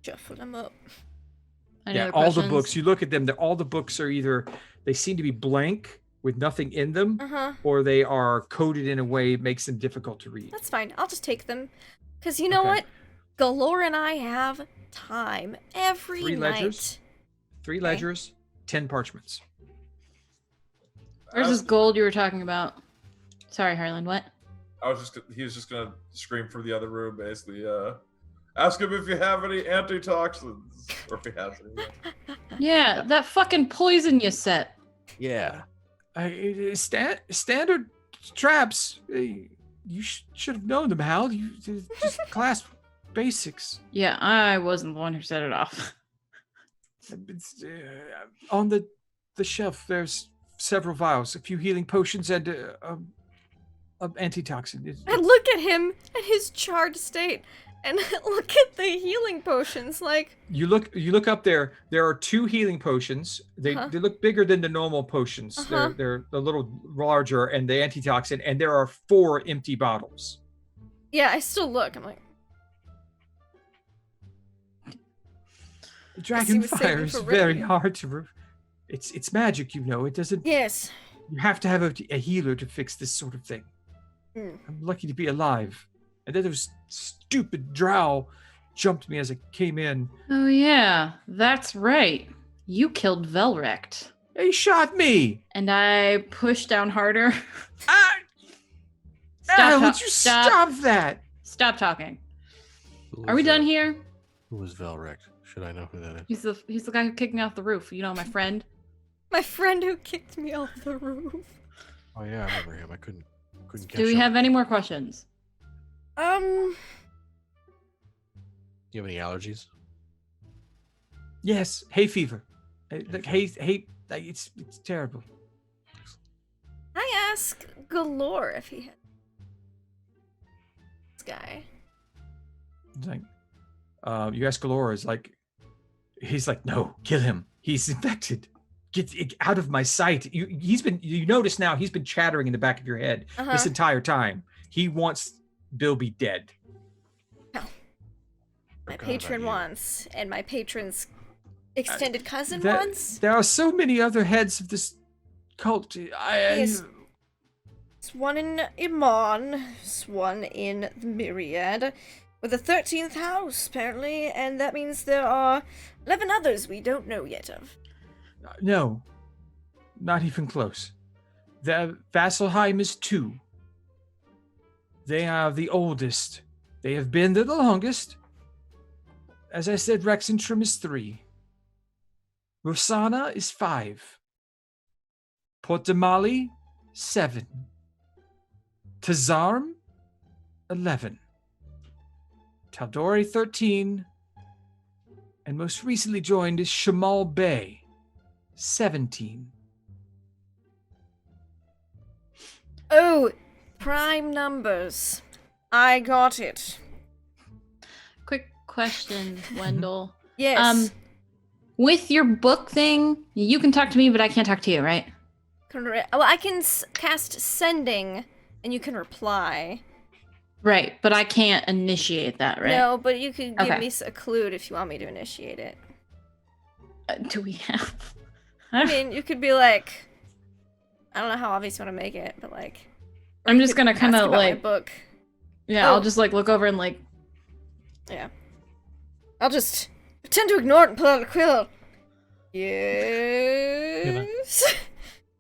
Shuffle them up. Any other all the questions? books. You look at them. All the books are either they seem to be blank with nothing in them, or they are coded in a way it makes them difficult to read. That's fine. I'll just take them. Because you know Okay. what? Galore and I have time every 3 night. ledgers, 3 ledgers, 10 parchments. Where's this gold you were talking about? Sorry, Harlan, what? He was just gonna scream from the other room, basically. Ask him if you have any antitoxins, or if he has any. Yeah, that fucking poison you set. Yeah. Standard traps. You should have known them, Hal. You just class basics. Yeah, I wasn't the one who set it off. It's, on the shelf, there's several vials, a few healing potions, and antitoxin. I look at him and his charred state, and look at the healing potions. Like You look up there. There are 2 healing potions. They look bigger than the normal potions. They're a little larger, and the antitoxin. And there are 4 empty bottles. yeah, I still look. I'm like, The dragon was saving fire is for very rain. hard to. It's magic, you know. It doesn't. yes. You have to have a healer to fix this sort of thing. Mm. I'm lucky to be alive. And then those stupid drow jumped me as I came in. Oh yeah, that's right. You killed Velrect. He shot me. And I pushed down harder. Ah! Stop Would you stop that? Stop talking. Are we done here? Who was Velrect? Should I know who that is? He's the guy who kicked me off the roof. You know, my friend. My friend who kicked me off the roof. Oh yeah, I remember him. I couldn't catch Do we up. have any more questions? You have any allergies? Yes, hay fever. It's terrible. I ask Galore if he had this guy. It's like, you ask Galore, is like, he's like, no, kill him. He's infected. Get out of my sight. You notice now he's been chattering in the back of your head this entire time. He wants Bilby dead. My patron wants, and my patron's extended cousin That- wants. There are so many other heads of this cult. Yes. It's one in Iman, it's one in the Myriad, with the 13th house, apparently, and that means there are 11 others we don't know yet of. No, not even close. The Vasselheim is 2. They are the oldest. They have been there the longest. As I said, Rexentrum is 3. Rosanna is 5. Port de Mali, 7. Tazarm, 11. Tal'Dorei, 13. And most recently joined is Shamal Bay, 17. Oh, prime numbers. I got it. Quick question, Wendell. Yes. With your book thing, you can talk to me, but I can't talk to you, right? Well, I can cast sending, and you can reply. Right, but I can't initiate that, right? No, but you could give Okay. me a clue if you want me to initiate it. Do we have? I mean, you could be like, I don't know how obvious you want to make it, but like, or I'm you just could gonna ask kinda, about my like- book. Yeah, Oh. I'll just like look over and like. Yeah. I'll just pretend to ignore it and pull out a quill. Yes.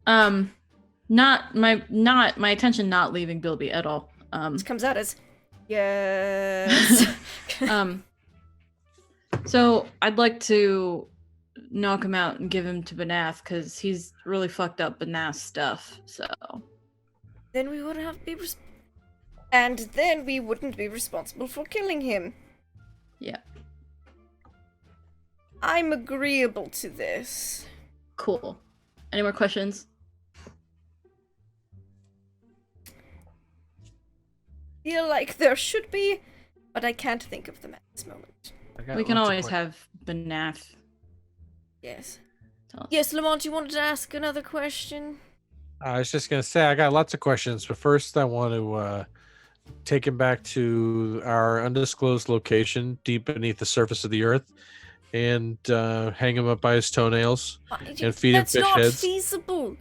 Not my attention not leaving Bilby at all. This comes out as yes. So I'd like to knock him out and give him to Banath because he's really fucked up Banath stuff. So Then we wouldn't have to be and then we wouldn't be responsible for killing him. yeah, I'm agreeable to this. cool. Any more questions? Feel like there should be, but I can't think of them at this moment. We can always have Banath. Yes. Tell us. Yes, Lamont, you wanted to ask another question? I was just gonna say I got lots of questions, but first I want to take him back to our undisclosed location deep beneath the surface of the earth, and hang him up by his toenails and feed him That's fish not heads. feasible.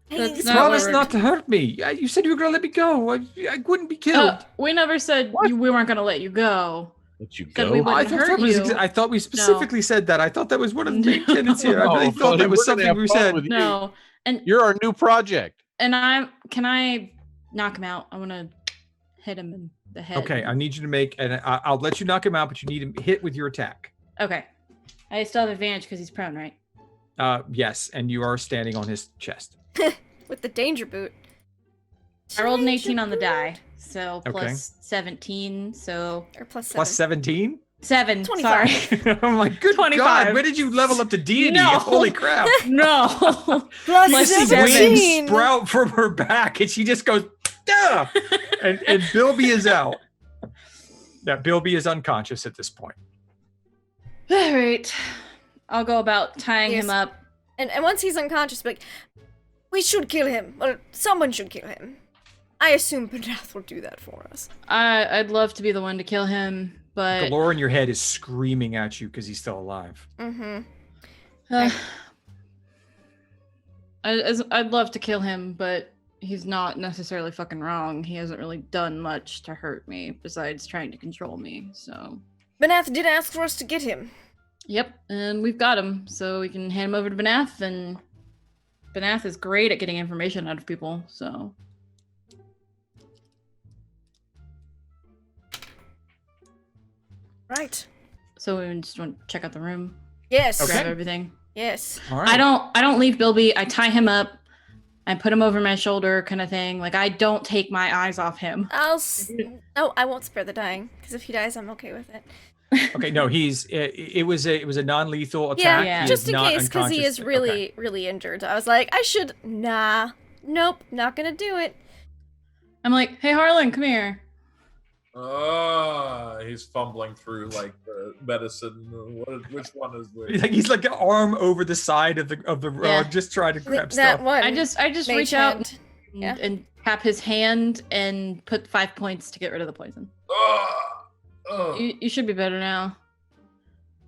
Hey, That's You not promised what not to hurt me. You said you were going to let me go. I wouldn't be killed. We never said we weren't gonna let you go. Let you Said go. we I wouldn't thought, hurt that was you. I thought we specifically said that. I thought that was one of the main tenets here. I really No, thought buddy, that was we're gonna something have we fun said. with you. No, and You're our new project. can I knock him out? I want to hit him in the head. Okay, I need you to make, and I'll let you knock him out, but you need to hit with your attack. Okay. I still have advantage because he's prone, right? Yes, and you are standing on his chest. With the danger boot. I rolled an Danger 18 on the boot. die, so Okay. plus 17, so Or plus 7. Plus 17? 7. 25. Sorry. I'm like, good 25. God, when did you level up to deity? No. Holy crap. No. Plus You see 17. wings sprout from her back, and she just goes, duh! and Bilby is out. Yeah, Bilby is unconscious at this point. All right. I'll go about tying Yes. him up. And once he's unconscious, like, we should kill him. Or someone should kill him. I assume Benath will do that for us. I'd love to be the one to kill him, but Galore in your head is screaming at you because he's still alive. Mm-hmm. I'd love to kill him, but he's not necessarily fucking wrong. He hasn't really done much to hurt me besides trying to control me. So, Benath did ask for us to get him. yep, and we've got him, so we can hand him over to Benath. And Benath is great at getting information out of people. So, Right. so we just want to check out the room, Yes. Okay. grab everything. Yes. All right. I don't leave Bilby. I tie him up. I put him over my shoulder, kind of thing. Like I don't take my eyes off him. No, I won't spare the dying. Because if he dies, I'm okay with it. Okay, no, it was a non-lethal Yeah, attack. Yeah. He just is in not case, because he unconscious. is really, Okay. really injured. I was like, nope, not gonna do it. I'm like, hey Harlan, come here. He's fumbling through like the medicine. Which one is which? He's like an arm over the side of the rug, Yeah. just trying to I think grab that stuff. one. I just mage reach out hand. and, Yeah. and tap his hand and put 5 points to get rid of the poison. You should be better now.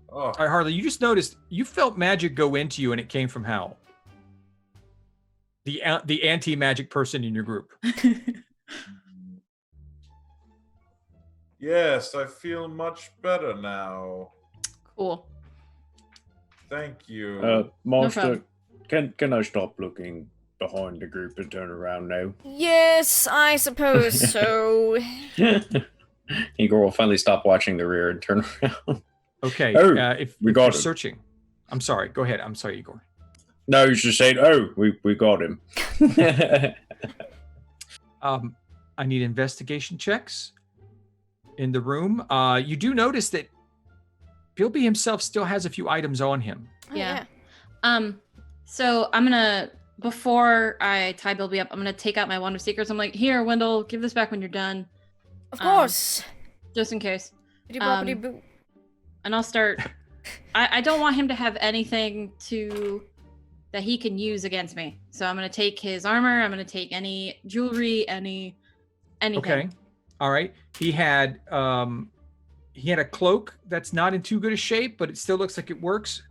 All right, Harley, you just noticed you felt magic go into you, and it came from Hal, the anti-magic person in your group. Yes, I feel much better now. Cool. Thank you. Master, problem. can I stop looking behind the group and turn around now? Yes, I suppose so. Igor will finally stop watching the rear and turn around. Okay, Oh, if we you're got him. searching, I'm sorry. Go ahead. I'm sorry, Igor. No, you should say, oh, we got him. I need investigation checks in the room. You do notice that Bilby himself still has a few items on him. Oh, Yeah. So I'm gonna, before I tie Bilby up, I'm gonna take out my Wand of Secrets. I'm like, here, Wendell, give this back when you're done, Of course. just in case. Biddly-boppity-boo. And I'll start. I don't want him to have anything that he can use against me. So I'm gonna take his armor. I'm gonna take any jewelry, anything. Okay. All right. He had a cloak that's not in too good a shape, but it still looks like it works.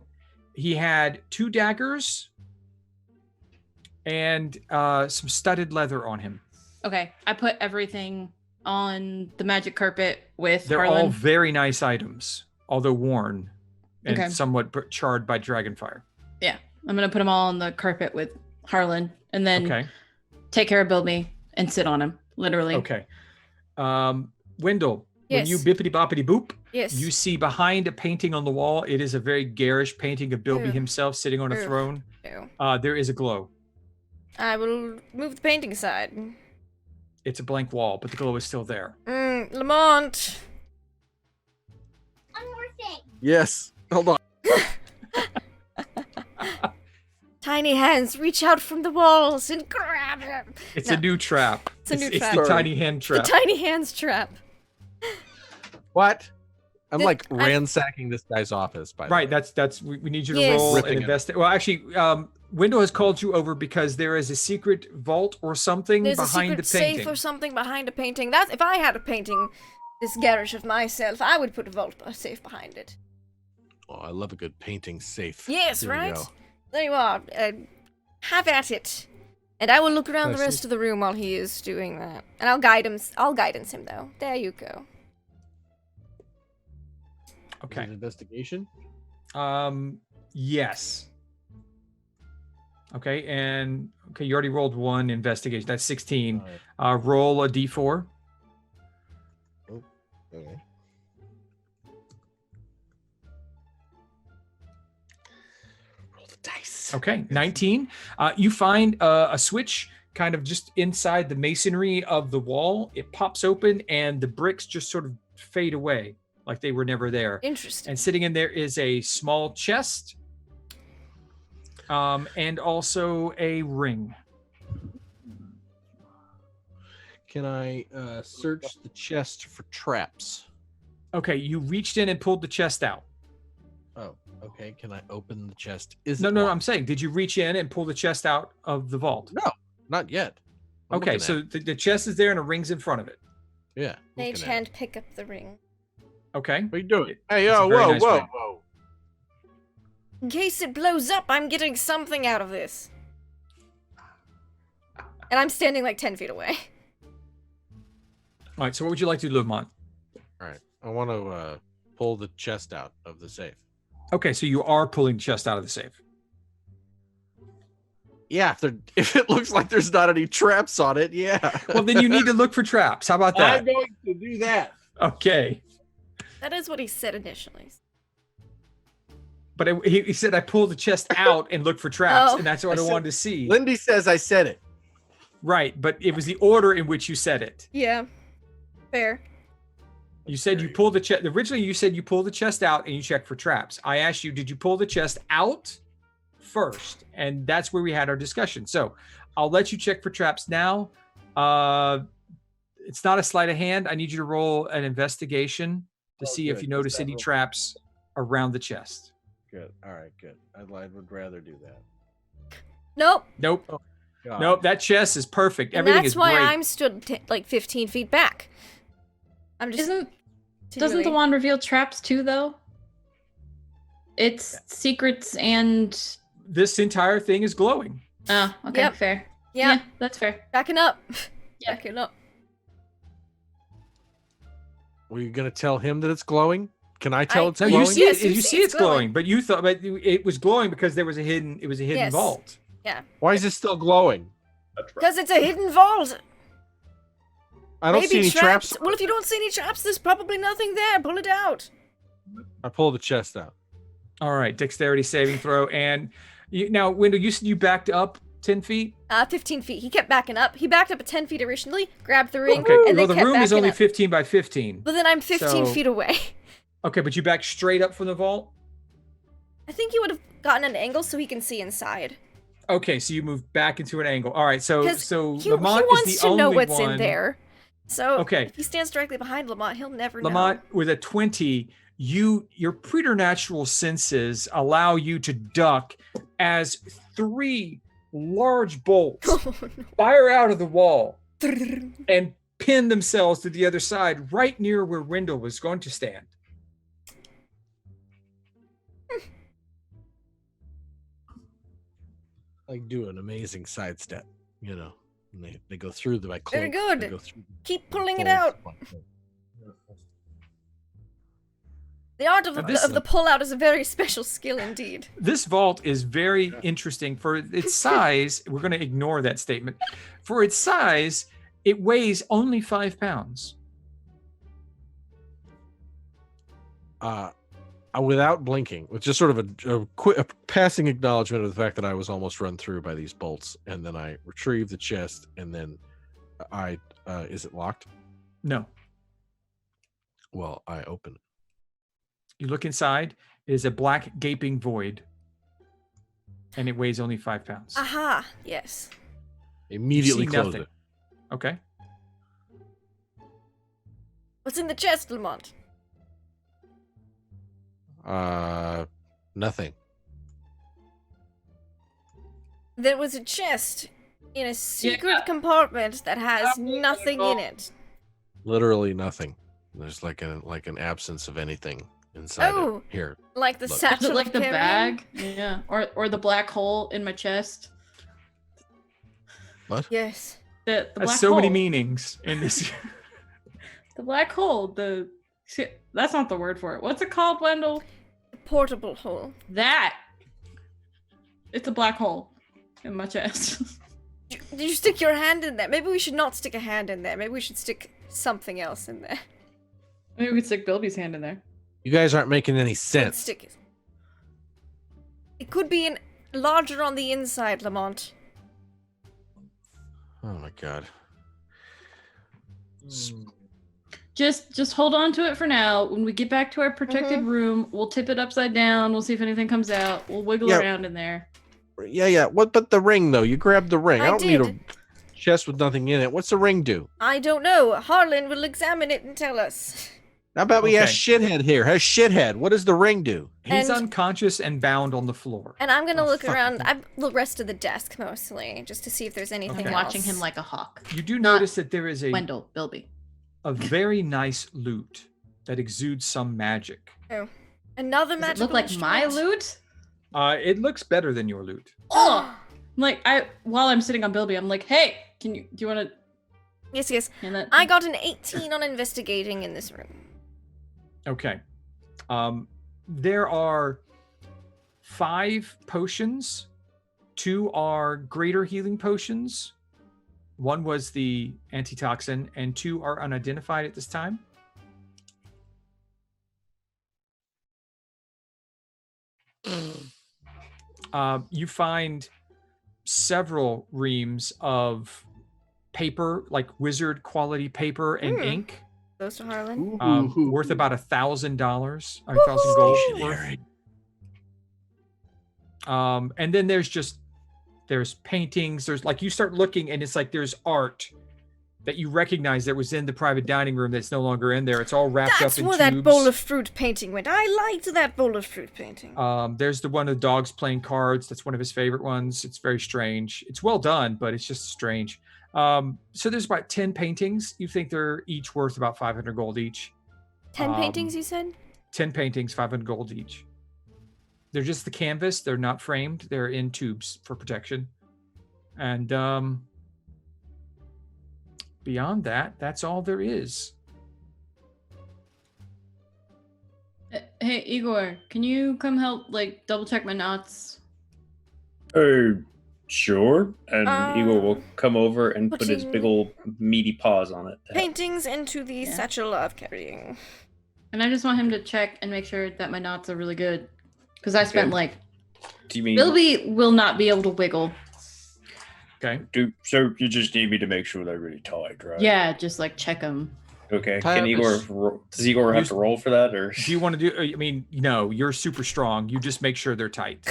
He had 2 daggers and some studded leather on him. Okay. I put everything on the magic carpet with They're Harlan. all very nice items, although worn and Okay. somewhat charred by dragonfire. I'm gonna put them all on the carpet with Harlan, and then Okay. take care of Bilby and sit on him, literally. Okay. Wendell, when Yes. you bippity boppity boop, Yes. you see behind a painting on the wall. It is a very garish painting of Bilby Ew. himself sitting on a Ew. throne. Ew. There is a glow. I will move the painting aside. It's a blank wall, but the glow is still there. Lamont. Yes. Hold on. Tiny hands reach out from the walls and grab him. It's No. a new trap. It's a new It's trap. the tiny hand trap. The tiny hands trap. What? I'm Did- like I- ransacking this guy's office. By the Right. way. That's we need you to Yes. roll Ripping and it. investigate. Well, actually, Wendell has called you over because there is a secret vault or something There's a behind secret the safe painting. or something behind a painting. That if I had a painting this garish of myself, I would put a safe behind it. Oh, I love a good painting safe. Yes, Here we right? go. There you are. Have at it. And I will look around the I rest see. of the room while he is doing that. And I'll guidance him though. There you go. Is Okay. it investigation? Yes. Okay, and you already rolled 1 investigation. That's 16. All right. Roll a d4. Okay. Roll the dice. Okay, 19. You find a switch kind of just inside the masonry of the wall. It pops open and the bricks just sort of fade away like they were never there. Interesting. And sitting in there is a small chest and also a ring. Can I search the chest for traps? Okay, you reached in and pulled the chest out. Oh, okay. Can I open the chest? Is No, it no, locked? I'm saying, did you reach in and pull the chest out of the vault? No, not yet. I'm Okay, looking so at the chest is there and a ring's in front of it. it. Yeah. Mage looking at hand it. pick up the ring. Okay. What are you doing? Hey, It's a yo, very whoa, nice whoa, ring. whoa. In case it blows up, I'm getting something out of this. And I'm standing like 10 feet away. All right, so what would you like to do, Lamont? All right. I want to pull the chest out of the safe. Okay, so you are pulling the chest out of the safe. Yeah, if it looks like there's not any traps on it, yeah. Well, then you need to look for traps. How about I'm that? going to do that. Okay. That is what he said initially. But he said I pulled the chest out and looked for traps, Oh. and that's what I I said- wanted to see. Lindy says I said it. Right, but it was the order in which you said it. Yeah. Fair. You said you pulled the chest. Originally, you said you pulled the chest out and you checked for traps. I asked you, did you pull the chest out first? And that's where we had our discussion. So I'll let you check for traps now. It's not a sleight of hand. I need you to roll an investigation to Oh, see if good. you notice What's that any roll? traps around the chest. Good. All right, good. I would rather do that. Nope. Nope. God. Nope. That chest is perfect. And Everything that's is why great. I'm stood like 15 feet back. I'm just. Doesn't the continually- wand reveal traps too, though? It's secrets and. This entire thing is glowing. Oh, okay, Yep. fair. Yeah. That's fair. Backing up. Yeah. Backing up. Were you going to tell him that it's glowing? Can I tell it's No, glowing? you see Yes, it. you You see see it's it's glowing, but you thought, but it was glowing because there was a hidden. It was a hidden Yes. vault. Why is it still glowing? That's right. Because it's a hidden vault. I don't Maybe see any traps. Well, if you don't see any traps, there's probably nothing there. Pull it out. I pull the chest out. All right, dexterity saving throw, and now, Wendell, you said you backed up 10 feet. 15 feet. He kept backing up. He backed up at 10 feet originally, grabbed the ring, Okay, and well, then the kept room is backing only up. 15 by 15. But then I'm 15 So- feet away. Okay, but you backed straight up from the vault. I think he would have gotten an angle so he can see inside. Okay, so you moved back into an angle. All right, so Because he Lamont wants is the to know only what's one. in there. So Okay. if he stands directly behind Lamont, he'll never Lamont, know. with a 20, your preternatural senses allow you to duck as 3 large bolts Oh, no. fire out of the wall and pin themselves to the other side, right near where Wendell was going to stand. Like do an amazing sidestep, you know. And they go through the cloak. Very good. They go through the Keep pulling it folds. out. The art of Now this- the pull-out is a very special skill indeed. This vault is very interesting for its size. We're going to ignore that statement. For its size, it weighs only 5 pounds. Without blinking, with just sort of a passing acknowledgement of the fact that I was almost run through by these bolts, and then I retrieve the chest, and then is it locked? No. Well, I open it. You look inside, it is a black gaping void. And it weighs only 5 pounds. Aha, yes. Immediately see close nothing. it. Okay. What's in the chest, Lamont? Nothing. There was a chest in a secret compartment that has nothing in it. Literally nothing. There's like an absence of anything inside Oh. it. Here. Like the Look. Is satchel it like of the carrying? bag? Yeah. Or the black hole in my chest. What? Yes. The black That's so hole. many meanings in this. The black hole. That's not the word for it. What's it called, Wendell? Portable hole. That. It's a black hole in my chest. Did you stick your hand in there? Maybe we should not stick a hand in there. Maybe we should stick something else in there. Maybe we could stick Bilby's hand in there. You guys aren't making any Let's sense. stick it. It could be larger on the inside, Lamont. Oh my god. Just hold on to it for now. When we get back to our protected room, we'll tip it upside down. We'll see if anything comes out. We'll wiggle Yeah. around in there. Yeah. What but the ring though? You grabbed the ring. I don't need a did. chest with nothing in it. What's the ring do? I don't know. Harlan will examine it and tell us. How about we ask Okay. Shithead here? Hey, Shithead, what does the ring do? He's And- unconscious and bound on the floor. And I'm gonna Oh, look fuck. around the rest of the desk mostly, just to see if there's anything Okay. else. Watching him like a hawk. You do Not notice that there is Wendell, Bilby. a very nice loot that exudes some magic. Another Does it magical look like my instrument? loot? It looks better than your loot. Oh! Like, while I'm sitting on Bilby, I'm like, hey, do you want to Yes. hand that? I got an 18 on investigating in this room. Okay. There are 5 potions. 2 are greater healing potions. 1 was the antitoxin, and 2 are unidentified at this time. You find several reams of paper, like wizard quality paper and ink, Goes to Harlan. worth about $1,000, or 1,000 gold worth. And then there's paintings. There's like, you start looking and it's like there's art that you recognize that was in the private dining room that's no longer in there. It's all wrapped That's up in where tubes. that bowl of fruit painting went. I liked that bowl of fruit painting. There's the one of the dogs playing cards. That's one of his favorite ones. It's very strange. It's well done, but it's just strange. So there's about 10 paintings. You think they're each worth about 500 gold each. 10 paintings, you said? 10 paintings, 500 gold each. They're just the canvas. They're not framed. They're in tubes for protection. And beyond that, that's all there is. Hey, Igor, can you come help, like, double check my knots? Sure. And Igor will come over and put his putting- big old meaty paws on it. Paintings into the Yeah. satchel of carrying. And I just want him to check and make sure that my knots are really good. Because I spent, Okay. like, Do you mean Bilby will not be able to wiggle. Okay. so you just need me to make sure they're really tight, right? Yeah, just, like, check them. Okay. Type Can Igor is- does Igor have to roll for that, or Do you want to do? I mean, no, you're super strong. You just make sure they're tight.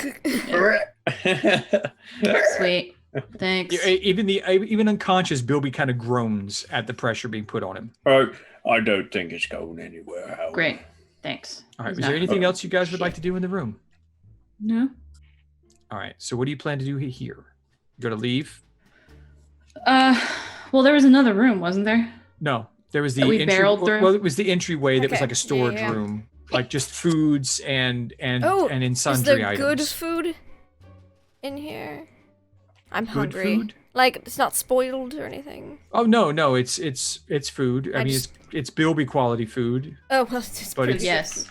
Sweet. Thanks. Even unconscious, Bilby kind of groans at the pressure being put on him. I don't think it's going anywhere. Howard. Great. Thanks. All right. He's Is there not- anything else you guys would like to do in the room? No? All right. So what do you plan to do here? You going to leave? Well, there was another room, wasn't there? No. There was the That we entry. barreled through? Well, it was the entryway that was Okay. like a storage Yeah. room, like just foods and Oh, in Is sundry there items. good food in here? I'm Good hungry. food? Like, it's not spoiled or anything. Oh no, it's food. I I mean, just- it's Bilby quality food. Oh, well, it's just But pretty it's- Yes.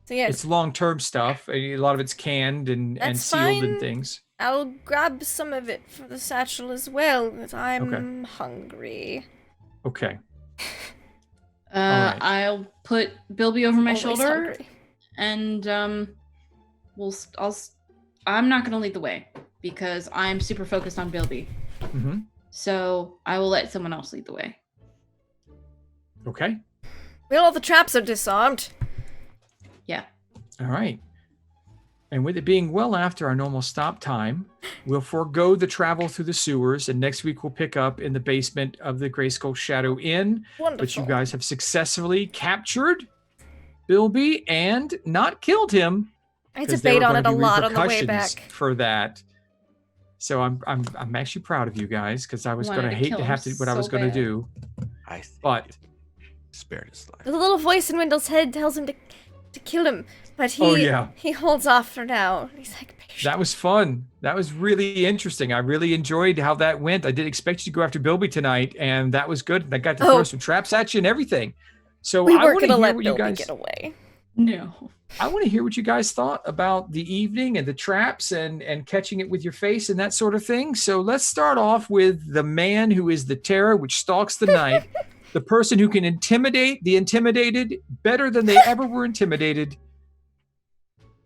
So yes, It's long term stuff. A lot of it's canned and That's sealed fine. and things. I'll grab some of it for the satchel as well, because I'm hungry. Okay. Alright. I'll put Bilby over my Always shoulder, hungry. and I'm not gonna lead the way because I'm super focused on Bilby. Mm-hmm. So I will let someone else lead the way. Okay. Well, all the traps are disarmed. Yeah. All right. And with it being well after our normal stop time, we'll forego the travel through the sewers, and next week we'll pick up in the basement of the Grayskull Shadow Inn. Wonderful. But you guys have successfully captured Bilby and not killed him. I 'cause there debate were on it gonna a be lot on the way repercussions back. for that. So I'm actually proud of you guys because I was Wanted going to to hate kill to him have to what I was so going to bad. do, I think but it spared his life. The little voice in Wendell's head tells him to kill him, but he Oh, yeah. he holds off for now. He's like, that was fun. That was really interesting. I really enjoyed how that went. I didn't expect you to go after Bilby tonight, and that was good. I got to throw Oh. some traps at you and everything. So we I weren't want to gonna hear let what you Bilby guys. get away. No. I want to hear what you guys thought about the evening and the traps and catching it with your face and that sort of thing. So let's start off with the man who is the terror which stalks the night, the person who can intimidate the intimidated better than they ever were intimidated.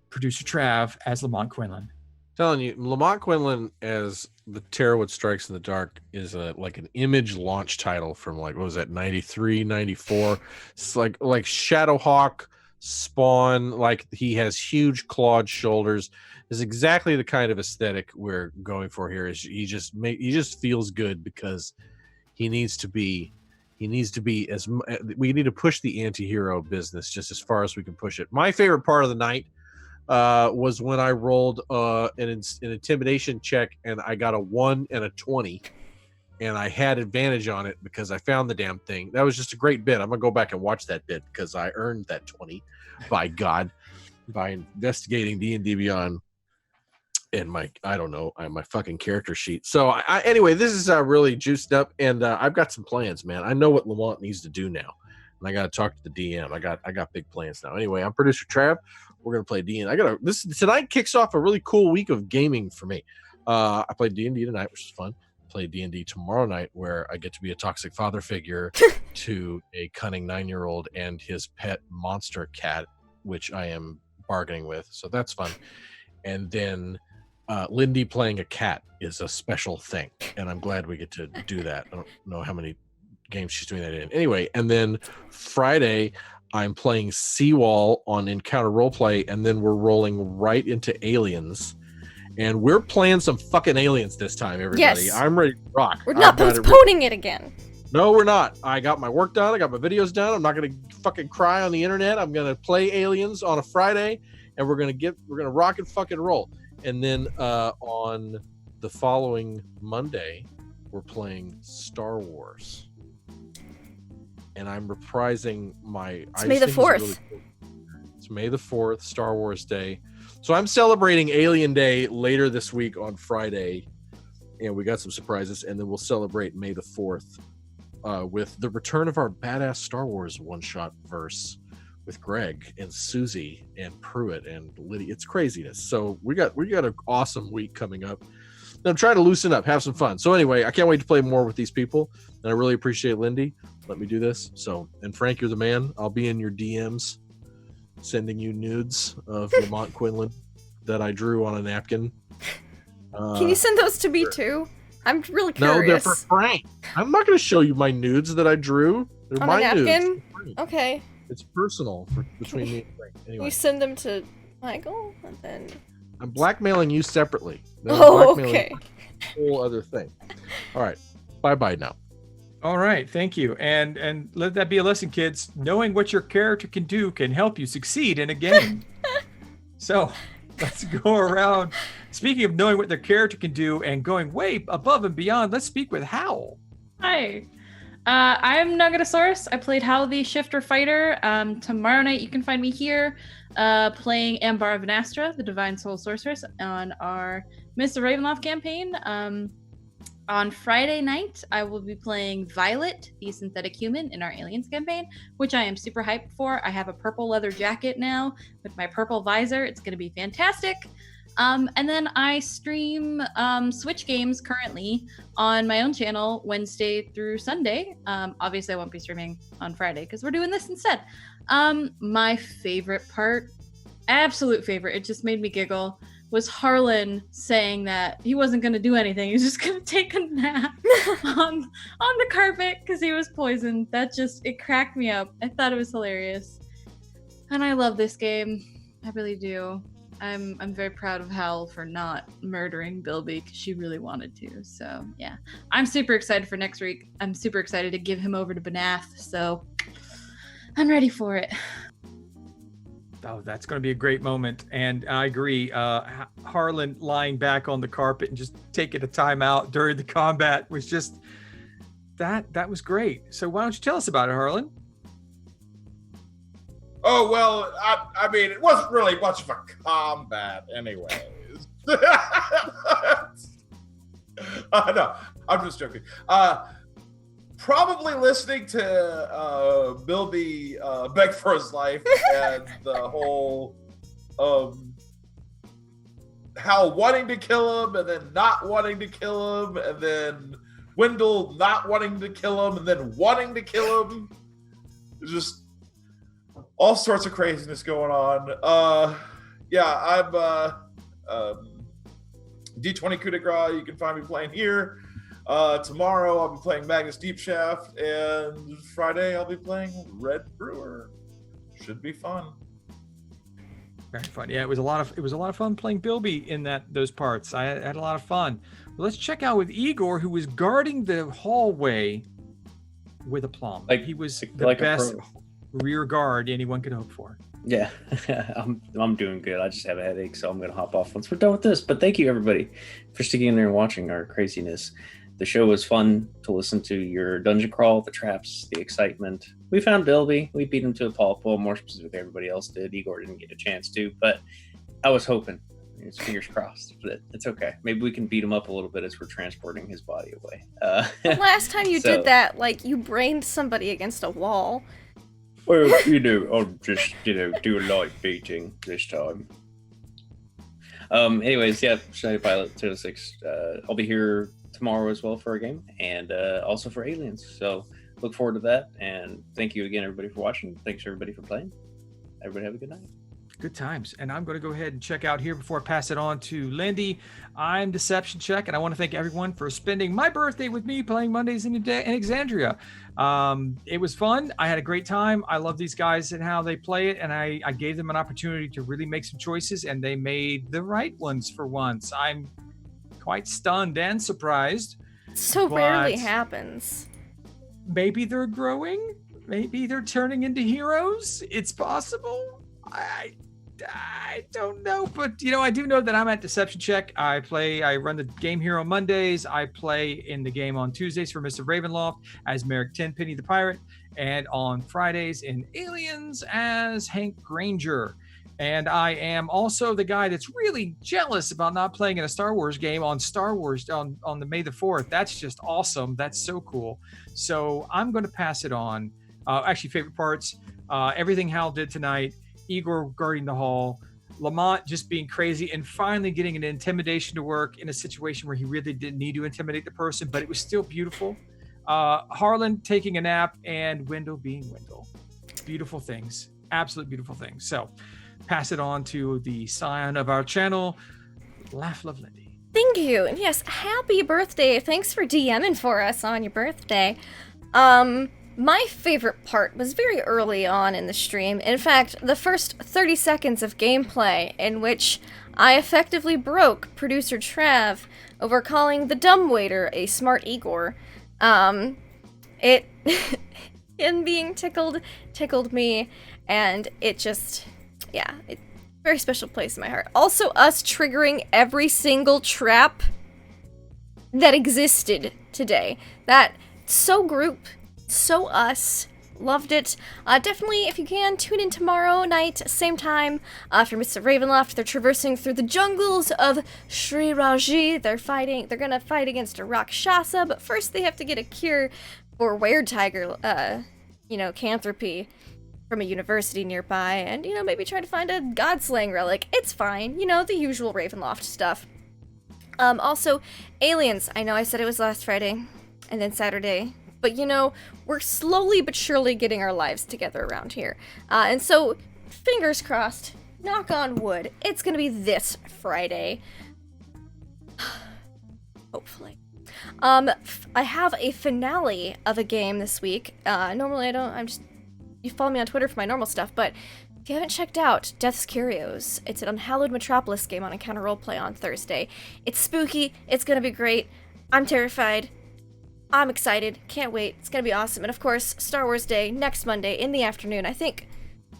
Producer Trav as Lamont Quinlan. Telling you, Lamont Quinlan as the Terrorwood Strikes in the Dark is like an Image launch title from like, what was that, 93, 94? It's like Shadowhawk, Spawn, like he has huge clawed shoulders. Is exactly the kind of aesthetic we're going for here. Is he just feels good because he needs to be we need to push the anti-hero business just as far as we can push it. My favorite part of the night was when I rolled an intimidation check and I got a 1 and a 20, and I had advantage on it because I found the damn thing. That was just a great bit. I'm gonna go back and watch that bit because I earned that 20 by investigating D&D Beyond and my fucking character sheet. So anyway, this is really juiced up, and I've got some plans, man. I know what Lamont needs to do now, and I got to talk to the DM. I got big plans now. Anyway, I'm producer Trav. We're gonna play D&D. Tonight kicks off a really cool week of gaming for me. I played D&D tonight, which is fun. Play D&D tomorrow night, where I get to be a toxic father figure to a cunning 9-year-old and his pet monster cat, which I am bargaining with. So that's fun. And then Lindy playing a cat is a special thing, and I'm glad we get to do that. I don't know how many games she's doing that in. Anyway, and then Friday, I'm playing Seawall on Encounter Roleplay, and then we're rolling right into Aliens. And we're playing some fucking aliens this time, everybody. Yes. I'm ready to rock. We're not postponing it again. No, we're not. I got my work done. I got my videos done. I'm not going to fucking cry on the internet. I'm going to play Aliens on a Friday, and we're going to rock and fucking roll. And then on the following Monday, we're playing Star Wars. And I'm reprising It's May the 4th. Really cool. It's May the 4th, Star Wars Day. So I'm celebrating Alien Day later this week on Friday, and we got some surprises, and then we'll celebrate May the 4th with the return of our badass Star Wars one-shot verse with Greg and Susie and Pruitt and Liddy. It's craziness. So we got an awesome week coming up. And I'm trying to loosen up, have some fun. So anyway, I can't wait to play more with these people, and I really appreciate Lindy. Let me do this. So, and Frank, you're the man. I'll be in your DMs sending you nudes of Lamont Quinlan that I drew on a napkin. Can you send those to me too? I'm really curious. No, they're for Frank. I'm not going to show you my nudes that I drew. They're on my a napkin? nudes. Okay. It's personal between me and Frank. Anyway, You send them to Michael, and then... I'm blackmailing you separately. Okay. A whole other thing. All right. Bye-bye now. All right, thank you. And let that be a lesson, kids. Knowing what your character can do can help you succeed in a game. So let's go around. Speaking of knowing what their character can do and going way above and beyond, let's speak with Howl. Hi. I'm Nugatosaurus. I played Hal the Shifter Fighter. Tomorrow night you can find me here playing Ambar of Vanastra, the Divine Soul Sorceress, on our Mists of Ravenloft campaign. On Friday night, I will be playing Violet, the synthetic human, in our Aliens campaign, which I am super hyped for. I have a purple leather jacket now with my purple visor. It's going to be fantastic. And then I stream Switch games currently on my own channel Wednesday through Sunday. Obviously, I won't be streaming on Friday because we're doing this instead. My favorite part, absolute favorite, it just made me giggle, was Harlan saying that he wasn't going to do anything. He was just going to take a nap on the carpet because he was poisoned. It cracked me up. I thought it was hilarious. And I love this game. I really do. I'm very proud of Hal for not murdering Bilby because she really wanted to. So, yeah. I'm super excited for next week. I'm super excited to give him over to Banath. So, I'm ready for it. Oh, that's going to be a great moment. And I agree. Harlan lying back on the carpet and just taking a timeout during the combat was just, that was great. So why don't you tell us about it, Harlan? Oh, well, I mean, it wasn't really much of a combat anyways. No, I'm just joking. Probably listening to Bilby beg for his life and the whole Hal wanting to kill him and then not wanting to kill him and then Wendell not wanting to kill him and then wanting to kill him. It's just all sorts of craziness going on. I'm D20 Coup de Grace. You can find me playing here. Tomorrow I'll be playing Magnus Deep Shaft, and Friday I'll be playing Red Brewer. Should be fun. Very fun. Yeah, it was a lot of fun playing Bilby in those parts. I had a lot of fun. Well, let's check out with Igor, who was guarding the hallway with aplomb. He was the best rear guard anyone could hope for. Yeah, I'm doing good. I just have a headache, so I'm going to hop off once we're done with this. But thank you, everybody, for sticking in there and watching our craziness. The show was fun to listen to your dungeon crawl, the traps, the excitement. We found Bilby. We beat him to a pulp. Well, more specifically, everybody else did. Igor didn't get a chance to, but I was hoping. It's fingers crossed, but it's okay. Maybe we can beat him up a little bit as we're transporting his body away. Last time you did that, you brained somebody against a wall. Well, I'll just, do a light beating this time. Anyways, yeah, Schneider Pilot 206. I'll be here tomorrow as well for a game, and also for Aliens. So look forward to that. And thank you again, everybody, for watching. Thanks everybody for playing. Everybody have a good night. Good times. And I'm going to go ahead and check out here before I pass it on to Lindy. I'm Deception Check, and I want to thank everyone for spending my birthday with me playing Mondays in Exandria. It was fun. I had a great time. I love these guys and how they play it, and I gave them an opportunity to really make some choices, and they made the right ones for once. I'm quite stunned and surprised. So rarely happens. Maybe they're growing. Maybe they're turning into heroes. It's possible. I don't know, but I do know that I'm at Deception Check. I run the game here on Mondays. I play in the game on Tuesdays for Mr. Ravenloft as Merrick Tenpenny the Pirate, and on Fridays in Aliens as Hank Granger. And I am also the guy that's really jealous about not playing in a Star Wars game on Star Wars on the May the 4th. That's just awesome. That's so cool. So I'm going to pass it on. Actually, favorite parts, everything Hal did tonight. Igor guarding the hall, Lamont just being crazy and finally getting an intimidation to work in a situation where he really didn't need to intimidate the person, but it was still beautiful. Harlan taking a nap, and Wendell being Wendell. Beautiful things. Absolute beautiful things. So pass it on to the scion of our channel, Laugh Love Lindy. Thank you. And yes, happy birthday. Thanks for DMing for us on your birthday. My favorite part was very early on in the stream. In fact, the first 30 seconds of gameplay in which I effectively broke producer Trav over calling the dumbwaiter a smart Igor. Him being tickled me, and it just, very special place in my heart. Also, us triggering every single trap that existed today. That so group. So us. Loved it. Definitely, if you can, tune in tomorrow night, same time, for Mr. Ravenloft. They're traversing through the jungles of Sri Raji. They're gonna fight against a Rakshasa, but first they have to get a cure for were-tiger, canthropy from a university nearby, and, maybe try to find a god-slaying relic. It's fine. The usual Ravenloft stuff. Also, Aliens. I know I said it was last Friday, and then Saturday. But, we're slowly but surely getting our lives together around here. And so, fingers crossed, knock on wood, it's gonna be this Friday. Hopefully. I have a finale of a game this week. Normally you follow me on Twitter for my normal stuff, but if you haven't checked out Death's Curios, it's an Unhallowed Metropolis game on Encounter Roleplay on Thursday. It's spooky, it's gonna be great, I'm terrified. I'm excited. Can't wait. It's gonna be awesome. And of course, Star Wars Day next Monday in the afternoon. I think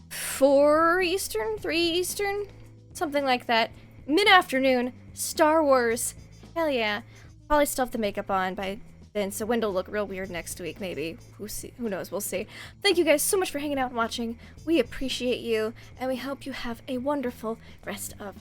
4 Eastern, 3 Eastern, something like that. Mid-afternoon, Star Wars. Hell yeah. Probably still have the makeup on by then, so Wendell will look real weird next week, maybe. Who knows? We'll see. Thank you guys so much for hanging out and watching. We appreciate you, and we hope you have a wonderful rest of